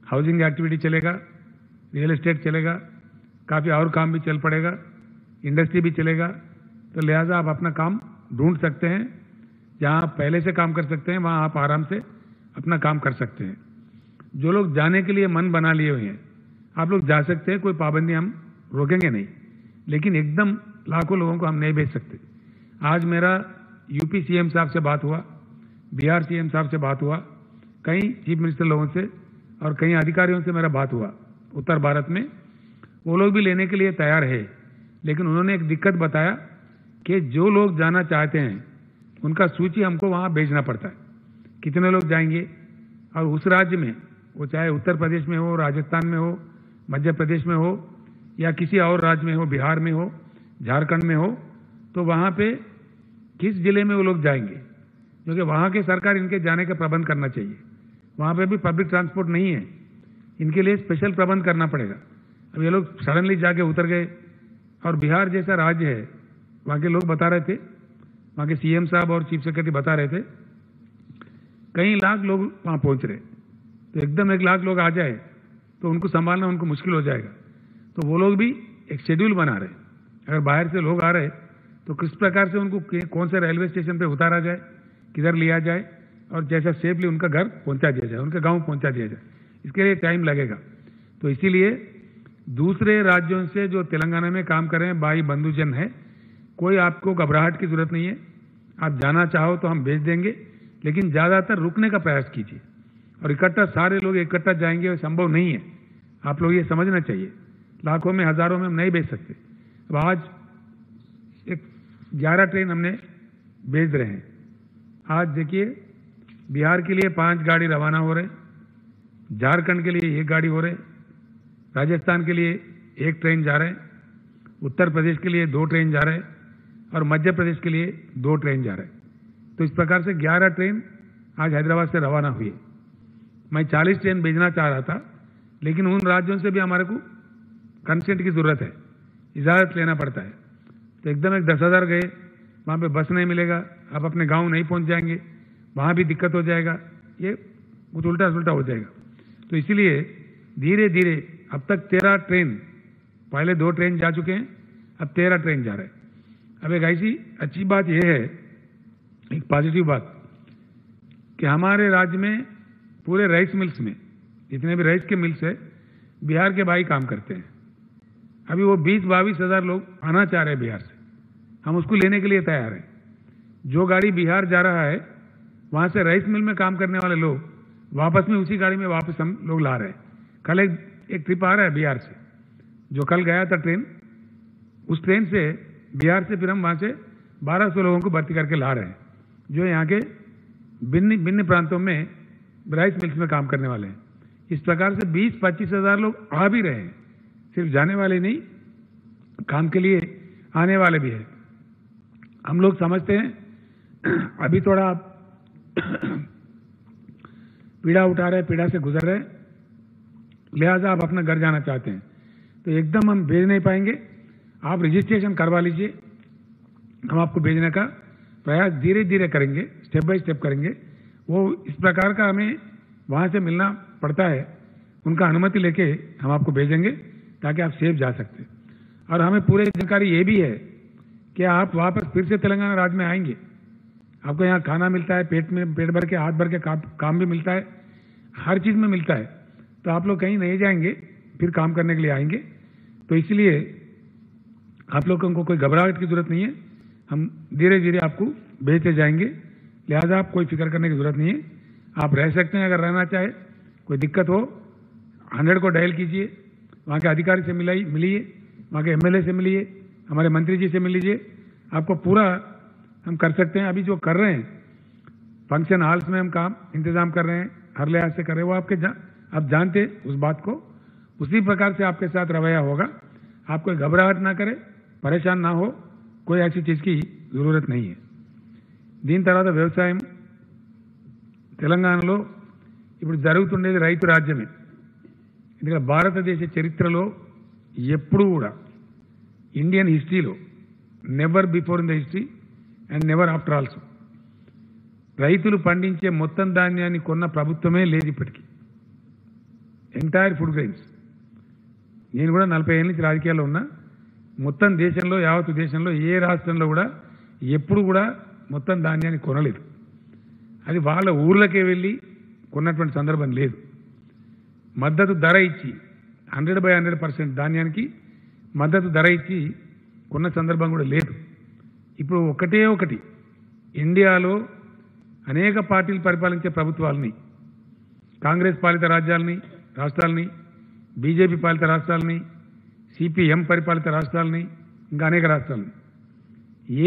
[SPEAKER 1] हाउसिंग एक्टिविटी चलेगा, रियल एस्टेट चलेगा, काफ़ी और काम भी चल पड़ेगा, इंडस्ट्री भी चलेगा. तो लिहाजा आप अपना काम ढूंढ सकते हैं. जहाँ आप पहले से काम कर सकते हैं वहाँ आप आराम से अपना काम कर सकते हैं. जो लोग जाने के लिए मन बना लिए हुए हैं, आप लोग जा सकते हैं, कोई पाबंदी हम रोकेंगे नहीं. लेकिन एकदम लाखों लोगों को हम नहीं भेज सकते. आज मेरा यूपी सीएम साहब से बात हुआ, बिहार सीएम साहब से बात हुआ, कई चीफ मिनिस्टर लोगों से और कई अधिकारियों से मेरा बात हुआ उत्तर भारत में. वो लोग भी लेने के लिए तैयार है, लेकिन उन्होंने एक दिक्कत बताया कि जो लोग जाना चाहते हैं उनका सूची हमको वहाँ भेजना पड़ता है, कितने लोग जाएंगे, और उस राज्य में, वो चाहे उत्तर प्रदेश में हो, राजस्थान में हो, मध्य प्रदेश में हो, या किसी और राज्य में हो, बिहार में हो, झारखंड में हो, तो वहाँ पे किस जिले में वो लोग जाएंगे, क्योंकि वहाँ के सरकार इनके जाने का प्रबंध करना चाहिए. वहाँ पे भी पब्लिक ट्रांसपोर्ट नहीं है, इनके लिए स्पेशल प्रबंध करना पड़ेगा. अब ये लोग सडनली जाके उतर गए, और बिहार जैसा राज्य है, वहाँ के लोग बता रहे थे, वहाँ के सीएम साहब और चीफ सेक्रेटरी बता रहे थे, कई लाख लोग वहाँ पहुँच रहे. तो एकदम 1 लाख लोग आ जाए तो उनको संभालना उनको मुश्किल हो जाएगा. तो वो लोग भी एक शेड्यूल बना रहे. अगर बाहर से लोग आ रहे तो किस प्रकार से उनको कौन से रेलवे स्टेशन पे उतारा जाए, किधर लिया जाए, और जैसा सेफली उनका घर पहुंचा दिया जाए, उनके गांव पहुंचा दिया जाए. इसके लिए टाइम लगेगा. तो इसीलिए दूसरे राज्यों से जो तेलंगाना में काम कर रहे हैं भाई बंधुजन है, कोई आपको घबराहट की जरूरत नहीं है. आप जाना चाहो तो हम भेज देंगे, लेकिन ज़्यादातर रुकने का प्रयास कीजिए. और इकट्ठा सारे लोग इकट्ठा जाएंगे वो संभव नहीं है. आप लोग ये समझना चाहिए, लाखों में हजारों में हम नहीं भेज सकते. अब आज एक 11 ट्रेन हमने भेज रहे हैं. आज देखिए बिहार के लिए 5 गाड़ी रवाना हो रहे, झारखंड के लिए 1 गाड़ी हो रहे, राजस्थान के लिए 1 ट्रेन जा रहे, उत्तर प्रदेश के लिए 2 ट्रेन जा रहे, और मध्य प्रदेश के लिए 2 ट्रेन जा रहे. तो इस प्रकार से 11 ट्रेन आज हैदराबाद से रवाना हुई है. मैं 40 ट्रेन भेजना चाह रहा था, लेकिन उन राज्यों से भी हमारे को कंसेंट की जरूरत है, इजाज़त लेना पड़ता है. तो एकदम 10,000 गए, वहाँ पे बस नहीं मिलेगा, आप अपने गांव नहीं पहुँच जाएंगे, वहाँ भी दिक्कत हो जाएगा, ये कुछ उल्टा सुल्टा हो जाएगा. तो इसीलिए धीरे धीरे अब तक 13 ट्रेन, पहले 2 ट्रेन जा चुके हैं, अब 13 ट्रेन जा रहे हैं. अब एक ऐसी अच्छी बात यह है, एक पॉजिटिव बात, कि हमारे राज्य में पूरे राइस मिल्स में जितने भी राइस के मिल्स है, बिहार के भाई काम करते हैं. अभी वो 20-22 हज़ार लोग आना चाह रहे हैं बिहार से, हम उसको लेने के लिए तैयार हैं. जो गाड़ी बिहार जा रहा है वहाँ से राइस मिल में काम करने वाले लोग वापस में उसी गाड़ी में वापस हम लोग ला रहे हैं. कल एक ट्रिप आ रहा है बिहार से, जो कल गया था ट्रेन, उस ट्रेन से बिहार से फिर हम वहाँ से 1200 लोगों को भर्ती करके ला रहे हैं, जो यहाँ के भिन्न भिन्न प्रांतों में राइस मिल्स में काम करने वाले हैं। इस प्रकार से 20-25 हज़ार लोग आ भी रहे हैं, सिर्फ जाने वाले नहीं, काम के लिए आने वाले भी हैं। हम लोग समझते हैं अभी थोड़ा पीड़ा उठा रहे, पीड़ा से गुजर रहे, लिहाजा आप अपना घर जाना चाहते हैं तो एकदम हम भेज नहीं पाएंगे। आप रजिस्ट्रेशन करवा लीजिए, हम आपको भेजने का प्रयास धीरे धीरे करेंगे, स्टेप बाय स्टेप करेंगे। वो इस प्रकार का हमें वहाँ से मिलना पड़ता है, उनका अनुमति लेके हम आपको भेजेंगे ताकि आप सेफ जा सकते हैं। और हमें पूरी जानकारी ये भी है कि आप वापस फिर से तेलंगाना राज्य में आएंगे, आपको यहाँ खाना मिलता है, पेट भर के हाथ भर के काम भी मिलता है, हर चीज़ में मिलता है। तो आप लोग कहीं नहीं जाएंगे, फिर काम करने के लिए आएंगे। तो इसलिए आप लोगों को कोई घबराहट की जरूरत नहीं है, हम धीरे धीरे आपको भेजते जाएंगे, लिहाजा आप कोई फिक्र करने की जरूरत नहीं है। आप रह सकते हैं, अगर रहना चाहे, कोई दिक्कत हो 100 को डायल कीजिए, वहाँ के अधिकारी से मिलिए, वहाँ के एमएलए से मिलिए, हमारे मंत्री जी से मिल लीजिए, आपको पूरा हम कर सकते हैं। अभी जो कर रहे हैं फंक्शन हॉल्स में हम काम इंतजाम कर रहे हैं, हर लिहाज से कर रहे हैं, वो आप जानते हैं उस बात को, उसी प्रकार से आपके साथ रवैया होगा। आप कोई घबराहट ना करें, परेशान ना हो, कोई ऐसी चीज़ की जरूरत नहीं है। దీని తర్వాత వ్యవసాయం తెలంగాణలో ఇప్పుడు జరుగుతుండేది రైతు రాజ్యమే। ఎందుకంటే భారతదేశ చరిత్రలో ఎప్పుడూ కూడా ఇండియన్ హిస్టరీలో never before in the history and never after also రైతులు పండించే మొత్తం ధాన్యాన్ని కొన్న ప్రభుత్వమే లేదు ఇప్పటికీ, ఎంటైర్ ఫుడ్ గ్రెయిన్స్। నేను కూడా 40 ఏళ్ళ నుంచి రాజకీయాల్లో ఉన్నా, మొత్తం దేశంలో యావత్తు దేశంలో ఏ రాష్ట్రంలో కూడా ఎప్పుడు కూడా మొత్తం ధాన్యాన్ని కొనలేదు। అది వాళ్ళ ఊర్లకే వెళ్ళి కొన్నటువంటి సందర్భం లేదు। మద్దతు ధర ఇచ్చి 100% ధాన్యానికి మద్దతు ధర ఇచ్చి కొన్న సందర్భం కూడా లేదు। ఇప్పుడు ఒకటే ఒకటి, ఇండియాలో అనేక పార్టీలు పరిపాలించే ప్రభుత్వాలని, కాంగ్రెస్ పాలిత రాష్ట్రాలని, బీజేపీ పాలిత రాష్ట్రాలని, సిపిఎం పరిపాలిత రాష్ట్రాలని, ఇంకా అనేక రాష్ట్రాలని,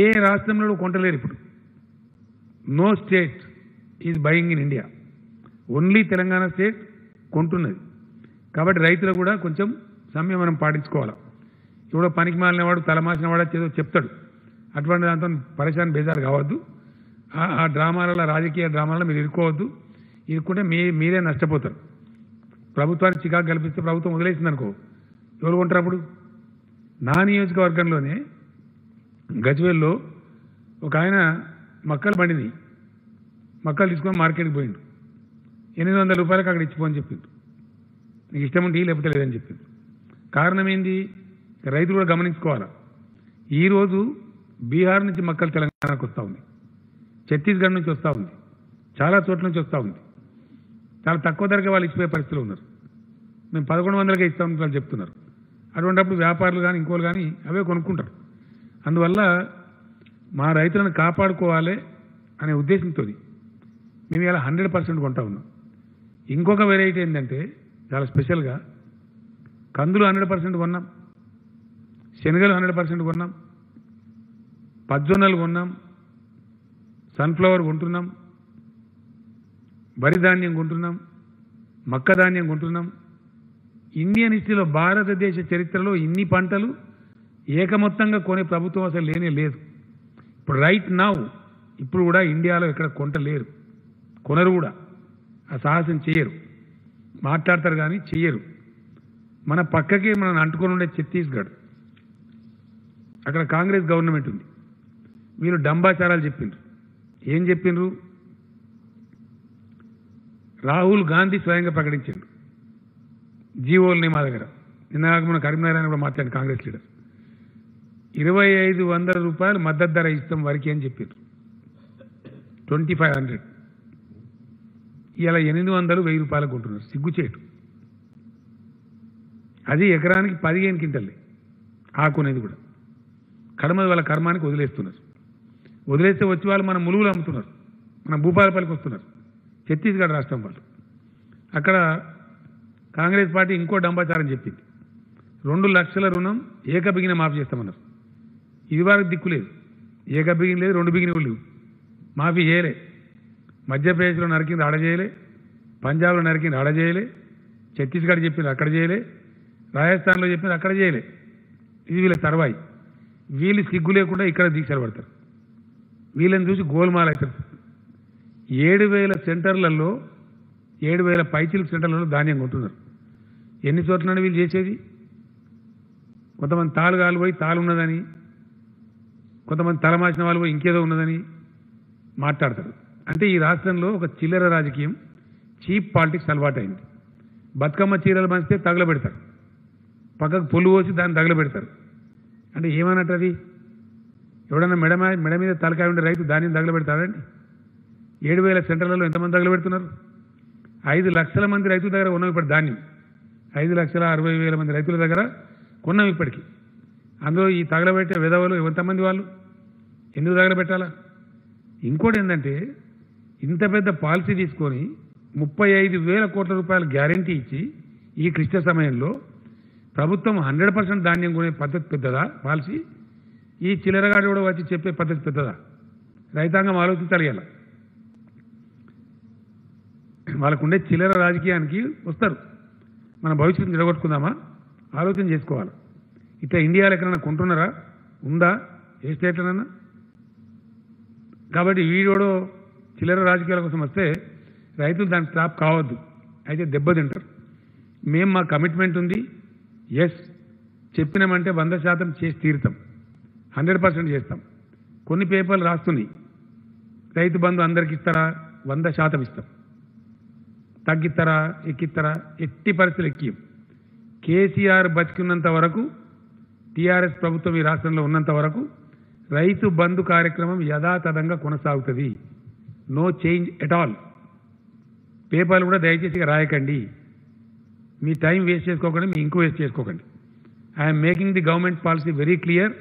[SPEAKER 1] ఏ రాష్ట్రంలో కొంటలేరు ఇప్పుడు। No state is buying in India, only Telangana state కొంటున్నది। కాబట్టి రైతులు కూడా కొంచెం సంయమనం పాటించుకోవాలి। ఇప్పుడు పనికి మాలినవాడు, తలమాసినవాడు ఏదో చెప్తాడు, అటువంటి దాంతో పరేషాన్ బేజారు కావద్దు। ఆ డ్రామాలలో, రాజకీయ డ్రామాలలో మీరు ఇరుక్కోవద్దు, ఇరుక్కుంటే మీరే నష్టపోతారు। ప్రభుత్వానికి చికాకు కల్పిస్తే ప్రభుత్వం వదిలేసిందనుకో, ఎవరు కొంటారు అప్పుడు? నా నియోజకవర్గంలోనే గజ్వేల్లో ఒక ఆయన మక్కలు బండిని మక్కలు తీసుకొని మార్కెట్కి పోయిండు, 800 రూపాయలకు అక్కడ ఇచ్చిపోని చెప్పిండు, నీకు ఇష్టం ఉంటే లేకపోతే లేదని చెప్పిండు। కారణం ఏంది? రైతులు కూడా గమనించుకోవాలా। ఈరోజు బీహార్ నుంచి మక్కలు తెలంగాణకు వస్తూ ఉంది, ఛత్తీస్గఢ్ నుంచి వస్తూ ఉంది, చాలా చోట్ల నుంచి వస్తూ ఉంది, చాలా తక్కువ ధరకే వాళ్ళు ఇచ్చిపోయే పరిస్థితులు ఉన్నారు। మేము 1100కే ఇస్తామని వాళ్ళు చెప్తున్నారు। అటువంటిప్పుడు వ్యాపారులు కానీ ఇంకోళ్ళు కానీ అవే కొనుక్కుంటారు। అందువల్ల మా రైతులను కాపాడుకోవాలి అనే ఉద్దేశంతో మేము ఇలా 100% కొంటా ఉన్నాం। ఇంకొక వెరైటీ ఏంటంటే చాలా స్పెషల్గా కందులు 100% కొన్నాం, శనగలు 100% కొన్నాం, పజ్జొన్నలు కొన్నాం, సన్ఫ్లవర్ కొంటున్నాం, వరి ధాన్యం కొంటున్నాం, మక్క ధాన్యం కొంటున్నాం। ఇండియన్ హిస్టరీలో భారతదేశ చరిత్రలో ఇన్ని పంటలు ఏకమొత్తంగా కొనే ప్రభుత్వం అసలు లేనే లేదు। ఇప్పుడు రైట్ నౌ ఇప్పుడు కూడా ఇండియాలో ఎక్కడ కొంటలేరు, కొనరు కూడా, ఆ సాహసం చేయరు, మాట్లాడతారు కానీ చెయ్యరు। మన పక్కకి మనం అంటుకొని ఉండే ఛత్తీస్గఢ్, అక్కడ కాంగ్రెస్ గవర్నమెంట్ ఉంది, వీళ్ళు డంబాచారాలు చెప్పిండ్రు। ఏం చెప్పిండ్రు? రాహుల్ గాంధీ స్వయంగా ప్రకటించాడు జీవోల్ని మా దగ్గర, నిన్న మన కరీంనగర్ అని కూడా మాట్లాడి కాంగ్రెస్ లీడర్ 2500 రూపాయలు మద్దతు ధర ఇస్తాం వరకు అని చెప్పారు, 2500, ఇలా 800, 1000 రూపాయలకు కొంటున్నారు, సిగ్గుచేటు। అది ఎకరానికి 15 క్వింటల్లే ఆకునేది కూడా, కడమది వాళ్ళ కర్మానికి వదిలేస్తున్నారు। వదిలేస్తే వచ్చి వాళ్ళు మన ములుగులు అమ్ముతున్నారు, మన భూపాలపల్లికి వస్తున్నారు, ఛత్తీస్గఢ్ రాష్ట్రం వాళ్ళు। అక్కడ కాంగ్రెస్ పార్టీ ఇంకో డంబాచారం చెప్పింది, 2 లక్షల రుణం ఏకబిగిన మాఫీ చేస్తామన్నారు। ఇది వరకు దిక్కు లేదు. ఏక బిగిన లేదు, రెండు బిగిన లేవు. మాఫీ చేయలే. మధ్యప్రదేశ్లో నరికింది ఆడ చేయలే, పంజాబ్లో నరికింది ఆడ చేయలే, ఛత్తీస్గఢ్ చెప్పింది అక్కడ చేయలే, రాజస్థాన్లో చెప్పింది అక్కడ చేయలే. ఇది వీళ్ళ తర్వాయి. వీళ్ళు సిగ్గు లేకుండా ఇక్కడ దీక్షలు పడతారు. వీళ్ళని చూసి గోల్మాల్ అవుతారు. 7,000 సెంటర్లలో 7,000 పైచిలకు సెంటర్లలో ధాన్యం కొంటున్నారు. ఎన్ని చోట్లనే వీళ్ళు చేసేది? కొంతమంది తాలుగాలు పోయి తాలు ఉన్నదని, కొంతమంది తలమాసిన వాళ్ళు పోయి ఇంకేదో ఉన్నదని మాట్లాడతారు. అంటే ఈ రాష్ట్రంలో ఒక చిల్లర రాజకీయం, చీప్ పాలిటిక్స్ అలవాటైంది. బతుకమ్మ చీరలు పంచితే తగలబెడతారు, పక్కకు పొల్లు పోసి దాన్ని తగలబెడతారు. అంటే ఏమన్నట్టు అది? ఎవడన్నా మెడ మీద తలకాయ ఉండే రైతు ధాన్యం తగలబెడతాడండి? 7,000 సెంటర్లలో ఎంతమంది తగలబెడుతున్నారు? 5 లక్షల మంది రైతుల దగ్గర ఉన్నాం ఇప్పుడు ధాన్యం. 5,60,000 మంది రైతుల దగ్గర కొన్నాం ఇప్పటికీ. అందులో ఈ తగలబెట్టే విధవలు ఎంతమంది? వాళ్ళు ఎందుకు తగలబెట్టాలా? ఇంకోటి ఏంటంటే, ఇంత పెద్ద పాలసీ తీసుకొని 35,000 కోట్ల రూపాయల గ్యారంటీ ఇచ్చి ఈ క్లిష్ట సమయంలో ప్రభుత్వం 100% ధాన్యం కొనే పద్ధతి పెద్దదా పాలసీ? ఈ చిల్లరగాడు కూడా వచ్చి చెప్పే పద్ధతి పెద్దదా? రైతాంగం ఆలోచించాలి. ఇలా వాళ్ళకుండే చిల్లర రాజకీయానికి వస్తారు. మన భవిష్యత్తును నిలగొట్టుకుందామా? ఆలోచన చేసుకోవాలి. ఇట్లా ఇండియాలో ఎక్కడైనా కొంటున్నారా? ఉందా ఏ స్టేట్లోనన్నా? కాబట్టి వీడోడో చిల్లర రాజకీయాల కోసం వస్తే రైతులు దానికి ట్రాప్ కావద్దు, అయితే దెబ్బతింటారు. మేము మా కమిట్మెంట్ ఉంది. ఎస్, చెప్పినామంటే 100% చేసి తీరుతాం, 100% చేస్తాం. కొన్ని పేపర్లు రాస్తున్నాయి, రైతు బంధు అందరికి ఇస్తారా? 100% ఇస్తాం. తగ్గిస్తారా? ఎక్కిస్తారా? ఎట్టి పరిస్థితులు ఎక్కియం. కేసీఆర్ బతికున్నంత వరకు, టీఆర్ఎస్ ప్రభుత్వం ఈ రాష్ట్రంలో ఉన్నంత వరకు రైతు బంధు కార్యక్రమం యథాతథంగా కొనసాగుతుంది. No change at all. పేపర్లు కూడా దయచేసి రాయకండి. మీ టైం వేస్ట్ చేసుకోకండి, మీ ఇంకో వేస్ట్ చేసుకోకండి. I'm making the government policy very clear.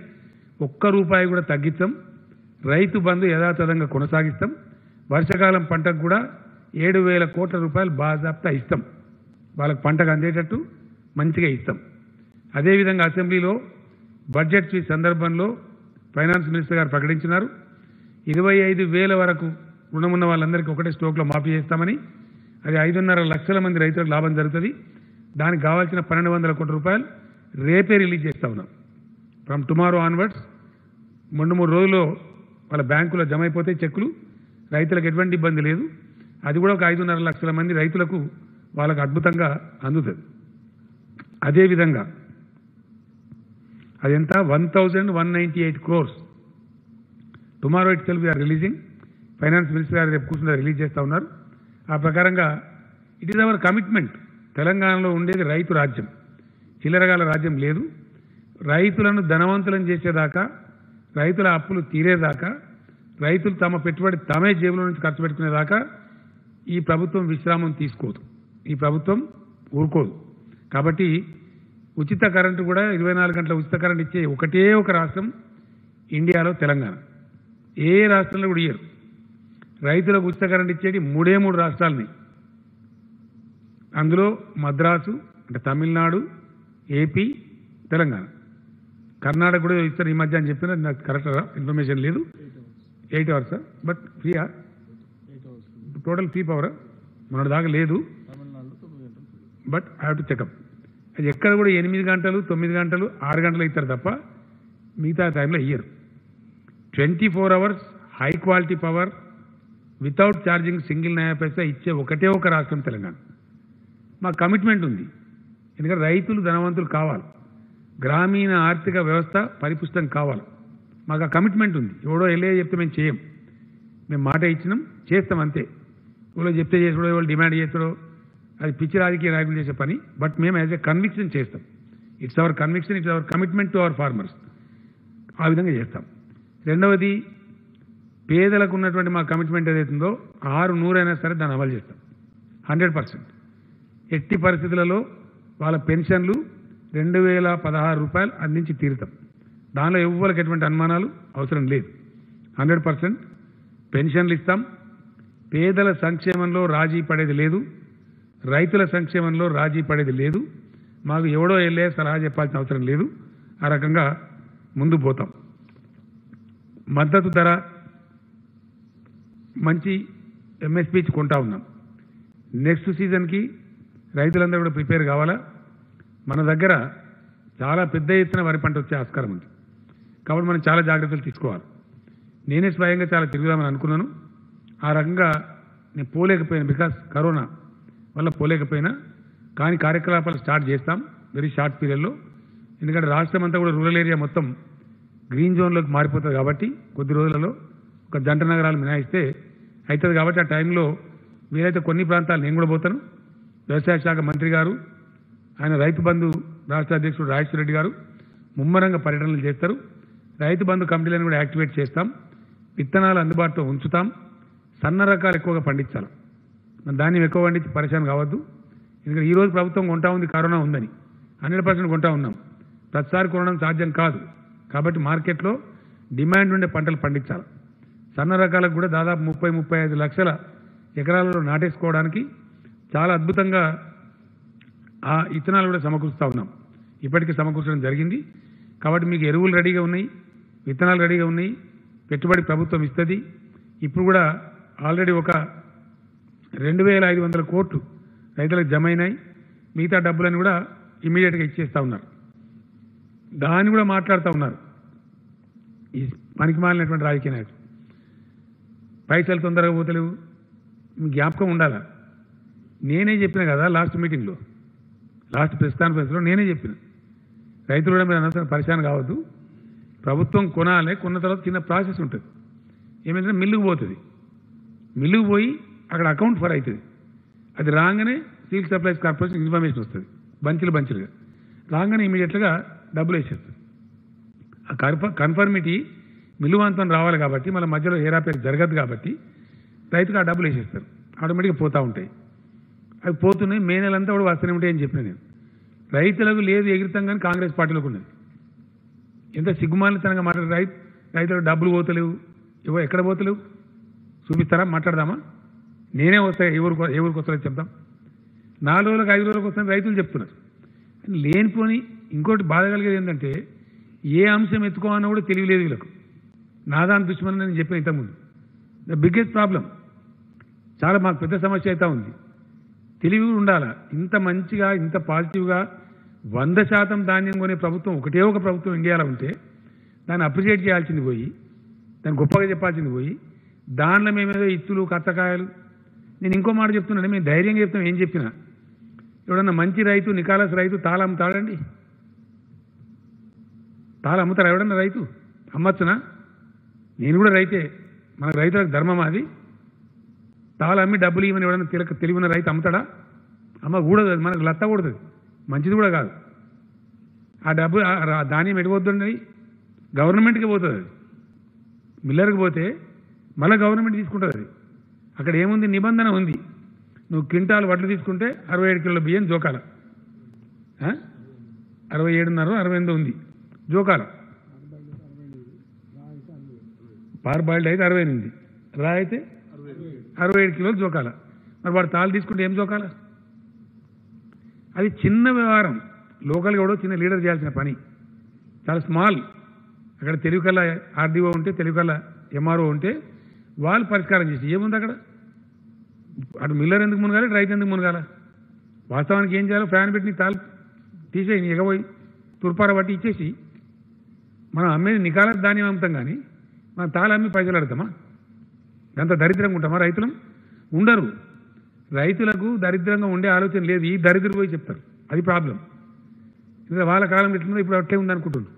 [SPEAKER 1] ఒక్క రూపాయి కూడా తగ్గిస్తాం. రైతు బంధు యథాతథంగా కొనసాగిస్తాం. వర్షాకాలం పంటకు కూడా 7,000 కోట్ల రూపాయలు బాజాప్తా ఇస్తాం. వాళ్ళకి పంటకు అందేటట్టు మంచిగా ఇస్తాం. అదేవిధంగా అసెంబ్లీలో బడ్జెట్ ఈ సందర్భంలో ఫైనాన్స్ మినిస్టర్ గారు ప్రకటించినారు, 25,000 వరకు రుణమున్న వాళ్ళందరికీ ఒకటే స్ట్రోక్లో మాఫీ చేస్తామని. అది 5.5 లక్షల మంది రైతులకు లాభం జరుగుతుంది. దానికి కావాల్సిన 1,200 కోట్ల రూపాయలు రేపే రిలీజ్ చేస్తా ఉన్నాం. ఫ్రమ్ టుమారో ఆన్వర్డ్స్ 2-3 రోజుల్లో వాళ్ళ బ్యాంకులో జమ అయిపోతాయి చెక్కులు. రైతులకు ఎటువంటి ఇబ్బంది లేదు. అది కూడా ఒక 5.5 లక్షల మంది రైతులకు వాళ్ళకు అద్భుతంగా అందుతుంది. అదేవిధంగా అదెంత? 1,198 crores. Tomorrow itself we are releasing. Finance minister గారు రేపు కూర్చుని రిలీజ్ చేస్తూ ఉన్నారు. ఆ ప్రకారంగా ఇట్ ఈస్ అవర్ కమిట్మెంట్. తెలంగాణలో ఉండేది రైతు రాజ్యం, చిల్లరగాల రాజ్యం లేదు. రైతులను ధనవంతులను చేసేదాకా, రైతుల అప్పులు తీరేదాకా, రైతులు తమ పెట్టుబడి తమే జేబులో నుంచి ఖర్చు పెట్టుకునేదాకా ఈ ప్రభుత్వం విశ్రామం తీసుకోదు, ఈ ప్రభుత్వం ఊరుకోదు. కాబట్టి ఉచిత కరెంటు కూడా 24 గంటల ఉచిత కరెంట్ ఇచ్చే ఒకటే ఒక రాష్ట్రం ఇండియాలో తెలంగాణ. ఏ రాష్ట్రంలో కూడా ఇయ్యరు. రైతులకు ఉచిత కరెంట్ ఇచ్చేది 3 రాష్ట్రాలని. అందులో మద్రాసు అంటే తమిళనాడు, ఏపీ, తెలంగాణ. కర్ణాటక కూడా ఇస్తారు ఈ మధ్య అని చెప్పిన నాకు కరెక్ట్ ఇన్ఫర్మేషన్ లేదు. 8 hours బట్ ఫ్రీయా? టోటల్ ఫ్రీ పవర్ మన దాకా లేదు, but I have to checkup. అది ఎక్కడ కూడా 8 గంటలు, 9 గంటలు, 6 గంటలు ఇస్తారు తప్ప మిగతా టైంలో ఇయ్యరు. 24 hours high quality power without charging single నయా పైసా ఇచ్చే ఒకటే ఒక రాష్ట్రం తెలంగాణ. మా కమిట్మెంట్ ఉంది. ఎందుకంటే రైతులు ధనవంతులు కావాలి, గ్రామీణ ఆర్థిక వ్యవస్థ పరిపుష్టం కావాలి. మాకు ఆ కమిట్మెంట్ ఉంది. ఎవడో వెళ్ళే చెప్తే మేము చేయం. మేము మాట ఇచ్చినాం, చేస్తాం అంతే. ఎవరో చెప్తే చేసాడో, ఎవరు డిమాండ్ చేస్తాడో, అది పిచ్చి రాజకీయ నాయకులు చేసే పని. బట్ మేము యాజ్ ఎ కన్విక్షన్ చేస్తాం. It's our conviction, it's our commitment to our farmers. ఆ విధంగా చేస్తాం. రెండవది, పేదలకు ఉన్నటువంటి మా కమిట్మెంట్ ఏదైతుందో 600 అయినా సరే దాన్ని అమలు చేస్తాం 100%. ఎట్టి పరిస్థితులలో వాళ్ళ పెన్షన్లు 2,016 రూపాయలు అందించి తీరుతాం. దానిలో ఎవ్వరికి ఎటువంటి అనుమానాలు అవసరం లేదు. 100% పెన్షన్లు ఇస్తాం. పేదల సంక్షేమంలో రాజీ పడేది లేదు, రైతుల సంక్షేమంలో రాజీ పడేది లేదు. మాకు ఎవడో వెళ్ళే సలహా చెప్పాల్సిన అవసరం లేదు. ఆ రకంగా ముందు పోతాం. మద్దతు ధర మంచి ఎంఎస్పీ కొంటా ఉన్నాం. నెక్స్ట్ సీజన్కి రైతులందరూ కూడా ప్రిపేర్ కావాలా. మన దగ్గర చాలా పెద్ద ఎత్తున వరి పంట వచ్చే ఆస్కారం ఉంది కాబట్టి మనం చాలా జాగ్రత్తలు తీసుకోవాలి. నేనే స్వయంగా చాలా తిరుగుదామని అనుకున్నాను. ఆ రకంగా నేను పోలేకపోయాను, బికాస్ కరోనా వల్ల పోలేకపోయినా. కానీ కార్యకలాపాలు స్టార్ట్ చేస్తాం వెరీ షార్ట్ పీరియడ్లో. ఎందుకంటే రాష్ట్రం అంతా కూడా రూరల్ ఏరియా మొత్తం గ్రీన్ జోన్లోకి మారిపోతుంది కాబట్టి కొద్ది రోజులలో ఒక జంట నగరాలు మినాయిస్తే అవుతుంది కాబట్టి ఆ టైంలో వీలైతే కొన్ని ప్రాంతాలు నేను కూడా పోతాను. వ్యవసాయ శాఖ మంత్రి గారు, ఆయన రైతు బంధు రాష్ట్ర అధ్యక్షుడు రాజేశ్వర రెడ్డి గారు ముమ్మరంగా పర్యటనలు చేస్తారు. రైతు బంధు కమిటీలను కూడా యాక్టివేట్ చేస్తాం. విత్తనాలు అందుబాటులో ఉంచుతాం. సన్న రకాలు ఎక్కువగా పండించాలి. ధాన్యం ఎక్కువ పండించి పరిశాన్ కావద్దు. ఎందుకంటే ఈరోజు ప్రభుత్వం కొంటా ఉంది, కరోనా ఉందని 100% కొంటా ఉన్నాం. ప్రతిసారి కొనడం సాధ్యం కాదు కాబట్టి మార్కెట్లో డిమాండ్ ఉండే పంటలు పండించాలి. సన్న రకాలకు కూడా దాదాపు 30-35 లక్షల ఎకరాలలో నాటేసుకోవడానికి చాలా అద్భుతంగా ఆ ఇత్తనాలు కూడా సమకూరుస్తూ ఉన్నాం. ఇప్పటికీ సమకూర్చడం జరిగింది కాబట్టి మీకు ఎరువులు రెడీగా ఉన్నాయి, విత్తనాలు రెడీగా ఉన్నాయి, పెట్టుబడి ప్రభుత్వం ఇస్తుంది. ఇప్పుడు కూడా ఆల్రెడీ ఒక 2,500 కోట్లు రైతులకు జమ అయినాయి. మిగతా డబ్బులను కూడా ఇమీడియట్గా ఇచ్చేస్తూ ఉన్నారు. దాన్ని కూడా మాట్లాడుతూ ఉన్నారు ఈ పనికి మాలినటువంటి రాజకీయ నాయకులు. పైసలు తొందరగా పోతలేవు, జ్ఞాపకం ఉండాలా. నేనే చెప్పిన కదా లాస్ట్ మీటింగ్లో, లాస్ట్ ప్రెస్ కాన్ఫరెన్స్లో నేనే చెప్పిన, రైతులు కూడా మీరు అనవసరం పరిశాన్ కావద్దు. ప్రభుత్వం కొనాలి, కొన్న తర్వాత చిన్న ప్రాసెస్ ఉంటుంది. ఏమైందంటే మిల్లుకు పోతుంది, మిల్లుకు పోయి అక్కడ అకౌంట్ ఫర్ అవుతుంది. అది రాగానే సివిల్ సప్లైస్ కార్పొరేషన్ ఇన్ఫర్మేషన్ వస్తుంది, బంచులుగా రాగానే ఇమీడియట్గా డబ్బులు వేసేస్తుంది. ఆ కన్ఫర్మిటీ మిల్లువంతం రావాలి కాబట్టి మళ్ళీ మధ్యలో హేరాపేరు జరగదు కాబట్టి రైతుకు ఆ డబ్బులు వేసేస్తారు, ఆటోమేటిక్గా పోతూ ఉంటాయి. అవి పోతున్నాయి, మే నెలంతా కూడా వస్తూనే ఉంటాయి అని చెప్పిన నేను. రైతులకు లేదు ఎగిరితం కానీ కాంగ్రెస్ పార్టీలోకి ఉన్నది. ఎంత సిగ్గుమాలితనంగా మాట్లాడే రైతులకు డబ్బులు పోతలేవు, ఎక్కడ పోతలేవు చూపిస్తారా, మాట్లాడదామా? నేనే వస్తాయి, ఎవరికి వస్తారో చెప్తాం. 4 రోజులకు 5 రోజులకు వస్తాయని రైతులు చెప్తున్నారు. లేనిపోని ఇంకోటి బాధ కలిగేది ఏంటంటే ఏ అంశం ఎత్తుకోవాలన్నా కూడా తెలియలేదు వీళ్ళకు. నాదాని దుష్మని నేను చెప్పిన ఇంతకుముందు. ద బిగ్గెస్ట్ ప్రాబ్లం, చాలా మాకు పెద్ద సమస్య అయితే ఉంది. తెలివి ఉండాలా. ఇంత మంచిగా ఇంత పాజిటివ్గా 100% ధాన్యం కొనే ప్రభుత్వం ఒకటే ఒక ప్రభుత్వం ఇండియాలో ఉంటే దాన్ని అప్రిషియేట్ చేయాల్సింది పోయి, దాన్ని గొప్పగా చెప్పాల్సింది పోయి, దానిలో మేమేదో ఇత్తులు కత్తకాయలు. నేను ఇంకో మాట చెప్తున్నాను, మేము ధైర్యంగా చెప్తాం. ఏం చెప్పినా ఎవడన్నా మంచి రైతు, నికాలస్ రైతు తాళ అమ్ముతాడండి? తాళ అమ్ముతారా ఎవడన్నా రైతు? అమ్మచ్చునా? నేను కూడా రైతే, మనకు రైతులకు ధర్మం అది. తాళ అమ్మి డబ్బులు ఇవ్వని ఎవడన్నా తెలివిన రైతు అమ్ముతాడా? అమ్మ కూడదు, అది మనకు లత్త కూడదు, మంచిది కూడా కాదు. ఆ డబ్బు ధాన్యం ఎడిపోతుండీ గవర్నమెంట్కి పోతుంది. అది మిల్లర్కి పోతే మళ్ళీ గవర్నమెంట్ తీసుకుంటుంది. అది అక్కడ ఏముంది, నిబంధన ఉంది. నువ్వు క్వింటాల్ వడ్లు తీసుకుంటే 67 కిలోల బియ్యం జోకాల, 67.5 68 ఉంది జోకాల. పార్ బాయిల్డ్ అయితే 68, రా అయితే 67 కిలోలు జోకాల. మరి వాడు తాళ్ళు తీసుకుంటే ఏం జోకాల? అది చిన్న వ్యవహారం, లోకల్గా కూడా చిన్న లీడర్ చేయాల్సిన పని, చాలా స్మాల్. అక్కడ తెలుగుకల్లా ఆర్డీఓ ఉంటే, తెలుగుకల్లా ఎంఆర్ఓ ఉంటే వాళ్ళు పరిష్కారం చేసి ఏముంది అక్కడ? అటు మిల్లర్ ఎందుకు మునగాలి, రైతు ఎందుకు మునగాల? వాస్తవానికి ఏం చేయాలో ఫ్యాన్ పెట్టి తాళ్ళు తీసేయి, నీ ఎగబోయి తుర్పార బట్టి ఇచ్చేసి మనం అమ్మేది నికాలస్ ధాన్యం అమ్ముతాం కానీ మనం తాళ అమ్మి పైసలు అడతామా? ఎంత దరిద్రంగా ఉంటామా? రైతులం ఉండరు. రైతులకు దరిద్రంగా ఉండే ఆలోచన లేదు. ఈ దరిద్రం పోయి చెప్తారు, అది ప్రాబ్లం. ఇంకా వాళ్ళ కాలం ఎట్లుందో ఇప్పుడు అట్లే ఉందనుకుంటున్నారు.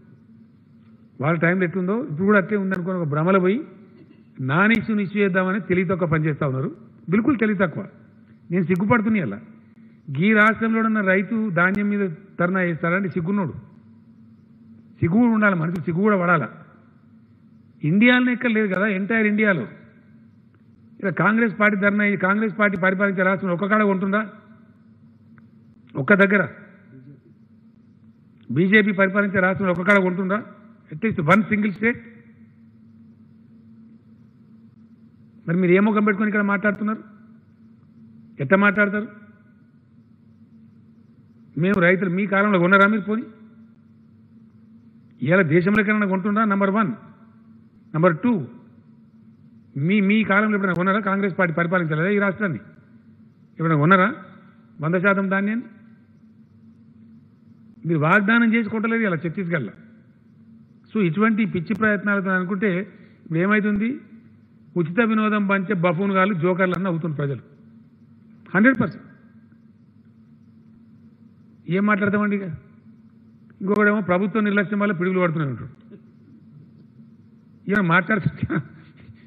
[SPEAKER 1] వాళ్ళ టైంలో ఎట్లుందో ఇప్పుడు కూడా అట్లే ఉందనుకుని ఒక భ్రమలో పోయి నాన్ ఇష్యూ చేద్దామని తెలివి తక్కువ పనిచేస్తూ ఉన్నారు. బిల్కుల్ తెలివి తక్కువ. నేను సిగ్గుపడుతున్నా. అలా ఈ రాష్ట్రంలో ఉన్న రైతు ధాన్యం మీద ధర్నా చేస్తారంటే సిగ్గున్నోడు. సిగ్గు కూడా ఉండాలి, మనిషి సిగ్గు కూడా పడాలా. ఇండియాలోనే ఎక్కడ లేదు కదా, ఎంటైర్ ఇండియాలో. ఇలా కాంగ్రెస్ పార్టీ ధర్నా, కాంగ్రెస్ పార్టీ పరిపాలించే రాష్ట్రంలో ఒక్క కాడ ఉంటుందా? ఒక్క దగ్గర. బీజేపీ పరిపాలించే రాష్ట్రంలో ఒక్క కాడ ఉంటుందా? At least 1 single state. మరి మీరు ఏ ముఖం పెట్టుకొని ఇక్కడ మాట్లాడుతున్నారు? ఎట్లా మాట్లాడతారు? మేము రైతులు మీ కాలంలో కొన్నారా మీరు? పోని ఇలా దేశంలో ఎక్కడైనా కొంటుండ్రా? నంబర్ 1. నెంబర్ 2, మీ కాలంలో ఎప్పుడైనా కొన్నారా? కాంగ్రెస్ పార్టీ పరిపాలించలేదా ఈ రాష్ట్రాన్ని? ఎప్పుడైనా కొన్నారా 100% ధాన్యాన్ని? మీరు వాగ్దానం చేసి కొట్టలేదు ఇలా ఛత్తీస్గఢ్లో. సో ఇటువంటి పిచ్చి ప్రయత్నాలతో అనుకుంటే ఇప్పుడు ఏమవుతుంది? ఉచిత వినోదం పంచే బఫూన్ గాళ్ళు జోకర్లన్నీ అవుతుంది ప్రజలు 100%. ఏం మాట్లాడతామండి? ఇక ఇంకొకడేమో ప్రభుత్వ నిర్లక్ష్యం వల్ల పిడుగులు పడుతూనే ఉంటాడు. ఈయన మాట్లాడుతుంటే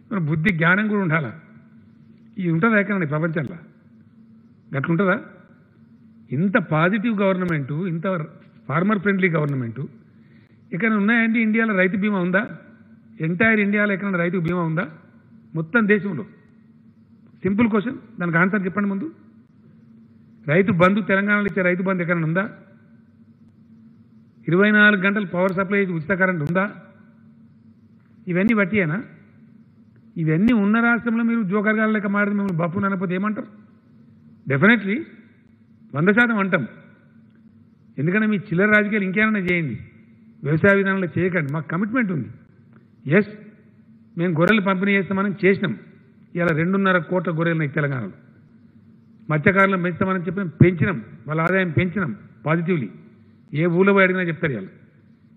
[SPEAKER 1] మన బుద్ధి జ్ఞానం కూడా ఉండాలా? ఇది ఉంటుందా ఎక్కడండి ప్రపంచంలో? అట్లుంటుందా? ఇంత పాజిటివ్ గవర్నమెంటు, ఇంత ఫార్మర్ ఫ్రెండ్లీ గవర్నమెంటు ఎక్కడైనా ఉన్నాయండి? ఇండియాలో రైతు బీమా ఉందా? ఎంటైర్ ఇండియాలో ఎక్కడైనా రైతు బీమా ఉందా? మొత్తం దేశంలో? సింపుల్ క్వశ్చన్, దానికి ఆన్సర్ చెప్పండి ముందు. రైతు బంధు, తెలంగాణలో ఇచ్చే రైతు బంధు ఎక్కడైనా ఉందా? 24 గంటలు పవర్ సప్లై ఉచిత కరెంట్ ఉందా? ఇవన్నీ బట్టియేనా? ఇవన్నీ ఉన్న రాష్ట్రంలో మీరు జోకర్గాల లెక్క మాడితే మిమ్మల్ని బఫూన్ అనకపోతే ఏమంటారు? డెఫినెట్లీ 100% అంటాం. ఎందుకంటే మీ చిల్లర రాజకీయాలు ఇంకేమైనా చేయండి, వ్యవసాయ విధానంలో చేయకండి. మాకు కమిట్మెంట్ ఉంది. ఎస్, మేము గొర్రెలు పంపిణీ చేస్తామని చేసినాం. ఇలా 2.5 కోట్ల గొర్రెలు ఉన్నాయి తెలంగాణలో. మత్స్యకారులను పెంచుతామని చెప్పి పెంచినాం, వాళ్ళ ఆదాయం పెంచినాం పాజిటివ్లీ. ఏ ఊళ్ళో పోయి అడిగినా చెప్తారు. వాళ్ళు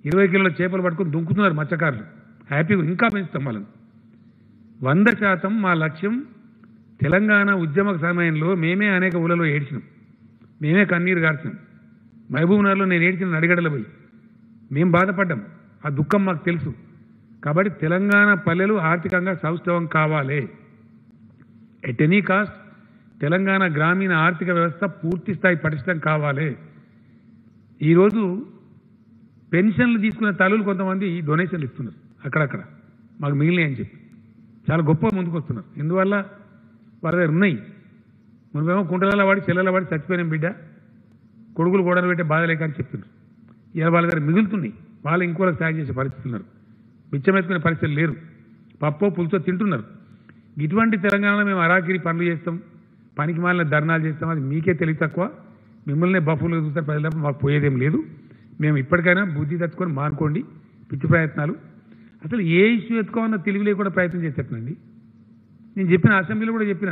[SPEAKER 1] 20 కిలోల చేపలు పట్టుకొని దుంకుతున్నారు మత్స్యకారులు. హ్యాపీగా ఇంకా పెంచుతాం వాళ్ళని. 100% మా లక్ష్యం. తెలంగాణ ఉద్యమ సమయంలో మేమే అనేక ఊళ్ళలో ఏడ్చినాం, మేమే కన్నీరు గార్చినాం. మహబూబ్నగర్లో నేను ఏడ్చిన అడిగడల పోయి మేము బాధపడ్డాం. ఆ దుఃఖం మాకు తెలుసు. కాబట్టి తెలంగాణ పల్లెలు ఆర్థికంగా సౌష్ఠవం కావాలి. ఎట్ ఎనీ కాస్ట్ తెలంగాణ గ్రామీణ ఆర్థిక వ్యవస్థ పూర్తి స్థాయి పటిష్టం కావాలి. ఈరోజు పెన్షన్లు తీసుకునే తల్లులు కొంతమంది డొనేషన్లు ఇస్తున్నారు అక్కడక్కడ, మాకు మిగిలినాయి అని చెప్పి చాలా గొప్ప ముందుకు వస్తున్నారు. ఎందువల్ల? వాళ్ళ దగ్గర ఉన్నాయి. మనమేమో కుంటలలో వాడి చెల్లెల వాడి చచ్చిపోయిన బిడ్డ కొడుకులు గోడలు పెట్టే బాధ లేక అని చెప్తున్నారు. ఇలా వాళ్ళ దగ్గర మిగులుతున్నాయి. వాళ్ళు ఇంకోళ్ళకి సాయం చేసే పరిస్థితులు ఉన్నారు. మిచ్చమెత్తుకునే పరిస్థితులు లేరు. పప్పో పులుసో తింటున్నారు. ఇటువంటి తెలంగాణలో మేము అరాకిరి పనులు చేస్తాం, పనికి మాలిన ధర్నాలు చేస్తాం. అది మీకే తెలివి తక్కువ. మిమ్మల్నే బఫులు చూస్తారు ప్రజలకు. మాకు పోయేదేం లేదు. మేము ఇప్పటికైనా బుద్ధి తెచ్చుకొని మానుకోండి పిచ్చి ప్రయత్నాలు. అసలు ఏ ఇష్యూ ఎత్తుకోవాలన్న తెలివి లేకుండా ప్రయత్నం చేసేటండి. నేను చెప్పిన అసెంబ్లీలో కూడా చెప్పిన,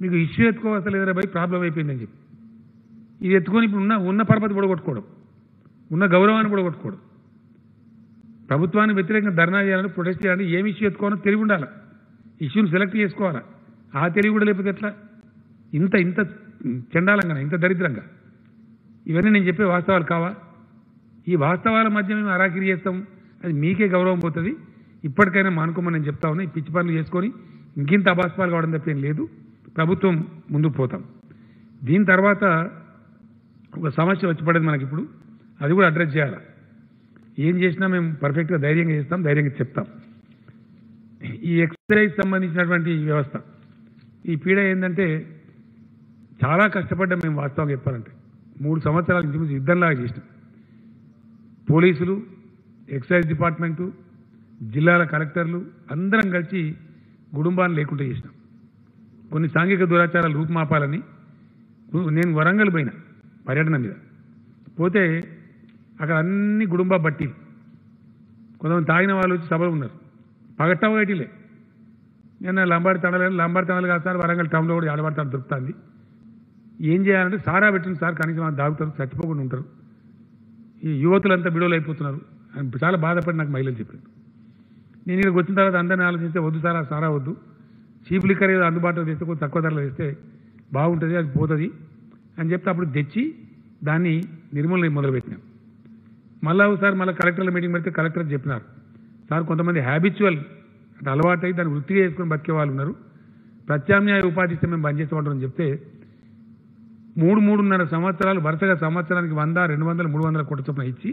[SPEAKER 1] మీకు ఇష్యూ ఎత్తుకోవాల్సిన లేదరా భయ్, ప్రాబ్లం అయిపోయిందని చెప్పి. ఇది ఎత్తుకొని ఇప్పుడు ఉన్న పరపతి కూడా కొట్టుకోవడం, ఉన్న గౌరవాన్ని కూడా కొట్టుకోవడం. ప్రభుత్వాన్ని వ్యతిరేకంగా ధర్నా చేయాలని, ప్రొటెస్ట్ చేయాలని, ఏమి ఇష్యూ ఎత్తుకోవాలో తెలివి ఉండాలి. ఇష్యూని సెలెక్ట్ చేసుకోవాలా. ఆ తెలివి కూడా లేకపోతే ఎట్లా? ఇంత చండాలంగా, ఇంత దరిద్రంగా. ఇవన్నీ నేను చెప్పే వాస్తవాలు కావా? ఈ వాస్తవాల మధ్య మేము అరాకిరి చేస్తాం, అది మీకే గౌరవం పోతుంది. ఇప్పటికైనా మానుకోమని నేను చెప్తా ఉన్నా. ఈ పిచ్చి పనులు చేసుకొని ఇంకింత అభాస్పాలు కావడం తప్పేం లేదు. ప్రభుత్వం ముందుకు పోతాం. దీని తర్వాత ఒక సమస్య వచ్చి పడేది మనకి ఇప్పుడు, అది కూడా అడ్రస్ చేయాలి. ఏం చేసినా మేము పర్ఫెక్ట్గా ధైర్యంగా చేస్తాం, ధైర్యంగా చెప్తాం. ఈ ఎక్సైజ్ సంబంధించినటువంటి వ్యవస్థ, ఈ పీడ ఏంటంటే చాలా కష్టపడ్డాం మేము. వాస్తవంగా చెప్పాలంటే 3 సంవత్సరాల నుంచి యుద్ధంలాగా చేసినాం. పోలీసులు, ఎక్సైజ్ డిపార్ట్మెంటు, జిల్లాల కలెక్టర్లు అందరం కలిసి గుడుంబాన్ని లేకుండా చేసినాం. కొన్ని సాంఘిక దురాచారాలు రూపుమాపాలని నేను వరంగల్ పోయినా పర్యటన మీద. పోతే అక్కడ అన్ని గుడుంబా బట్టి, కొంతమంది తాగిన వాళ్ళు వచ్చి సభలు ఉన్నారు. పగట్టా బయటిలే. నేను లంబాడి తండలు కాదు సార్, వరంగల్ టౌన్లో కూడా ఆడబడతాడు దొరుకుతుంది. ఏం చేయాలంటే సారా పెట్టింది సార్, కనీసం వాళ్ళు దాగుతారు, చచ్చిపోకుండా ఉంటారు. ఈ యువతులంతా బిడోలు అయిపోతున్నారు అని చాలా బాధపడి నాకు మహిళలు చెప్పారు. నేను ఇక్కడికి వచ్చిన తర్వాత అందరిని ఆలోచిస్తే వద్దు సార్, సారా వద్దు, చీప్ లిక్కర్ ఏదో అందుబాటులో తెస్తే కొంచెం తక్కువ ధరలో తెస్తే బాగుంటుంది, అది పోతుంది అని చెప్తే అప్పుడు తెచ్చి దాన్ని నిర్మూలన మొదలుపెట్టినాం. మళ్ళీ ఒకసారి కలెక్టర్ల మీటింగ్ పెడితే కలెక్టర్ చెప్పినారు, సార్ కొంతమంది హ్యాబిచువల్ అంటే అలవాటై దాన్ని వృత్తిగా చేసుకుని బతికే వాళ్ళు ఉన్నారు, ప్రత్యామ్నాయ ఉపాధి ఇస్తే మేము బంద్ చేసేవాళ్ళని చెప్తే 3.5 సంవత్సరాలు వరుసగా సంవత్సరానికి 100, 200, 300 కోట్ల చొప్పున ఇచ్చి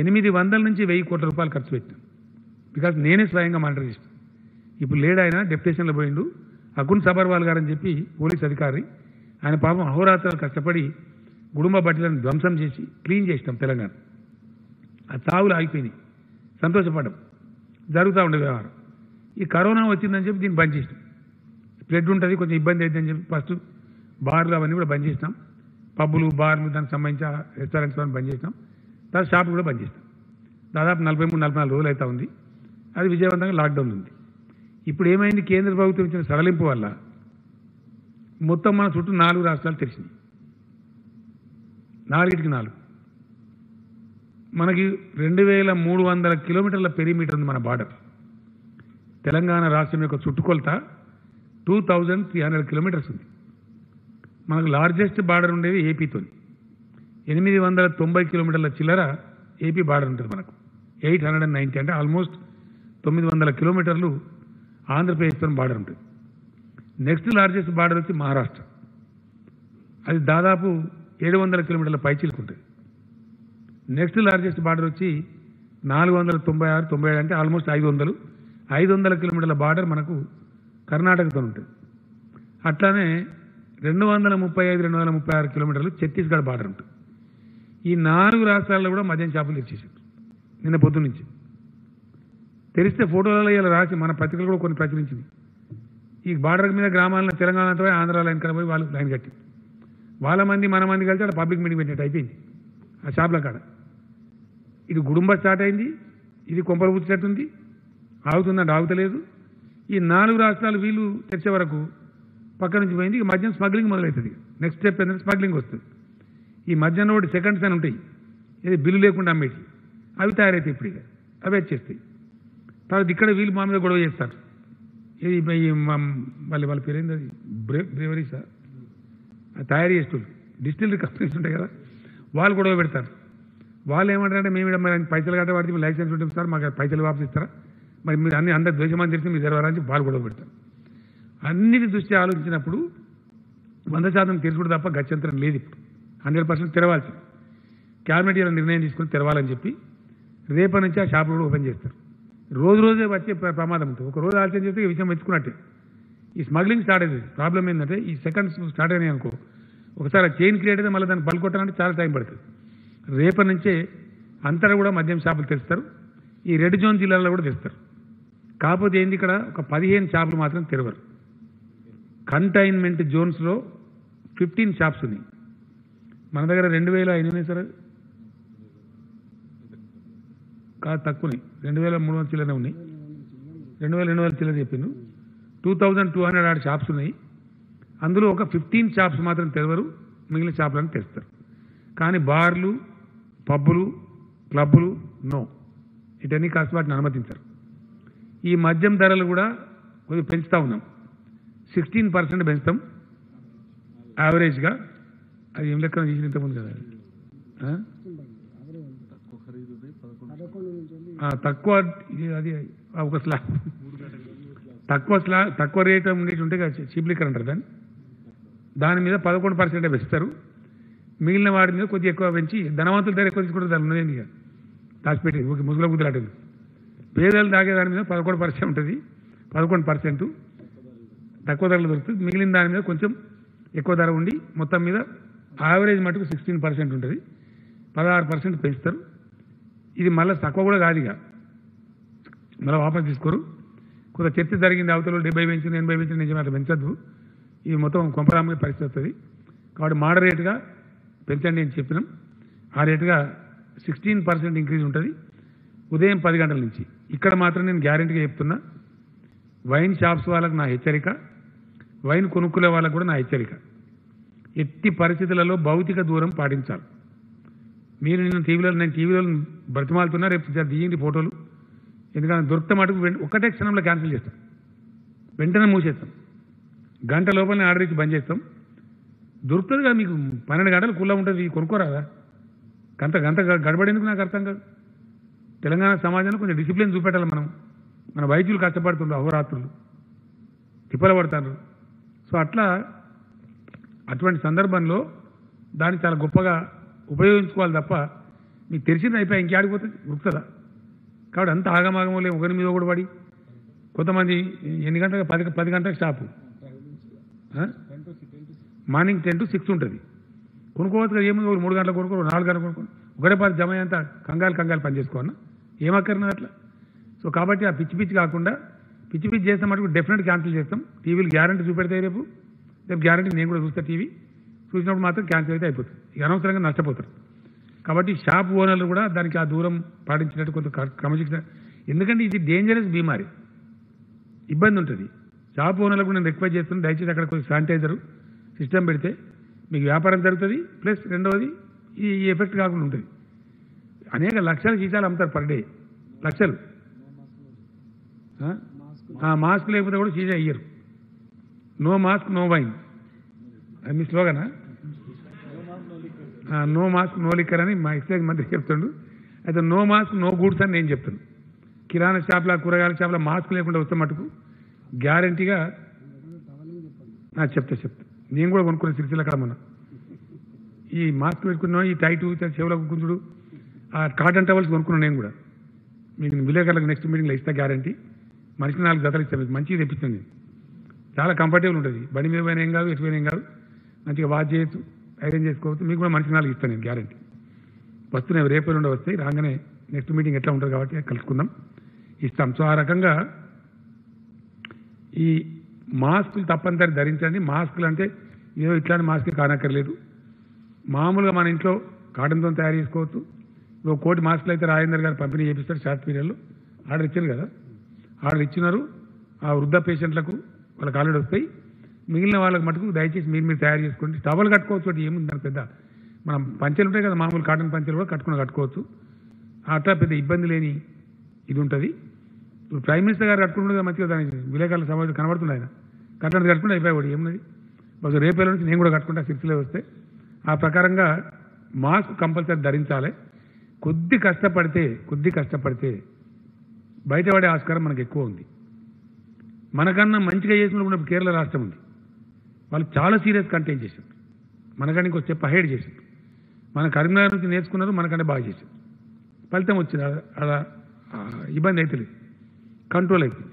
[SPEAKER 1] 800 నుంచి 1000 కోట్ల రూపాయలు ఖర్చు పెట్టాను. బికాజ్ నేనే స్వయంగా మానిటర్ చేసిన. ఇప్పుడు లేడు ఆయన, డెప్యుటేషన్లో పోయిండు, అకున్ సబర్వాల్ గారు అని చెప్పి పోలీస్ అధికారి. ఆయన పాపం అహోరాత్రాలు కష్టపడి గుడుంబ బట్టలను ధ్వంసం చేసి క్లీన్ చేసినాం తెలంగాణ. ఆ చావులు ఆగిపోయినాయి, సంతోషపడ్డాం. జరుగుతూ ఉండే వ్యవహారం. ఈ కరోనా వచ్చిందని చెప్పి దీన్ని బంద్ చేసినాం. స్ప్రెడ్ ఉంటుంది, కొంచెం ఇబ్బంది అవుతుందని చెప్పి ఫస్ట్ బార్లు అవన్నీ కూడా బంద్ చేసినాం. పబ్బులు, బార్లు, దానికి సంబంధించిన రెస్టారెంట్స్ అవన్నీ బంద్ చేసినాం. తర్వాత షాపులు కూడా బంద్ చేసినాం. దాదాపు 43-44 రోజులు అవుతా ఉంది. అది విజయవంతంగా లాక్డౌన్ ఉంది. ఇప్పుడు ఏమైంది, కేంద్ర ప్రభుత్వం ఇచ్చిన సడలింపు వల్ల మొత్తం మన చుట్టూ 4 రాష్ట్రాలు తెరిచినాయి. 4కి 4 మనకి 2300 కిలోమీటర్ల పెరిమీటర్ ఉంది మన బార్డర్. తెలంగాణ రాష్ట్రం యొక్క చుట్టుకొలత 2300 కిలోమీటర్స్ ఉంది. మనకు లార్జెస్ట్ బార్డర్ ఉండేది ఏపీతో. 890 కిలోమీటర్ల చిల్లర ఏపీ బార్డర్ ఉంటుంది మనకు. 890 అంటే ఆల్మోస్ట్ 900 కిలోమీటర్లు ఆంధ్రప్రదేశ్తో బార్డర్ ఉంటుంది. నెక్స్ట్ లార్జెస్ట్ బార్డర్ వచ్చి మహారాష్ట్ర. అది దాదాపు 700 కిలోమీటర్ల పైచిలకు ఉంటుంది. నెక్స్ట్ లార్జెస్ట్ బార్డర్ వచ్చి 496, 97 అంటే ఆల్మోస్ట్ 500 కిలోమీటర్ల బార్డర్ మనకు కర్ణాటకతో ఉంటుంది. అట్లానే 235, 236 కిలోమీటర్లు ఛత్తీస్గఢ్ బార్డర్ ఉంటుంది. ఈ 4 రాష్ట్రాల్లో కూడా మద్యం షాపులు తెరిచేసారు నిన్న పొద్దు నుంచి. తెరిస్తే ఫోటోలలో ఇలా రాసి మన పత్రికలు కూడా కొన్ని ప్రచురించింది. ఈ బార్డర్ మీద గ్రామాలను తెలంగాణ పోయి ఆంధ్ర లైన్ కడ పోయి వాళ్ళు లైన్ కట్టి వాళ్ళ మంది మన మంది కలిసి అక్కడ పబ్లిక్ మీటింగ్ పెట్టినట్టు అయిపోయింది ఆ షాపుల కాడ. ఇది గుడుంబ స్టార్ట్ అయింది, ఇది కొంపలు పుచ్చినట్టుంది, ఆగుతుందంటే ఆగుతలేదు. ఈ 4 రాష్ట్రాలు వీళ్ళు తెరిచే వరకు పక్క నుంచి పోయింది. ఇక మద్యం స్మగ్లింగ్ మొదలవుతుంది. నెక్స్ట్ స్టెప్ ఏంటంటే స్మగ్లింగ్ వస్తుంది. ఈ మద్యం ఒకటి సెకండ్స్ అని ఉంటాయి, ఇది బిల్లు లేకుండా అమ్మేటి, అవి తయారైతాయి. ఇప్పుడు ఇక అవి వచ్చేస్తాయి. తర్వాత ఇక్కడ వీళ్ళు మా మీద గొడవ చేస్తారు. ఇది వాళ్ళ పేరేంది, అది బ్రేవరీసా, తయారు చేస్తున్నారు, డిస్టిలరీ కంపెనీస్ ఉంటాయి కదా, వాళ్ళు గొడవ పెడతారు. వాళ్ళు ఏమంటారంటే మేము మరి పైసలు కట్ట వాడితే లైసెన్స్ ఉంటుంది సార్, మాకు పైసలు వాపసు ఇస్తారా, మరి మీరు అన్ని అందరు ద్వేషమని తెలిసి మీరు తెరవాలని వాళ్ళు గొడవ పెడతారు. అన్నిటి దృష్టి ఆలోచించినప్పుడు 100% తెరుచుడు తప్ప గత్యంతరం లేదు. ఇప్పుడు 100% తెరవాల్సింది. క్యాబినెట్ ఇలా నిర్ణయం తీసుకుని తెరవాలని చెప్పి రేపటి నుంచి ఆ షాపులు కూడా ఓపెన్ చేస్తారు. రోజే వచ్చే ప్రమాదం ఉంటుంది. ఒక రోజు ఆలస్యం చేస్తే ఈ విషయం మెచ్చుకున్నట్టే. ఈ స్మగ్లింగ్ స్టార్ట్ అయింది. ప్రాబ్లం ఏంటంటే ఈ సెకండ్స్ స్టార్ట్ అయినాయి అనుకో, ఒకసారి చైన్ క్రియేట్ అయితే మళ్ళీ దాన్ని పలుకొట్టాలంటే చాలా టైం పడుతుంది. రేపటి నుంచే అంతటా కూడా మద్యం షాపులు తెరుస్తారు. ఈ రెడ్ జోన్ జిల్లాలో కూడా తెస్తారు. కాకపోతే ఏంది, ఇక్కడ ఒక 15 షాపులు మాత్రం తెరవరు. కంటైన్మెంట్ జోన్స్లో 15 షాప్స్ ఉన్నాయి. మన దగ్గర 2000 ఉన్నాయి సార్, కాదు తక్కువనే, 2300 చిల్లరనే ఉన్నాయి. 2200 చిల్లర చెప్పిండు. 2200 ఆడ షాప్స్ ఉన్నాయి. అందులో ఒక 15 షాప్స్ మాత్రం తెరవరు, మిగిలిన షాపులను తెస్తారు. కానీ బార్లు, పబ్బులు, క్లబ్బులు నో, ఇటన్నీ కాస్త వాటిని అనుమతించారు. ఈ మద్యం ధరలు కూడా కొద్దిగా పెంచుతూ ఉన్నాం. 16% పెంచుతాం యావరేజ్గా. అది ఏం లెక్కన చేసిన ఇంతకుముందు కదా, తక్కువ అది ఒక స్లాబ్ తక్కువ రేట్ ఉండేటి ఉంటే చీప్ లిక్కర్ అంటారు దాని మీద 11% పెంచుతారు. మిగిలిన వాడి మీద కొద్దిగా ఎక్కువ పెంచి ధనవంతుల దగ్గర ఎక్కువ తీసుకుంటారు. దాని ఉన్నదేంటి ఇక దాచిపెట్టి ముసుగుల గుద్దలాటది. పేదలు తాగే దాని మీద 11% ఉంటుంది, 11% తక్కువ ధరలు దొరుకుతుంది. మిగిలిన దాని మీద కొంచెం ఎక్కువ ధర ఉండి మొత్తం మీద యావరేజ్ మటుకు 16% ఉంటుంది. 16% పెంచుతారు. ఇది మళ్ళీ తక్కువ కూడా కాదు, ఇక మళ్ళీ వాపస్ తీసుకోరు. కొంత చర్చ జరిగింది, అవతల 70 పెంచింది 80 పెంచింది, నిజమే అట్లా పెంచద్దు. ఇది మొత్తం కొంపరామ్మ పరిస్థితి వస్తుంది. కాబట్టి మోడరేట్గా పెంచండి అని చెప్పినాం. ఆ రేటుగా 16% ఇంక్రీజ్ ఉంటుంది ఉదయం 10 గంటల నుంచి. ఇక్కడ మాత్రం నేను గ్యారెంటీగా చెప్తున్నా, వైన్ షాప్స్ వాళ్ళకు నా హెచ్చరిక, వైన్ కొనుక్కునే వాళ్ళకు కూడా నా హెచ్చరిక, ఎట్టి పరిస్థితులలో భౌతిక దూరం పాటించాలి. మీరు నేను టీవీలో బ్రతిమాలుతున్నా, రేపు దిగింది ఫోటోలు, ఎందుకంటే దొరికితే మటుకు ఒక్కటే క్షణంలో క్యాన్సిల్ చేస్తాం, వెంటనే మూసేస్తాం. గంట లోపలనే ఆర్డర్ ఇచ్చి బంద్ చేస్తాం. దొరుకుతుంది కదా మీకు, 12 గంటలు కుల్లా ఉంటుంది, కొనుక్కోరాదా? గంట గడబడేందుకు నాకు అర్థం కాదు. తెలంగాణ సమాజంలో కొంచెం డిసిప్లిన్ చూపెట్టాలి మనం. మన వైద్యులు కష్టపడుతుండ్రు, అహోరాత్రులు తిప్పలు పడతారు. సో అటువంటి సందర్భంలో దాన్ని చాలా గొప్పగా ఉపయోగించుకోవాలి తప్ప మీకు తెలిసింది అయిపోయి ఇంకేడిపోతుంది, ఉరుకుతుందా? కాబట్టి అంత ఆగమాగమో లేదు, ఒకరి మీద ఒకటి పడి. కొంతమంది ఎన్ని గంటలకు 10 గంటలకు షాపు, మార్నింగ్ 10 to 6 ఉంటుంది. కొనుక్కోవచ్చు కదా, ఏముంది, 3 గంటలకు కొనుక్కో, 4 గంటలకు కొనుక్కో, ఒకటే 10 జమ అంతా కంగాలు పని చేసుకోవన్నా ఏమక్కర్నది అట్లా. సో కాబట్టి ఆ పిచ్చి కాకుండా, పిచ్చి చేస్తే మటుకు డెఫినెట్ క్యాన్సిల్ చేస్తాం. టీవీలు గ్యారంటీ చూపెడతాయి, రేపు గ్యారంటీ నేను కూడా చూస్తా. టీవీ చూసినప్పుడు మాత్రం క్యాన్సిల్ అయితే అయిపోతుంది, ఇక అనవసరంగా నష్టపోతారు. కాబట్టి షాప్ ఓనర్లు కూడా దానికి ఆ దూరం పాటించినట్టు కొంత క్రమశిక్షణ. ఎందుకంటే ఇది డేంజరస్ బీమారి, ఇబ్బంది ఉంటుంది. షాప్ ఓనర్లకు నేను రిక్వెస్ట్ చేస్తున్నాను, దయచేసి అక్కడ కొంచెం శానిటైజర్ సిస్టమ్ పెడితే మీకు వ్యాపారం జరుగుతుంది, ప్లస్ రెండవది ఈ ఎఫెక్ట్ కాకుండా ఉంటుంది. అనేక లక్షల సీసాలు అమ్ముతారు పర్ డే, లక్షలు. మాస్క్ లేకపోతే కూడా సీసా ఇయ్యరు. నో మాస్క్ నో వైన్, అది మీ స్లోగనా? నో మాస్క్ నో లిక్కర్ అని మా ఎక్సైజ్ మంత్రి చెప్తుండు. అయితే నో మాస్క్ నో గూడ్స్ అని నేను చెప్తాను. కిరాణా షాప్ల, కూరగాయల షాప్ల మాస్క్ లేకుండా వస్తే మటుకు గ్యారంటీగా చెప్తా. నేను కూడా కొనుక్కునే సిరిసిల్ల కామన్నా ఈ మాస్క్ పెట్టుకున్నా, ఈ టైటు చెవులకు గుంజుడు, ఆ కాటన్ టవల్స్ కొనుక్కున్నాను నేను కూడా. మీకు విలేకరులకు నెక్స్ట్ మీటింగ్లో ఇస్తా గ్యారంటీ. మనిషికి 4 జతలు ఇస్తాను, మీకు మంచిగా తెప్పిస్తుంది. చాలా కంఫర్టబుల్ ఉంటుంది, బండి మీద పోయినా ఏం కాదు, ఎటు పోయినా ఏం కాదు, మంచిగా వాచ్ చేయొచ్చు, ఐరన్ చేసుకోవచ్చు. మీకు కూడా మనిషికి 4 ఇస్తాను నేను గ్యారంటీ. వస్తున్నాయి, రేపు నుండి వస్తాయి. రాగానే నెక్స్ట్ మీటింగ్ ఎట్లా ఉంటుంది కాబట్టి కలుసుకుందాం, ఇస్తాం. సో ఆ రకంగా ఈ మాస్కులు తప్పనిసరి ధరించండి. మాస్కులు అంటే ఏదో ఇట్లాంటి మాస్క్ కానక్కర్లేదు, మామూలుగా మన ఇంట్లో కాటన్తో తయారు చేసుకోవచ్చు. 1 కోటి మాస్కులు అయితే రాజేందర్ గారు పంపిణీ చేపిస్తారు షార్ట్ పీరియడ్లో. ఆర్డర్ ఇచ్చారు కదా, ఆర్డర్ ఇచ్చినారు. ఆ వృద్ధ పేషెంట్లకు వాళ్ళకి ఆల్రెడీ వస్తాయి. మిగిలిన వాళ్ళకి మటుకు దయచేసి మీరు తయారు చేసుకోండి. టవల్ కట్టుకోవచ్చు, ఒకటి ఏముంది దాని పెద్ద. మనం పంచెలు ఉంటాయి కదా, మామూలు కాటన్ పంచెలు కూడా కట్టుకోవచ్చు. అట్లా పెద్ద ఇబ్బంది లేని ఇది ఉంటుంది. ఇప్పుడు ప్రైమ్ మినిస్టర్ గారు కట్టుకుంటుంది మంచిగా, దానికి విలేకరుల సమావేశం కనబడుతుంది. ఆయన కట్టడానికి కట్టుకుంటే అయిపోయాడు, ఏమున్నది. బస్ రేపేళ్ళ నుంచి నేను కూడా కట్టుకుంటా సిరిసిలో వస్తే. ఆ ప్రకారంగా మాస్క్ కంపల్సరీ ధరించాలి. కొద్ది కష్టపడితే బయటపడే ఆస్కారం మనకు ఎక్కువ ఉంది. మనకన్నా మంచిగా చేసినప్పుడు కేరళ రాష్ట్రం ఉంది, వాళ్ళు చాలా సీరియస్ కంటైన్ చేశారు, మనకన్నా ఇంకో స్టెప్ అహెడ్ చేశారు. మన కరీంనగర్ నుంచి నేర్చుకున్నారు, మనకంటే బాగా చేశారు. ఫలితం వచ్చింది, అలా ఇబ్బంది అవుతుంది, కంట్రోల్ అవుతుంది.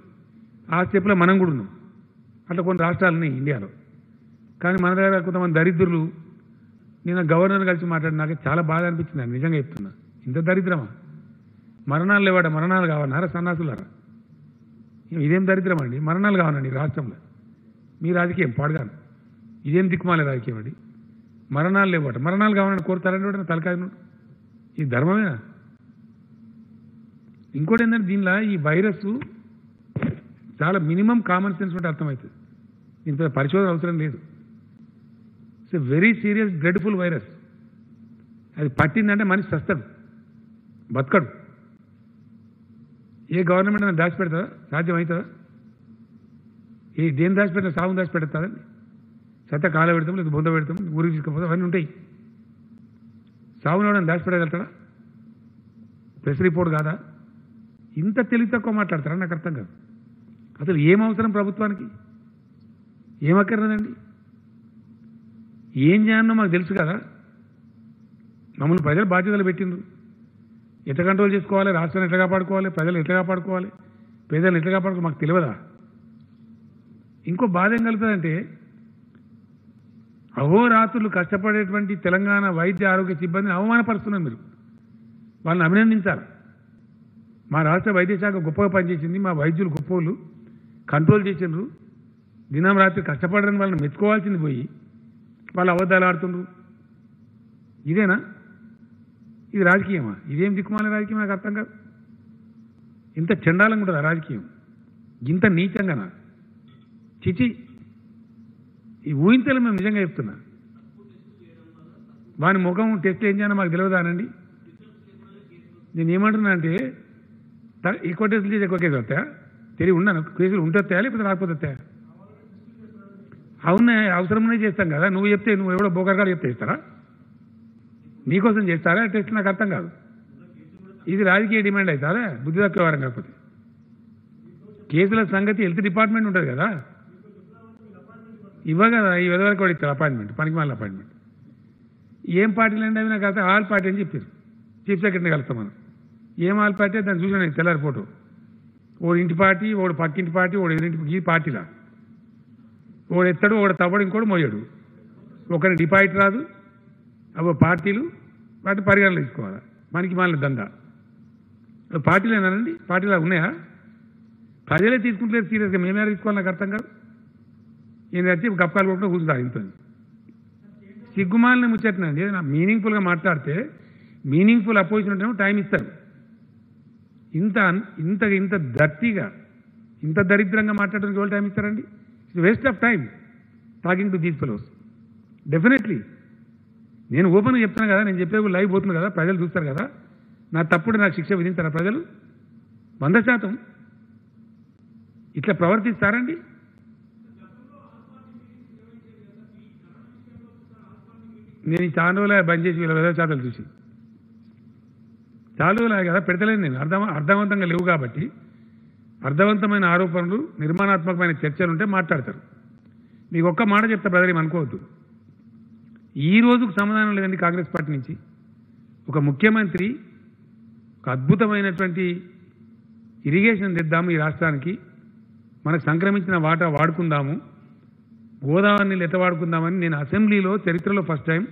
[SPEAKER 1] ఆ స్టెప్లో మనం కూడా ఉన్నాం. అట్లా కొన్ని రాష్ట్రాలు ఉన్నాయి ఇండియాలో. కానీ మన దగ్గర కొంతమంది దరిద్రులు, నేను గవర్నర్ కలిసి మాట్లాడి నాకు చాలా బాధ అనిపించింది. నిజంగా చెప్తున్నా, ఇంత దరిద్రమా? మరణాలు లేవాడ, మరణాలు కావన్నారా సన్నాసులారా? ఇదేం దరిద్రం అండి, మరణాలు కావనండి రాష్ట్రంలో. మీ రాజకీయం పాడుగాను, ఇదేం దిక్కుమాలే రాజకీయం అండి. మరణాలు లేవట, మరణాలు కావాలని కోరుతారంటే తలకాయ, ఈ ధర్మమేనా? ఇంకోటి ఏంటంటే దీనిలో ఈ వైరస్ చాలా మినిమం కామన్ సెన్స్ ఉంటే అర్థమవుతుంది. ఇంత పరిశోధన అవసరం లేదు. It's a very serious dreadful virus. అది పట్టిందంటే మనిషి చస్తాడు, బతకడు. ఏ గవర్నమెంట్ అయినా దాచిపెడతారా? సాధ్యమవుతుందా? దేని దాచిపెడతా? సాగుని దాచిపెడతాదండి. సత్త కాల పెడతాం, లేదా బొంద పెడతాం, ఊరికి తీసుకుపోతాం, అవన్నీ ఉంటాయి. సాగుని ఎవడని దాచిపెట్టగలుగుతాడా? ప్రెస్ రిపోర్ట్ కాదా? ఇంత తెలివి తక్కువ మాట్లాడతారా? నాకు అర్థం కాదు. అసలు ఏం అవసరం ప్రభుత్వానికి? ఏమక్కర్లేదండి. ఏం చేయాలనో మాకు తెలుసు కదా. మమ్మల్ని ప్రజలు బాధ్యతలు పెట్టిండ్రు. ఎట్లా కంట్రోల్ చేసుకోవాలి, రాష్ట్రాన్ని ఎట్లా కాపాడుకోవాలి, ప్రజలు ఎట్లా కాపాడుకోవాలి, పేదలను ఎట్లా కాపాడుకోవాలి మాకు తెలియదా? ఇంకో బాధ ఏం కలుగుతుందంటే, అహోరాత్రులు కష్టపడేటువంటి తెలంగాణ వైద్య ఆరోగ్య సిబ్బందిని అవమానపరుస్తున్నారు మీరు. వాళ్ళని అభినందించాలి. మా రాష్ట్ర వైద్య శాఖ గొప్పగా పనిచేసింది, మా వైద్యులు గొప్పోళ్ళు కంట్రోల్ చేసిండ్రు, దినం రాత్రి కష్టపడని వాళ్ళని మెచ్చుకోవాల్సింది పోయి వాళ్ళు అబద్ధాలు ఆడుతుండ్రు. ఇదేనా? ఇది రాజకీయమా? ఇదేం దిక్కుమాల రాజకీయం? నాకు అర్థం కాదు. ఇంత చండాలంగా ఉంటుంది రాజకీయం, ఇంత నీచంగానా? చిచి, ఈ ఊహించాలి. మేము నిజంగా చెప్తున్నా, వాని ముఖం టెస్ట్ ఏం చేయాలో మాకు తెలియదానండి. నేను ఏమంటున్నా అంటే, ఎక్కువ టెస్టులు చేసి ఎక్కువ కేసులు వస్తాయా? తెలివి ఉన్నాను, కేసులు ఉంటుందా లేకపోతే రాకపోతే వస్తాయా? అవునా, అవసరమనే చేస్తాం కదా. నువ్వు చెప్తే, నువ్వు ఎవడో బోకర్గాలు చెప్తే ఇస్తారా? నీకోసం చేస్తారా టెస్ట్? నాకు అర్థం కాదు. ఇది రాజకీయ డిమాండ్ అవుతారా? బుద్ధి తక్కువ వారం కాకపోతే. కేసుల సంగతి హెల్త్ డిపార్ట్మెంట్ ఉంటుంది కదా, ఇవ్వగదా? ఈ వరకు కూడా ఇస్తారు అపాయింట్మెంట్, పనికి మళ్ళీ అపాయింట్మెంట్. ఏం పార్టీలు అండి అవి? నాకు అర్థం. ఆల్ పార్టీ అని చెప్పారు. చీఫ్ సెక్రటరీని కలుస్తాం మనం. ఏం ఆల్ పార్టీ? దాన్ని చూసాను నేను తెల్లారి ఫోటో. ఓడి ఇంటి పార్టీ, ఓడి పక్కింటి పార్టీ, ఓడి ఎదురింటి, ఈ పార్టీలా ఓడు ఎత్తాడు, ఓడి తవ్వడు, ఇంకోటి మోయాడు. ఒకరిని డిపాజిట్ రాదు. అవో పార్టీలు, వాటి పరిగణలు తీసుకోవాలి. మనకి మళ్ళీ దందా. పార్టీలు ఏనానండి? పార్టీలు ఉన్నాయా? ప్రజలే తీసుకుంటలేదు సీరియస్గా, మేమే తీసుకోవాలి. నాకు అర్థం కాదు. ఏంటంటే గప్పాలు కూడా కూర్చుంటారు ఇంత సిగ్గుమాలని ముచ్చట్నండి. మీనింగ్ఫుల్గా మాట్లాడితే మీనింగ్ఫుల్ అపోజిషన్ ఉంటేమో టైం ఇస్తారు. ఇంత ఇంత ఇంత దర్తిగా ఇంత దరిద్రంగా మాట్లాడడానికి ఎవరు టైం ఇస్తారండి? It's waste of time talking to these fellows. Definitely నేను ఓపెన్గా చెప్తాను కదా, నేను చెప్పే లైవ్ పోతుంది కదా, ప్రజలు చూస్తారు కదా, నా తప్పుడు నాకు శిక్ష విధించారా ప్రజలు? 100% ఇట్లా ప్రవర్తిస్తారండి? నేను ఈ చాలా రోజులు బంద్ చేసి వీళ్ళ విధాచాతలు చూసి చాలా రోజులు కదా పెడతలేదు. నేను అర్థవంతంగా లేవు కాబట్టి అర్థవంతమైన ఆరోపణలు నిర్మాణాత్మకమైన చర్చలు ఉంటే మాట్లాడతారు. మీకు ఒక్క మాట చెప్తా బ్రదర్, ఏమనుకోవద్దు. ఈ రోజుకు సమాధానం లేదండి కాంగ్రెస్ పార్టీ నుంచి. ఒక ముఖ్యమంత్రి ఒక అద్భుతమైనటువంటి ఇరిగేషన్ తెద్దాము ఈ రాష్ట్రానికి, మనకు సంక్రమించిన వాటా వాడుకుందాము, గోదావరి నీళ్ళు ఎట్లా వాడుకుందామని నేను అసెంబ్లీలో చరిత్రలో first time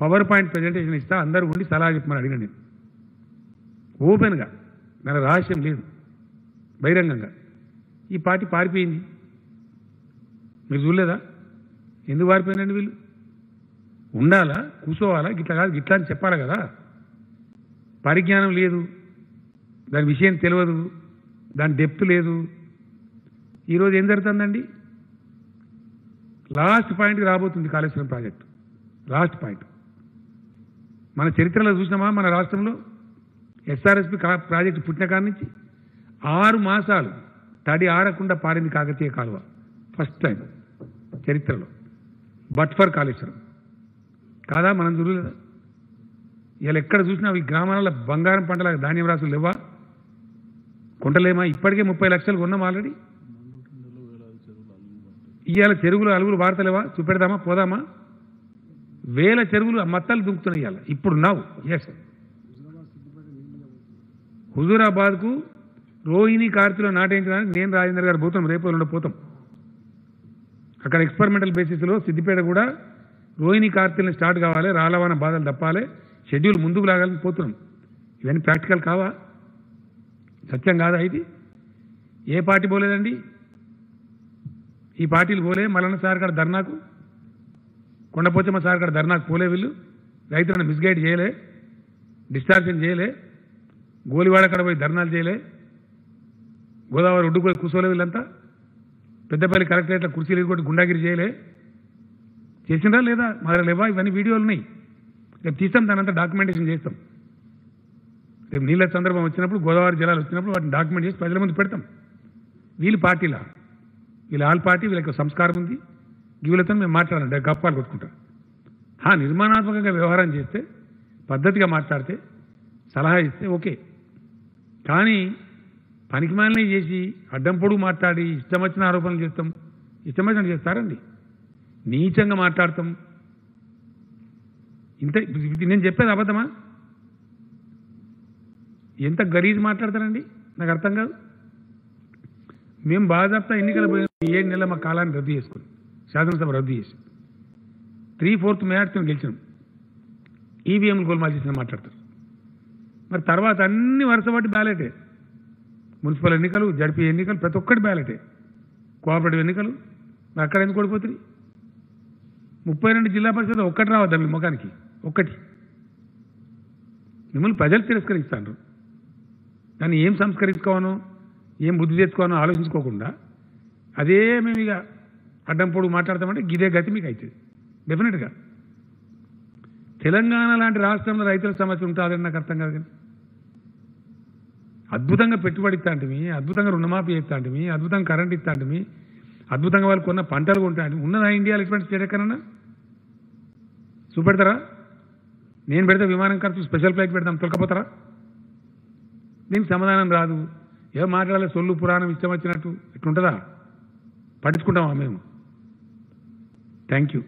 [SPEAKER 1] power point presentation ఇస్తా, అందరూ ఉండి సలహా చెప్పమని అడిగిన నేను ఓపెన్గా, నాకు రహస్యం లేదు, బహిరంగంగా. ఈ పార్టీ పారిపోయింది, మీరు చూడలేదా? ఎందుకు పారిపోయినండి వీళ్ళు? ఉండాలా, కూర్చోవాలా, గిట్లా కాదు గిట్లా అని చెప్పాలి కదా. పరిజ్ఞానం లేదు, దాని విషయం తెలియదు, దాని డెప్త్ లేదు. ఈరోజు ఏం జరుగుతుందండి? లాస్ట్ పాయింట్కి రాబోతుంది కాళేశ్వరం ప్రాజెక్టు. లాస్ట్ పాయింట్ మన చరిత్రలో చూసినామా? మన రాష్ట్రంలో ఎస్ఆర్ఎస్పి ప్రాజెక్టు పుట్టిన కాడి నుంచి 6 మాసాలు తడి ఆరకుండా పారింది కాకతీయ కాలువ. ఫస్ట్ టైం చరిత్రలో. బట్ ఫర్ కాళేశ్వరం కాదా? మనం చూడలేదా? ఇలా ఎక్కడ చూసినా ఈ గ్రామాలలో బంగారం పంటల ధాన్యం రాసులు లేవా? కొంటలేమా? ఇప్పటికే 30 లక్షలు కొన్నాం ఆల్రెడీ. ఇవాళ చెరువులు అలుగులు వార్తలేవా? చూపెడదామా, పోదామా? వేల చెరువులు మత్తాలు దుంకుతున్నాయి ఇవాళ ఇప్పుడు నావు. ఎస్, హుజూరాబాద్కు రోహిణి కార్తీలో నాటేయించడానికి నేను రాజేంద్ర గారు పోతాం, రేపు పోతాం. అక్కడ ఎక్స్పెరిమెంటల్ బేసిస్లో సిద్దిపేట కూడా రోహిణి కార్తీలను స్టార్ట్ కావాలి, రాలవాన బాధలు తప్పాలి, షెడ్యూల్ ముందుకు లాగాలని పోతున్నాం. ఇవన్నీ ప్రాక్టికల్ కావా? సత్యం కాదా ఇది? ఏ పార్టీ పోలేదండి? ఈ పార్టీలు పోలే. మల్లన్న సార్ కాడ ధర్నాకు, కొండపోచమ్మ సార్ కాడ ధర్నాకు పోలే. వీళ్ళు రైతులను మిస్గైడ్ చేయలే, డిస్టార్షన్ చేయలే, గోలివాడ కాడ పోయి ధర్నాలు చేయలే, గోదావరి ఒడ్డుకు పోయి కూర్చోలే. వీళ్ళంతా పెద్దపల్లి కలెక్టరేట్లో కుర్చీలు కొట్టి గుండాగిరి చేయలే. చేసిందా లేదా? మా దగ్గర లేవా? ఇవన్నీ వీడియోలు ఉన్నాయి, రేపు తీస్తాం, దానంతా డాక్యుమెంటేషన్ చేస్తాం. రేపు నీళ్ళ సందర్భం వచ్చినప్పుడు, గోదావరి జలాలు వచ్చినప్పుడు వాటిని డాక్యుమెంట్ చేసి ప్రజల ముందు పెడతాం. వీళ్ళు పార్టీలా? వీళ్ళ ఆల్ పార్టీ, వీళ్ళకి సంస్కారం ఉంది, వీళ్ళతో మేము మాట్లాడాలి, గప్పాలు కొట్టుకుంటాం. నిర్మాణాత్మకంగా వ్యవహారం చేస్తే, పద్ధతిగా మాట్లాడితే, సలహా ఇస్తే ఓకే. కానీ పనికిమాలిన చేసి అడ్డం పొడుగు మాట్లాడి ఇష్టం వచ్చిన ఆరోపణలు చేస్తాం. ఇష్టం వచ్చినట్టు చేస్తారండి, నీచంగా మాట్లాడతాం. ఇంత నేను చెప్పేది అబద్ధమా? ఎంత గలీజ్ మాట్లాడతారండి, నాకు అర్థం కాదు. మేము బాధాప్తా ఎన్నికలు పోయిన 7 నెలల మా కాలాన్ని రద్దు చేసుకుని, శాసనసభ రద్దు చేసి 3/4 మెజార్టీతో గెలిచినాం. ఈవీఎంలు గోల్మాల్ చేసిన మాట్లాడతారు. మరి తర్వాత అన్ని వరుసపట్టి బ్యాలెటే. మున్సిపల్ ఎన్నికలు, జడ్పీ ఎన్నికలు, ప్రతి ఒక్కటి బ్యాలెటే. కోఆపరేటివ్ ఎన్నికలు, మరి అక్కడ ఎందుకు ఓడిపోతుంది? 32 జిల్లా పరిషత్లో ఒక్కటి రావద్దా మీ ముఖానికి? ఒక్కటి. మిమ్మల్ని ప్రజలు తిరస్కరిస్తాను. దాన్ని ఏం సంస్కరించుకోవానో, ఏం బుద్ధి తెచ్చుకోవానో ఆలోచించుకోకుండా అదే మేము ఇక అడ్డం పొడుగు మాట్లాడతామంటే గిదే గతి మీకు అవుతుంది డెఫినెట్గా. తెలంగాణ లాంటి రాష్ట్రంలో రైతుల సమస్య ఉంటుందని నాకు అర్థం కాదు. కానీ అద్భుతంగా పెట్టుబడి ఇస్తాంటిమి, అద్భుతంగా రుణమాఫీ ఇస్తాంటిమి, అద్భుతంగా కరెంట్ ఇస్తాంటిమి, అద్భుతంగా వాళ్ళు కొన్న పంటలు కొంటాంటిమి. ఉన్నదా ఇండియాలో ఇటువంటి స్టేట్ ఎక్కడన్నా? చూపెడతారా? నేను పెడితే విమానం ఖర్చు స్పెషల్ ఫ్లైట్ పెడతాం, తొలకపోతారా? దీనికి సమాధానం రాదు. ఏమో మాట్లాడాలి, సొల్లు పురాణం ఇష్టం వచ్చినట్టు ఇట్లుంటుందా? పట్టించుకుంటామా మేము? Thank you.